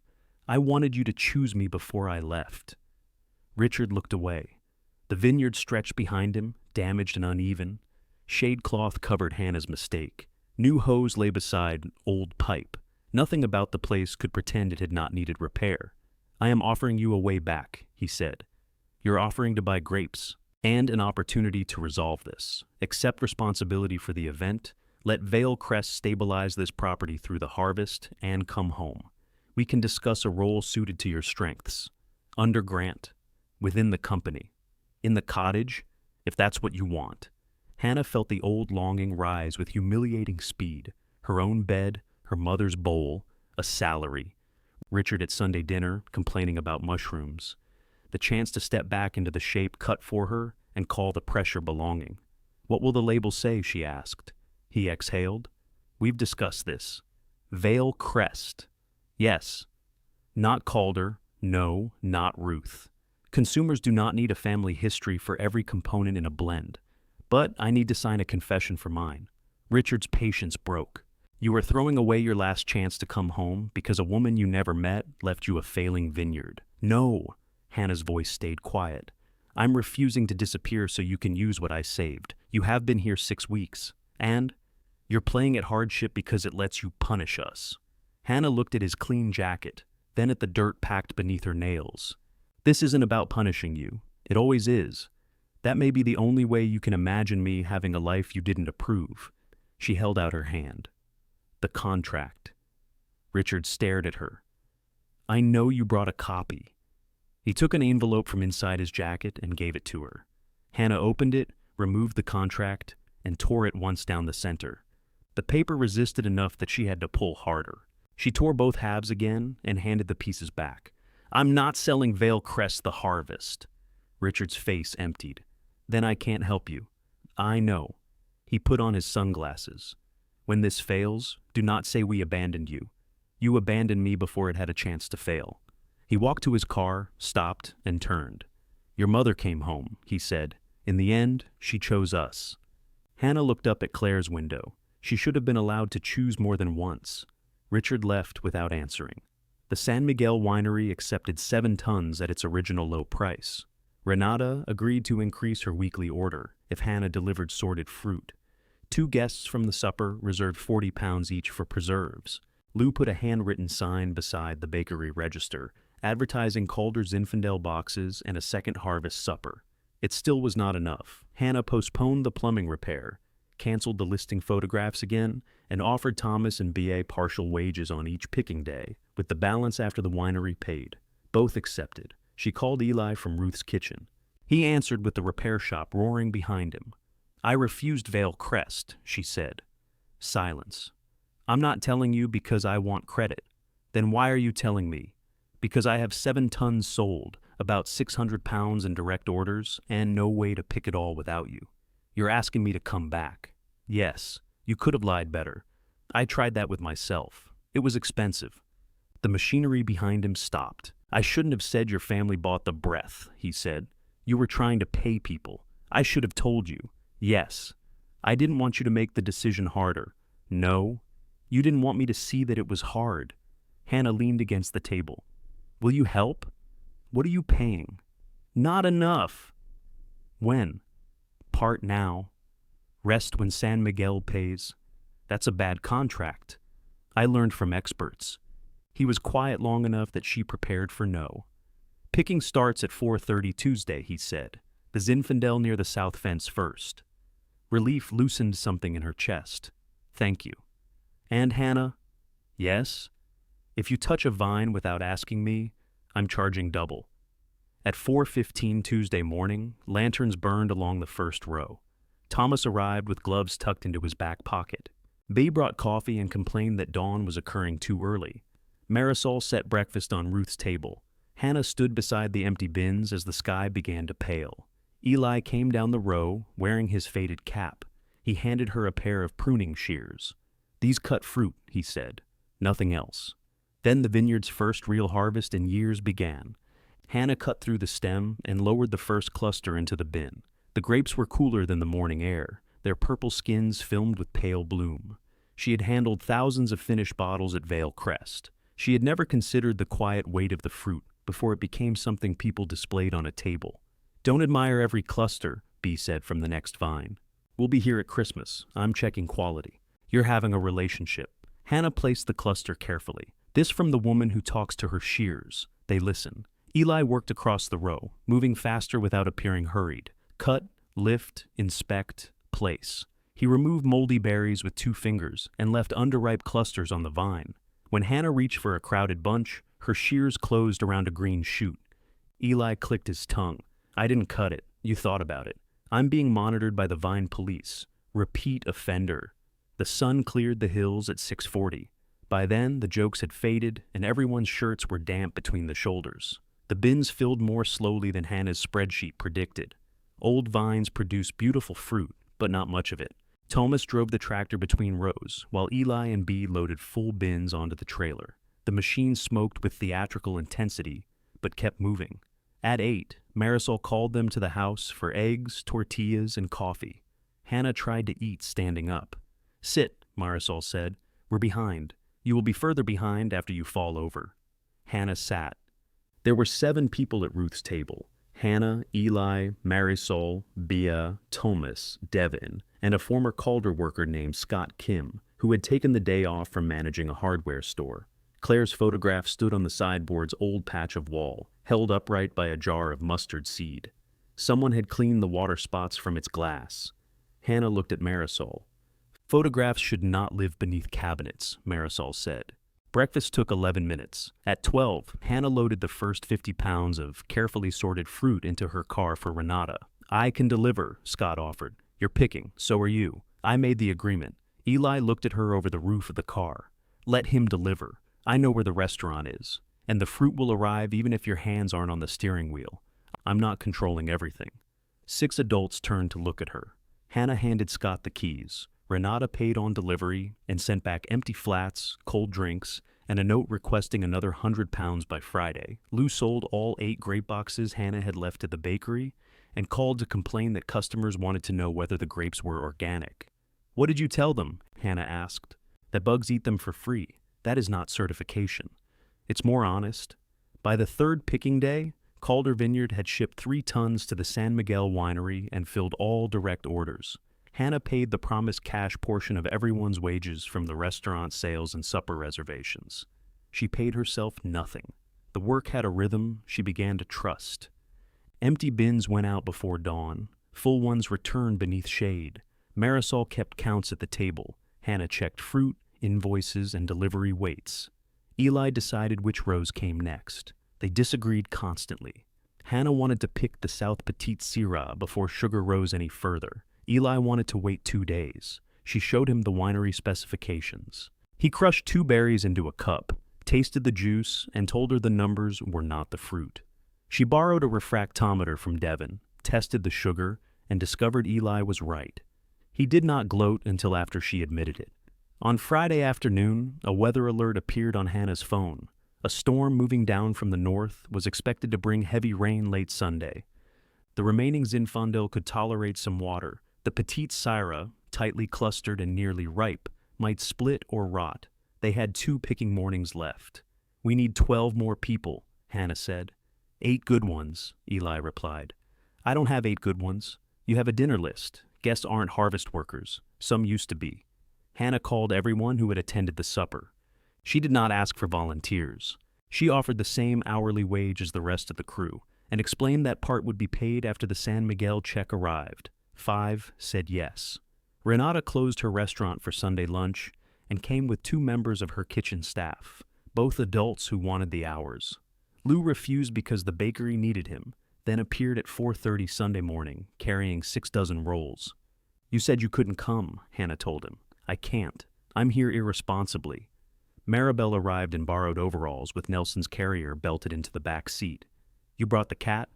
I wanted you to choose me before I left. Richard looked away. The vineyard stretched behind him, damaged and uneven. Shade cloth covered Hannah's mistake. New hose lay beside old pipe. Nothing about the place could pretend it had not needed repair. I am offering you a way back, he said. You're offering to buy grapes, and an opportunity to resolve this. Accept responsibility for the event. Let Vale Crest stabilize this property through the harvest, and come home. We can discuss a role suited to your strengths. Under Grant. Within the company. In the cottage, if that's what you want. Hannah felt the old longing rise with humiliating speed. Her own bed, her mother's bowl, a salary. Richard at Sunday dinner, complaining about mushrooms. The chance to step back into the shape cut for her and call the pressure belonging. What will the label say, she asked. He exhaled. We've discussed this. Vale Crest. Yes. Not Calder. No, not Ruth. Consumers do not need a family history for every component in a blend. But I need to sign a confession for mine. Richard's patience broke. You are throwing away your last chance to come home because a woman you never met left you a failing vineyard. No, Hannah's voice stayed quiet. I'm refusing to disappear so you can use what I saved. You have been here 6 weeks. And you're playing at hardship because it lets you punish us. Hannah looked at his clean jacket, then at the dirt packed beneath her nails. This isn't about punishing you. It always is. That may be the only way you can imagine me having a life you didn't approve. She held out her hand. The contract. Richard stared at her. I know you brought a copy. He took an envelope from inside his jacket and gave it to her. Hannah opened it, removed the contract, and tore it once down the center. The paper resisted enough that she had to pull harder. She tore both halves again and handed the pieces back. I'm not selling Vale Crest the harvest. Richard's face emptied. Then I can't help you. I know. He put on his sunglasses. When this fails, do not say we abandoned you. You abandoned me before it had a chance to fail. He walked to his car, stopped, and turned. Your mother came home, he said. In the end, she chose us. Hannah looked up at Claire's window. She should have been allowed to choose more than once. Richard left without answering. The San Miguel winery accepted 7 tons at its original low price. Renata agreed to increase her weekly order if Hannah delivered sorted fruit. 2 guests from the supper reserved 40 pounds each for preserves. Lou put a handwritten sign beside the bakery register, advertising Calder's Zinfandel boxes and a second harvest supper. It still was not enough. Hannah postponed the plumbing repair, canceled the listing photographs again, and offered Thomas and B.A. partial wages on each picking day, with the balance after the winery paid. Both accepted. She called Eli from Ruth's kitchen. He answered with the repair shop roaring behind him. "I refused Vale Crest," she said. Silence. "I'm not telling you because I want credit. Then why are you telling me?" "Because I have 7 tons sold, about 600 pounds in direct orders, and no way to pick it all without you. You're asking me to come back." "Yes, you could have lied better. I tried that with myself. It was expensive." The machinery behind him stopped. "I shouldn't have said your family bought the breath," he said. "You were trying to pay people. I should have told you." "Yes. I didn't want you to make the decision harder." "No. You didn't want me to see that it was hard." Hannah leaned against the table. "Will you help?" "What are you paying?" "Not enough." "When?" "Part now. Rest when San Miguel pays." "That's a bad contract." "I learned from experts." He was quiet long enough that she prepared for no. "Picking starts at 4:30 Tuesday," he said. "The Zinfandel near the south fence first." Relief loosened something in her chest. "Thank you." "And Hannah?" "Yes?" "If you touch a vine without asking me, I'm charging double." At 4:15 Tuesday morning, lanterns burned along the first row. Thomas arrived with gloves tucked into his back pocket. Bea brought coffee and complained that dawn was occurring too early. Marisol set breakfast on Ruth's table. Hannah stood beside the empty bins as the sky began to pale. Eli came down the row, wearing his faded cap. He handed her a pair of pruning shears. "These cut fruit," he said. "Nothing else." Then the vineyard's first real harvest in years began. Hannah cut through the stem and lowered the first cluster into the bin. The grapes were cooler than the morning air, their purple skins filmed with pale bloom. She had handled thousands of finished bottles at Vale Crest. She had never considered the quiet weight of the fruit before it became something people displayed on a table. "Don't admire every cluster," Bea said from the next vine. "We'll be here at Christmas. I'm checking quality. You're having a relationship." Hannah placed the cluster carefully. This from the woman who talks to her shears. They listen. Eli worked across the row, moving faster without appearing hurried. Cut, lift, inspect, place. He removed moldy berries with 2 fingers and left underripe clusters on the vine. When Hannah reached for a crowded bunch, her shears closed around a green shoot. Eli clicked his tongue. "I didn't cut it. You thought about it. I'm being monitored by the vine police. Repeat offender." The sun cleared the hills at 6:40. By then, the jokes had faded, and everyone's shirts were damp between the shoulders. The bins filled more slowly than Hannah's spreadsheet predicted. Old vines produced beautiful fruit, but not much of it. Thomas drove the tractor between rows, while Eli and Bea loaded full bins onto the trailer. The machine smoked with theatrical intensity, but kept moving. At 8, Marisol called them to the house for eggs, tortillas, and coffee. Hannah tried to eat standing up. "Sit," Marisol said. "We're behind. You will be further behind after you fall over." Hannah sat. There were 7 people at Ruth's table. Hannah, Eli, Marisol, Bea, Thomas, Devin, and a former Calder worker named Scott Kim, who had taken the day off from managing a hardware store. Claire's photograph stood on the sideboard's old patch of wall, held upright by a jar of mustard seed. Someone had cleaned the water spots from its glass. Hannah looked at Marisol. "Photographs should not live beneath cabinets," Marisol said. Breakfast took 11 minutes. At 12, Hannah loaded the first 50 pounds of carefully sorted fruit into her car for Renata. "I can deliver," Scott offered. "You're picking, so are you." I made the agreement. Eli looked at her over the roof of the car. "Let him deliver. I know where the restaurant is. And the fruit will arrive even if your hands aren't on the steering wheel. I'm not controlling everything." 6 adults turned to look at her. Hannah handed Scott the keys. Renata paid on delivery and sent back empty flats, cold drinks, and a note requesting another 100 pounds by Friday. Lou sold all 8 grape boxes Hannah had left at the bakery and called to complain that customers wanted to know whether the grapes were organic. "What did you tell them?" Hannah asked. "That bugs eat them for free. That is not certification. It's more honest." By the 3rd picking day, Calder Vineyard had shipped 3 tons to the San Miguel winery and filled all direct orders. Hannah paid the promised cash portion of everyone's wages from the restaurant sales and supper reservations. She paid herself nothing. The work had a rhythm she began to trust. Empty bins went out before dawn. Full ones returned beneath shade. Marisol kept counts at the table. Hannah checked fruit, invoices, and delivery weights. Eli decided which rows came next. They disagreed constantly. Hannah wanted to pick the South Petite Syrah before sugar rose any further. Eli wanted to wait 2 days. She showed him the winery specifications. He crushed 2 berries into a cup, tasted the juice, and told her the numbers were not the fruit. She borrowed a refractometer from Devin, tested the sugar, and discovered Eli was right. He did not gloat until after she admitted it. On Friday afternoon, a weather alert appeared on Hannah's phone. A storm moving down from the north was expected to bring heavy rain late Sunday. The remaining Zinfandel could tolerate some water. The Petite Syrah, tightly clustered and nearly ripe, might split or rot. They had 2 picking mornings left. "We need 12 more people," Hannah said. "8 good ones," Eli replied. "I don't have 8 good ones. You have a dinner list. Guests aren't harvest workers. Some used to be." Hannah called everyone who had attended the supper. She did not ask for volunteers. She offered the same hourly wage as the rest of the crew and explained that part would be paid after the San Miguel check arrived. 5 said yes. Renata closed her restaurant for Sunday lunch and came with 2 members of her kitchen staff, both adults who wanted the hours. Lou refused because the bakery needed him, then appeared at 4:30 Sunday morning, carrying 6 dozen rolls. "You said you couldn't come," Hannah told him. "I can't. I'm here irresponsibly." Maribel arrived in borrowed overalls with Nelson's carrier belted into the back seat. "You brought the cat?"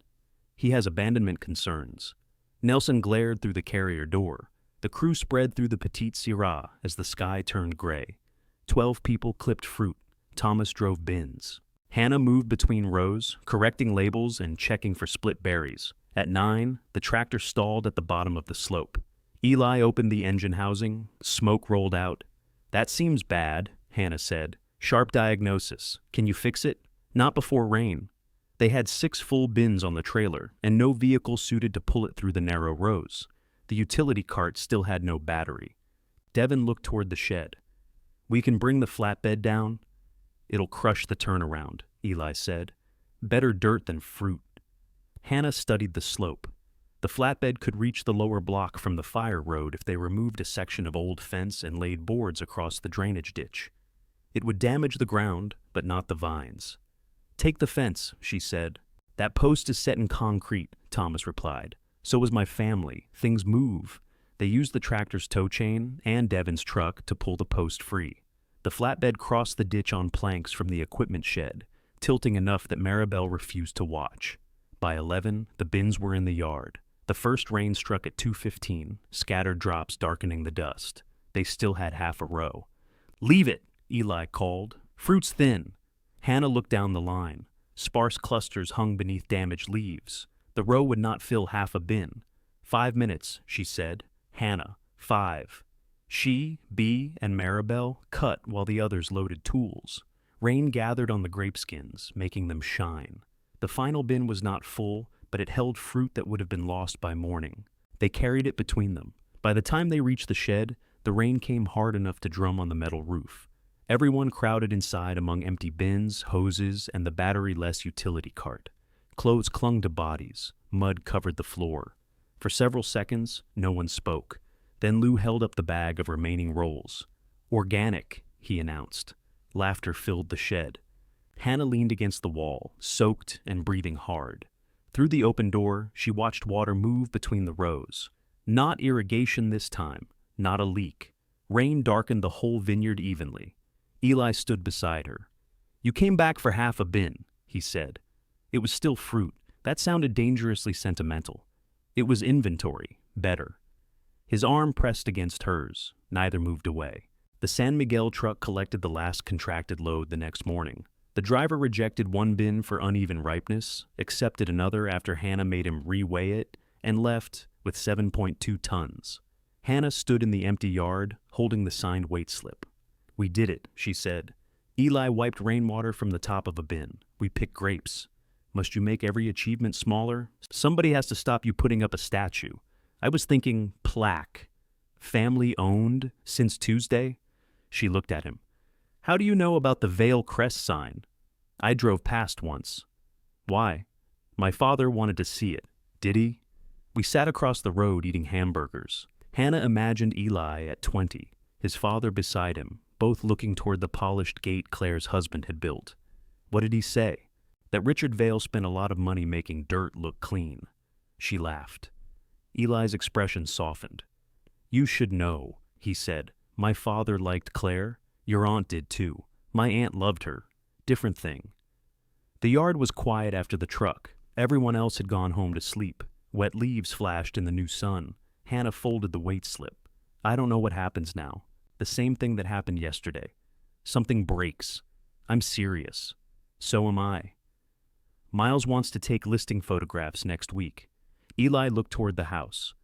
"He has abandonment concerns." Nelson glared through the carrier door. The crew spread through the Petite Syrah as the sky turned gray. 12 people clipped fruit. Thomas drove bins. Hannah moved between rows, correcting labels and checking for split berries. At 9, the tractor stalled at the bottom of the slope. Eli opened the engine housing. Smoke rolled out. "That seems bad," Hannah said. "Sharp diagnosis. Can you fix it?" "Not before rain." They had 6 full bins on the trailer, and no vehicle suited to pull it through the narrow rows. The utility cart still had no battery. Devin looked toward the shed. "We can bring the flatbed down." "It'll crush the turnaround," Eli said. "Better dirt than fruit." Hannah studied the slope. The flatbed could reach the lower block from the fire road if they removed a section of old fence and laid boards across the drainage ditch. It would damage the ground, but not the vines. "Take the fence," she said. "That post is set in concrete," Thomas replied. "So is my family. Things move." They used the tractor's tow chain and Devin's truck to pull the post free. The flatbed crossed the ditch on planks from the equipment shed, tilting enough that Maribel refused to watch. By 11, the bins were in the yard. The first rain struck at 2:15, scattered drops darkening the dust. They still had half a row. "Leave it," Eli called. "Fruit's thin." Hannah looked down the line. Sparse clusters hung beneath damaged leaves. The row would not fill half a bin. 5 minutes, she said. Hannah, 5. She, Bee, and Maribel cut while the others loaded tools. Rain gathered on the grapeskins, making them shine. The final bin was not full, but it held fruit that would have been lost by morning. They carried it between them. By the time they reached the shed, the rain came hard enough to drum on the metal roof. Everyone crowded inside among empty bins, hoses, and the battery-less utility cart. Clothes clung to bodies. Mud covered the floor. For several seconds, no one spoke. Then Lou held up the bag of remaining rolls. "Organic," he announced. Laughter filled the shed. Hannah leaned against the wall, soaked and breathing hard. Through the open door, she watched water move between the rows. Not irrigation this time, not a leak. Rain darkened the whole vineyard evenly. Eli stood beside her. "You came back for half a bin," he said. It was still fruit. That sounded dangerously sentimental. It was inventory, better. His arm pressed against hers. Neither moved away. The San Miguel truck collected the last contracted load the next morning. The driver rejected one bin for uneven ripeness, accepted another after Hannah made him re-weigh it, and left with 7.2 tons. Hannah stood in the empty yard, holding the signed weight slip. "We did it," she said. Eli wiped rainwater from the top of a bin. "We picked grapes." "Must you make every achievement smaller? Somebody has to stop you putting up a statue." "I was thinking plaque. Family owned since Tuesday?" She looked at him. "How do you know about the Vale Crest sign?" "I drove past once." "Why?" My father wanted to see it. Did he? We sat across the road eating hamburgers. Hannah imagined Eli at 20, his father beside him, both looking toward the polished gate Claire's husband had built. What did he say? That Richard Vale spent a lot of money making dirt look clean. She laughed. Eli's expression softened. You should know, he said. My father liked Claire. Your aunt did too. My aunt loved her. Different thing. The yard was quiet after the truck. Everyone else had gone home to sleep. Wet leaves flashed in the new sun. Hannah folded the weight slip. I don't know what happens now. The same thing that happened yesterday. Something breaks. I'm serious. So am I. Miles wants to take listing photographs next week. Eli looked toward the house.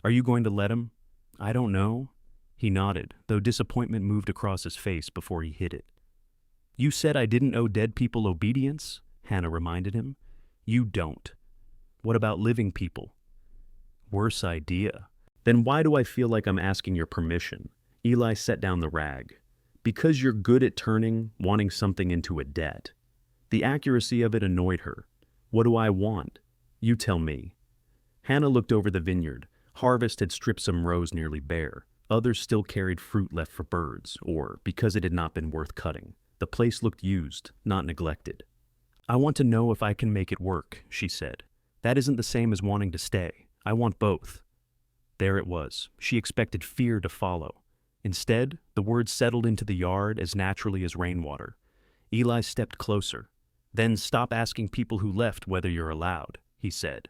Are you going to let him? I don't know. He nodded, though disappointment moved across his face before he hid it. You said I didn't owe dead people obedience? Hannah reminded him. You don't. What about living people? Worse idea. Then why do I feel like I'm asking your permission? Eli set down the rag. Because you're good at turning wanting something into a debt. The accuracy of it annoyed her. What do I want? You tell me. Hannah looked over the vineyard. Harvest had stripped some rows nearly bare. Others still carried fruit left for birds, or because it had not been worth cutting. The place looked used, not neglected. I want to know if I can make it work, she said. That isn't the same as wanting to stay. I want both. There it was. She expected fear to follow. Instead, the words settled into the yard as naturally as rainwater. Eli stepped closer. Then stop asking people who left whether you're allowed, he said.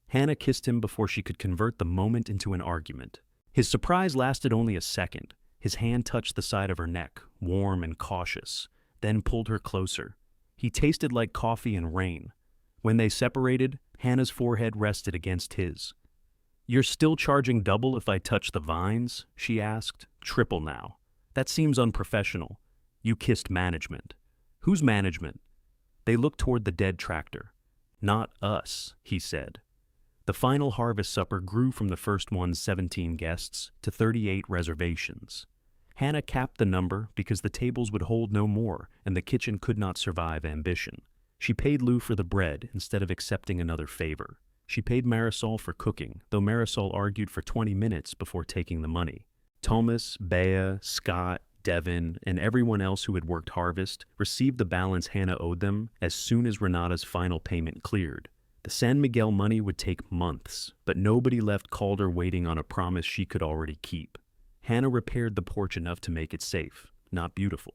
Hannah kissed him before she could convert the moment into an argument. His surprise lasted only a second. His hand touched the side of her neck, warm and cautious, then pulled her closer. He tasted like coffee and rain. When they separated, Hannah's forehead rested against his. You're still charging double if I touch the vines? She asked. Triple now. That seems unprofessional. You kissed management. Whose management? They looked toward the dead tractor. Not us, he said. The final harvest supper grew from the first one's 17 guests to 38 reservations. Hannah capped the number because the tables would hold no more and the kitchen could not survive ambition. She paid Lou for the bread instead of accepting another favor. She paid Marisol for cooking, though Marisol argued for 20 minutes before taking the money. Thomas, Bea, Scott, Devin, and everyone else who had worked harvest received the balance Hannah owed them as soon as Renata's final payment cleared. The San Miguel money would take months, but nobody left Calder waiting on a promise she could already keep. Hannah repaired the porch enough to make it safe, not beautiful.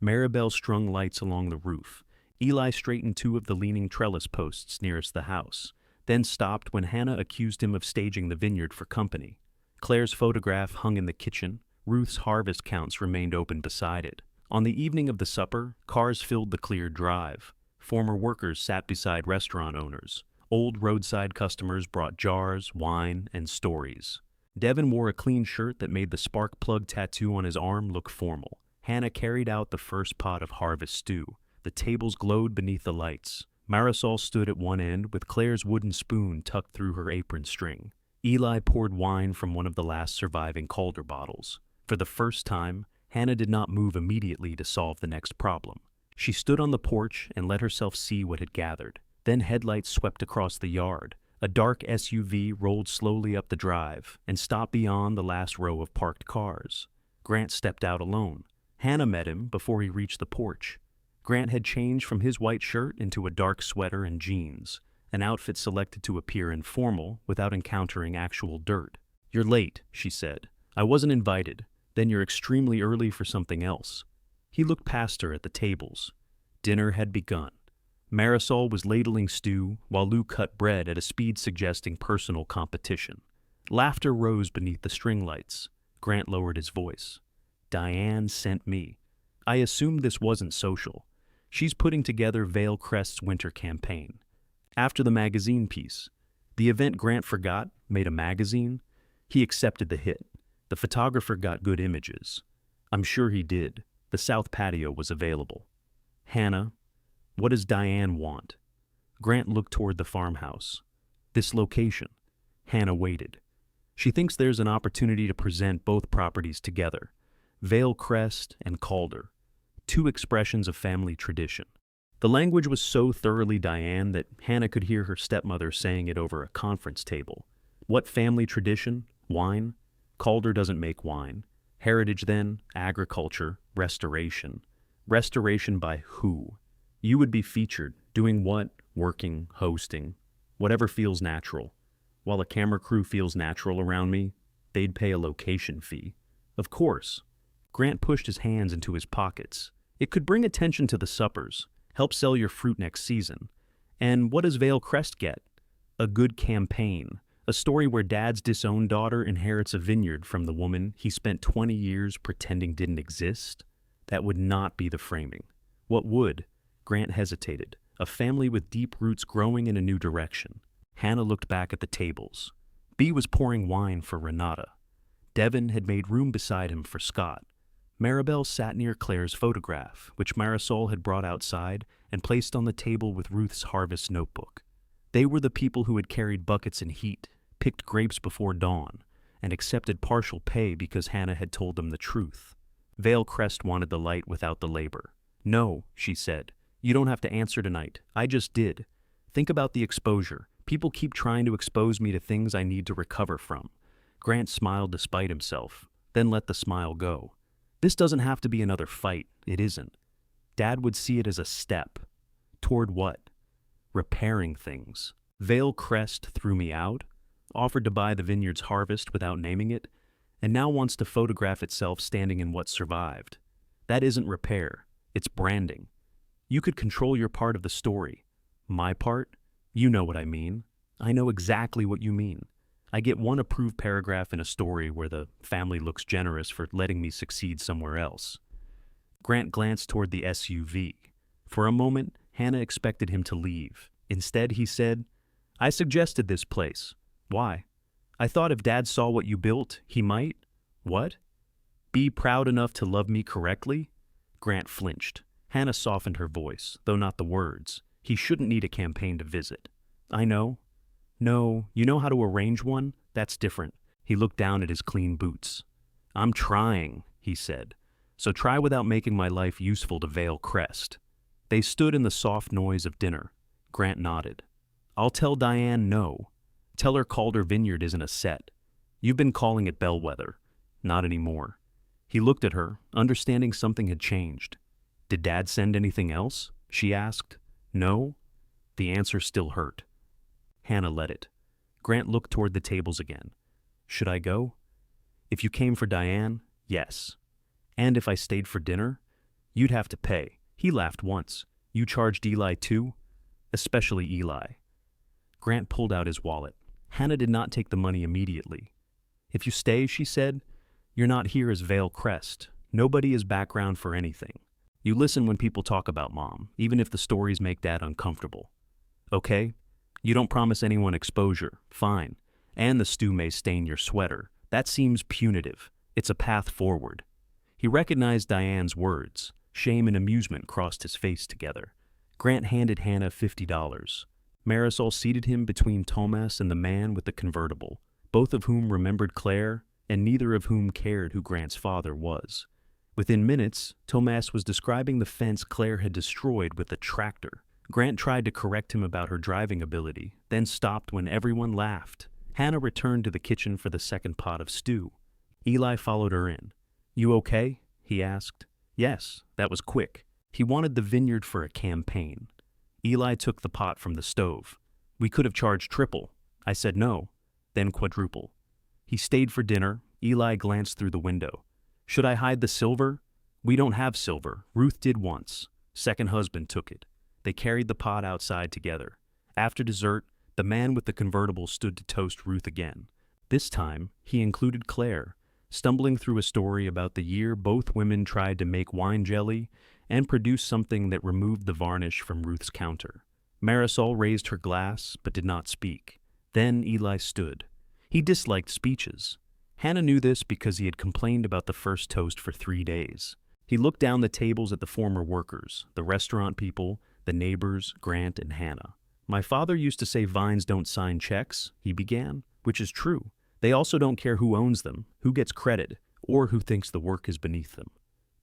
Maribel strung lights along the roof. Eli straightened two of the leaning trellis posts nearest the house, then stopped when Hannah accused him of staging the vineyard for company. Claire's photograph hung in the kitchen. Ruth's harvest counts remained open beside it. On the evening of the supper, cars filled the cleared drive. Former workers sat beside restaurant owners. Old roadside customers brought jars, wine, and stories. Devin wore a clean shirt that made the spark plug tattoo on his arm look formal. Hannah carried out the first pot of harvest stew. The tables glowed beneath the lights. Marisol stood at one end with Claire's wooden spoon tucked through her apron string. Eli poured wine from one of the last surviving Calder bottles. For the first time, Hannah did not move immediately to solve the next problem. She stood on the porch and let herself see what had gathered. Then headlights swept across the yard. A dark SUV rolled slowly up the drive and stopped beyond the last row of parked cars. Grant stepped out alone. Hannah met him before he reached the porch. Grant had changed from his white shirt into a dark sweater and jeans, an outfit selected to appear informal without encountering actual dirt. You're late, she said. I wasn't invited. Then you're extremely early for something else. He looked past her at the tables. Dinner had begun. Marisol was ladling stew, while Lou cut bread at a speed suggesting personal competition. Laughter rose beneath the string lights. Grant lowered his voice. Diane sent me. I assumed this wasn't social. She's putting together Vale Crest's winter campaign. After the magazine piece, the event Grant forgot made a magazine. He accepted the hit. The photographer got good images. I'm sure he did. The south patio was available. Hannah, what does Diane want? Grant looked toward the farmhouse. This location. Hannah waited. She thinks there's an opportunity to present both properties together. Vale Crest and Calder. Two expressions of family tradition. The language was so thoroughly Diane that Hannah could hear her stepmother saying it over a conference table. What family tradition? Wine? Calder doesn't make wine. Heritage then? Agriculture. Restoration. Restoration by who? You would be featured. Doing what? Working, hosting. Whatever feels natural. While a camera crew feels natural around me, they'd pay a location fee. Of course. Grant pushed his hands into his pockets. It could bring attention to the suppers, help sell your fruit next season. And what does Vale Crest get? A good campaign. A story where Dad's disowned daughter inherits a vineyard from the woman he spent 20 years pretending didn't exist? That would not be the framing. What would? Grant hesitated. A family with deep roots growing in a new direction. Hannah looked back at the tables. Bea was pouring wine for Renata. Devin had made room beside him for Scott. Maribel sat near Claire's photograph, which Marisol had brought outside and placed on the table with Ruth's harvest notebook. They were the people who had carried buckets in heat, picked grapes before dawn, and accepted partial pay because Hannah had told them the truth. Vale Crest wanted the light without the labor. No, she said. You don't have to answer tonight. I just did. Think about the exposure. People keep trying to expose me to things I need to recover from. Grant smiled despite himself, then let the smile go. This doesn't have to be another fight. It isn't. Dad would see it as a step. Toward what? Repairing things. Vale Crest threw me out, offered to buy the vineyard's harvest without naming it, and now wants to photograph itself standing in what survived. That isn't repair. It's branding. You could control your part of the story. My part? You know what I mean. I know exactly what you mean. I get one approved paragraph in a story where the family looks generous for letting me succeed somewhere else. Grant glanced toward the SUV. For a moment, Hannah expected him to leave. Instead, he said, I suggested this place. Why? I thought if Dad saw what you built, he might. What? Be proud enough to love me correctly? Grant flinched. Hannah softened her voice, though not the words. He shouldn't need a campaign to visit. I know. No, you know how to arrange one? That's different. He looked down at his clean boots. I'm trying, he said. So try without making my life useful to Vale Crest. They stood in the soft noise of dinner. Grant nodded. I'll tell Diane no. Tell her Calder Vineyard isn't a set. You've been calling it Bellwether. Not anymore. He looked at her, understanding something had changed. Did Dad send anything else? She asked. No? The answer still hurt. Hannah let it. Grant looked toward the tables again. Should I go? If you came for Diane, yes. And if I stayed for dinner? You'd have to pay. He laughed once. You charged Eli too? Especially Eli. Grant pulled out his wallet. Hannah did not take the money immediately. If you stay, she said, you're not here as Vale Crest. Nobody is background for anything. You listen when people talk about Mom, even if the stories make Dad uncomfortable. Okay? You don't promise anyone exposure. Fine. And the stew may stain your sweater. That seems punitive. It's a path forward. He recognized Diane's words. Shame and amusement crossed his face together. Grant handed Hannah $50. Marisol seated him between Thomas and the man with the convertible, both of whom remembered Claire, and neither of whom cared who Grant's father was. Within minutes, Thomas was describing the fence Claire had destroyed with a tractor. Grant tried to correct him about her driving ability, then stopped when everyone laughed. Hannah returned to the kitchen for the second pot of stew. Eli followed her in. You okay? He asked. Yes, that was quick. He wanted the vineyard for a campaign. Eli took the pot from the stove. We could have charged triple. I said no, then quadruple. He stayed for dinner. Eli glanced through the window. Should I hide the silver? We don't have silver. Ruth did once. Second husband took it. They carried the pot outside together. After dessert, the man with the convertible stood to toast Ruth again. This time, he included Claire, stumbling through a story about the year both women tried to make wine jelly and produce something that removed the varnish from Ruth's counter. Marisol raised her glass, but did not speak. Then Eli stood. He disliked speeches. Hannah knew this because he had complained about the first toast for 3 days. He looked down the tables at the former workers, the restaurant people, the neighbors, Grant and Hannah. My father used to say vines don't sign checks, he began, which is true. They also don't care who owns them, who gets credit, or who thinks the work is beneath them.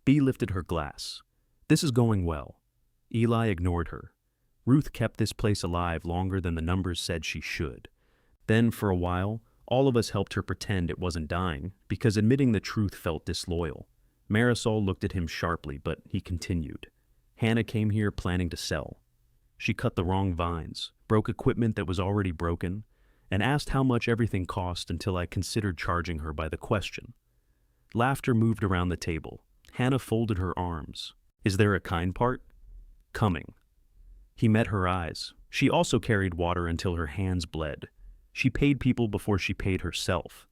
Bea lifted her glass. This is going well. Eli ignored her. Ruth kept this place alive longer than the numbers said she should. Then, for a while, all of us helped her pretend it wasn't dying, because admitting the truth felt disloyal. Marisol looked at him sharply, but he continued. Hannah came here planning to sell. She cut the wrong vines, broke equipment that was already broken, and asked how much everything cost until I considered charging her by the question. Laughter moved around the table. Hannah folded her arms. Is there a kind part? Coming. He met her eyes. She also carried water until her hands bled. She paid people before she paid herself.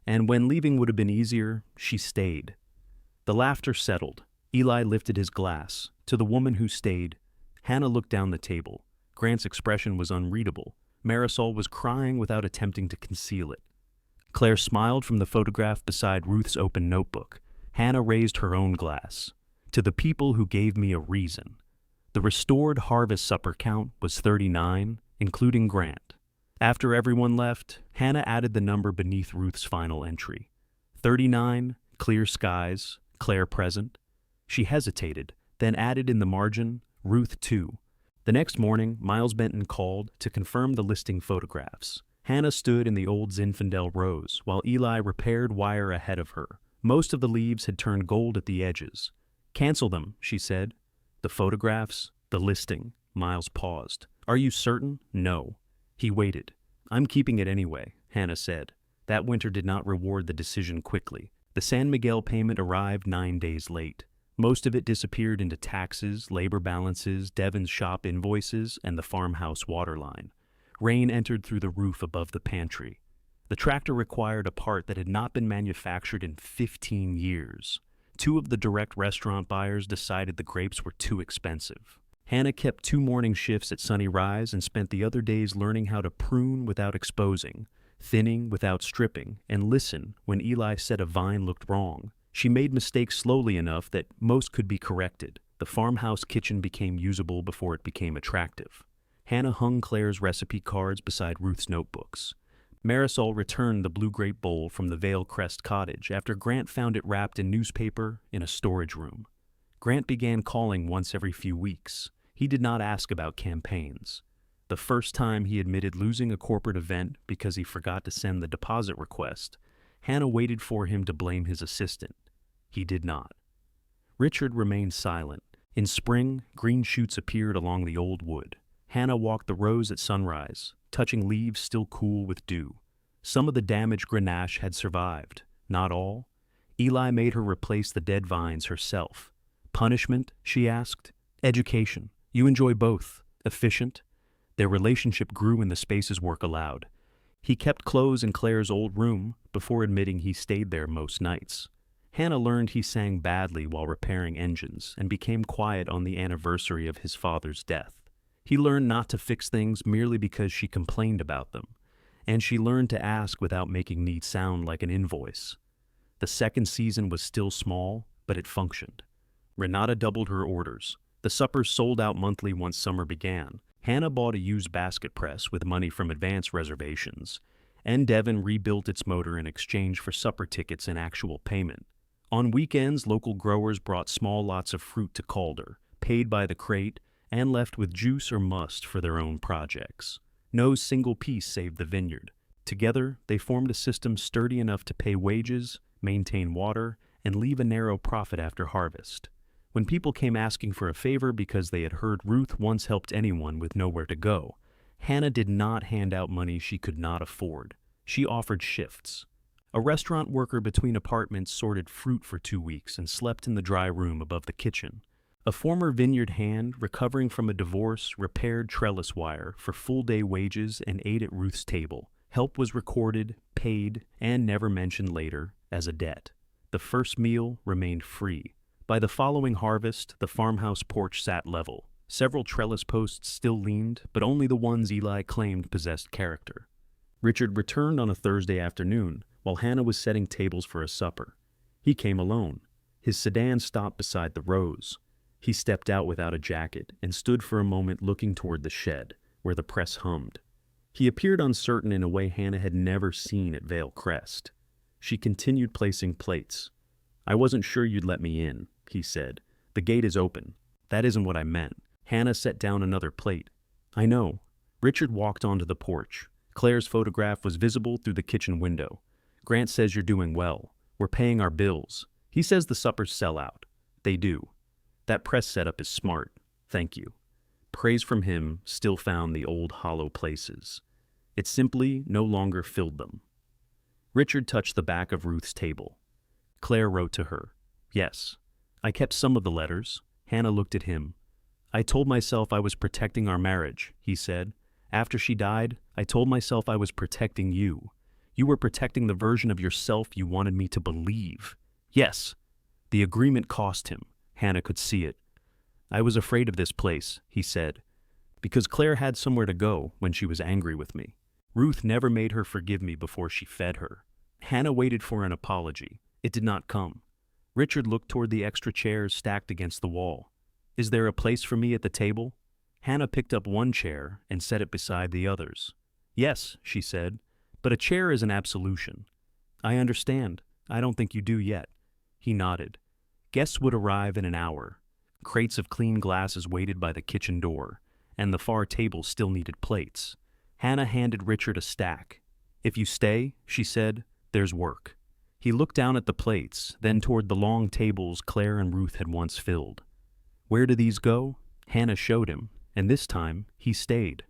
And when leaving would have been easier, she stayed. The laughter settled. Eli lifted his glass. To the woman who stayed, Hannah looked down the table. Grant's expression was unreadable. Marisol was crying without attempting to conceal it. Claire smiled from the photograph beside Ruth's open notebook. Hannah raised her own glass. To the people who gave me a reason. The restored harvest supper count was 39, including Grant. After everyone left, Hannah added the number beneath Ruth's final entry. 39, clear skies, Claire present. She hesitated, then added in the margin, Ruth 2. The next morning, Miles Benton called to confirm the listing photographs. Hannah stood in the old Zinfandel rose, while Eli repaired wire ahead of her. Most of the leaves had turned gold at the edges. Cancel them, she said. The photographs, the listing. Miles paused. Are you certain? No. He waited. I'm keeping it anyway, Hannah said. That winter did not reward the decision quickly. The San Miguel payment arrived 9 days late. Most of it disappeared into taxes, labor balances, Devon's shop invoices, and the farmhouse water line. Rain entered through the roof above the pantry. The tractor required a part that had not been manufactured in 15 years. 2 of the direct restaurant buyers decided the grapes were too expensive. Hannah kept 2 morning shifts at Sunny Rise and spent the other days learning how to prune without exposing, thinning without stripping, and listen when Eli said a vine looked wrong. She made mistakes slowly enough that most could be corrected. The farmhouse kitchen became usable before it became attractive. Hannah hung Claire's recipe cards beside Ruth's notebooks. Marisol returned the blue grape bowl from the Vale Crest cottage after Grant found it wrapped in newspaper in a storage room. Grant began calling once every few weeks. He did not ask about campaigns. The first time he admitted losing a corporate event because he forgot to send the deposit request, Hannah waited for him to blame his assistant. He did not. Richard remained silent. In spring, green shoots appeared along the old wood. Hannah walked the rows at sunrise, touching leaves still cool with dew. Some of the damaged grenache had survived, not all. Eli made her replace the dead vines herself. Punishment, she asked. Education. You enjoy both. Efficient. Their relationship grew in the spaces work allowed. He kept clothes in Claire's old room before admitting he stayed there most nights. Hannah learned he sang badly while repairing engines and became quiet on the anniversary of his father's death. He learned not to fix things merely because she complained about them, and she learned to ask without making needs sound like an invoice. The second season was still small, but it functioned. Renata doubled her orders. The suppers sold out monthly once summer began. Hannah bought a used basket press with money from advance reservations, and Devon rebuilt its motor in exchange for supper tickets and actual payment. On weekends, local growers brought small lots of fruit to Calder, paid by the crate, and left with juice or must for their own projects. No single piece saved the vineyard. Together, they formed a system sturdy enough to pay wages, maintain water, and leave a narrow profit after harvest. When people came asking for a favor because they had heard Ruth once helped anyone with nowhere to go, Hannah did not hand out money she could not afford. She offered shifts. A restaurant worker between apartments sorted fruit for 2 weeks and slept in the dry room above the kitchen. A former vineyard hand, recovering from a divorce, repaired trellis wire for full-day wages and ate at Ruth's table. Help was recorded, paid, and never mentioned later as a debt. The first meal remained free. By the following harvest, the farmhouse porch sat level. Several trellis posts still leaned, but only the ones Eli claimed possessed character. Richard returned on a Thursday afternoon, while Hannah was setting tables for a supper. He came alone. His sedan stopped beside the rows. He stepped out without a jacket and stood for a moment looking toward the shed, where the press hummed. He appeared uncertain in a way Hannah had never seen at Vale Crest. She continued placing plates. I wasn't sure you'd let me in, he said. The gate is open. That isn't what I meant. Hannah set down another plate. I know. Richard walked onto the porch. Claire's photograph was visible through the kitchen window. Grant says you're doing well. We're paying our bills. He says the suppers sell out. They do. That press setup is smart. Thank you. Praise from him still found the old hollow places. It simply no longer filled them. Richard touched the back of Ruth's table. Claire wrote to her. Yes. I kept some of the letters. Hannah looked at him. I told myself I was protecting our marriage, he said. After she died, I told myself I was protecting you. You were protecting the version of yourself you wanted me to believe. Yes. The agreement cost him. Hannah could see it. I was afraid of this place, he said, because Claire had somewhere to go when she was angry with me. Ruth never made her forgive me before she fed her. Hannah waited for an apology. It did not come. Richard looked toward the extra chairs stacked against the wall. Is there a place for me at the table? Hannah picked up one chair and set it beside the others. Yes, she said, but a chair is an absolution. I understand. I don't think you do yet. He nodded. Guests would arrive in an hour. Crates of clean glasses waited by the kitchen door, and the far table still needed plates. Hannah handed Richard a stack. If you stay, she said, there's work. He looked down at the plates, then toward the long tables Claire and Ruth had once filled. Where do these go? Hannah showed him, and this time he stayed.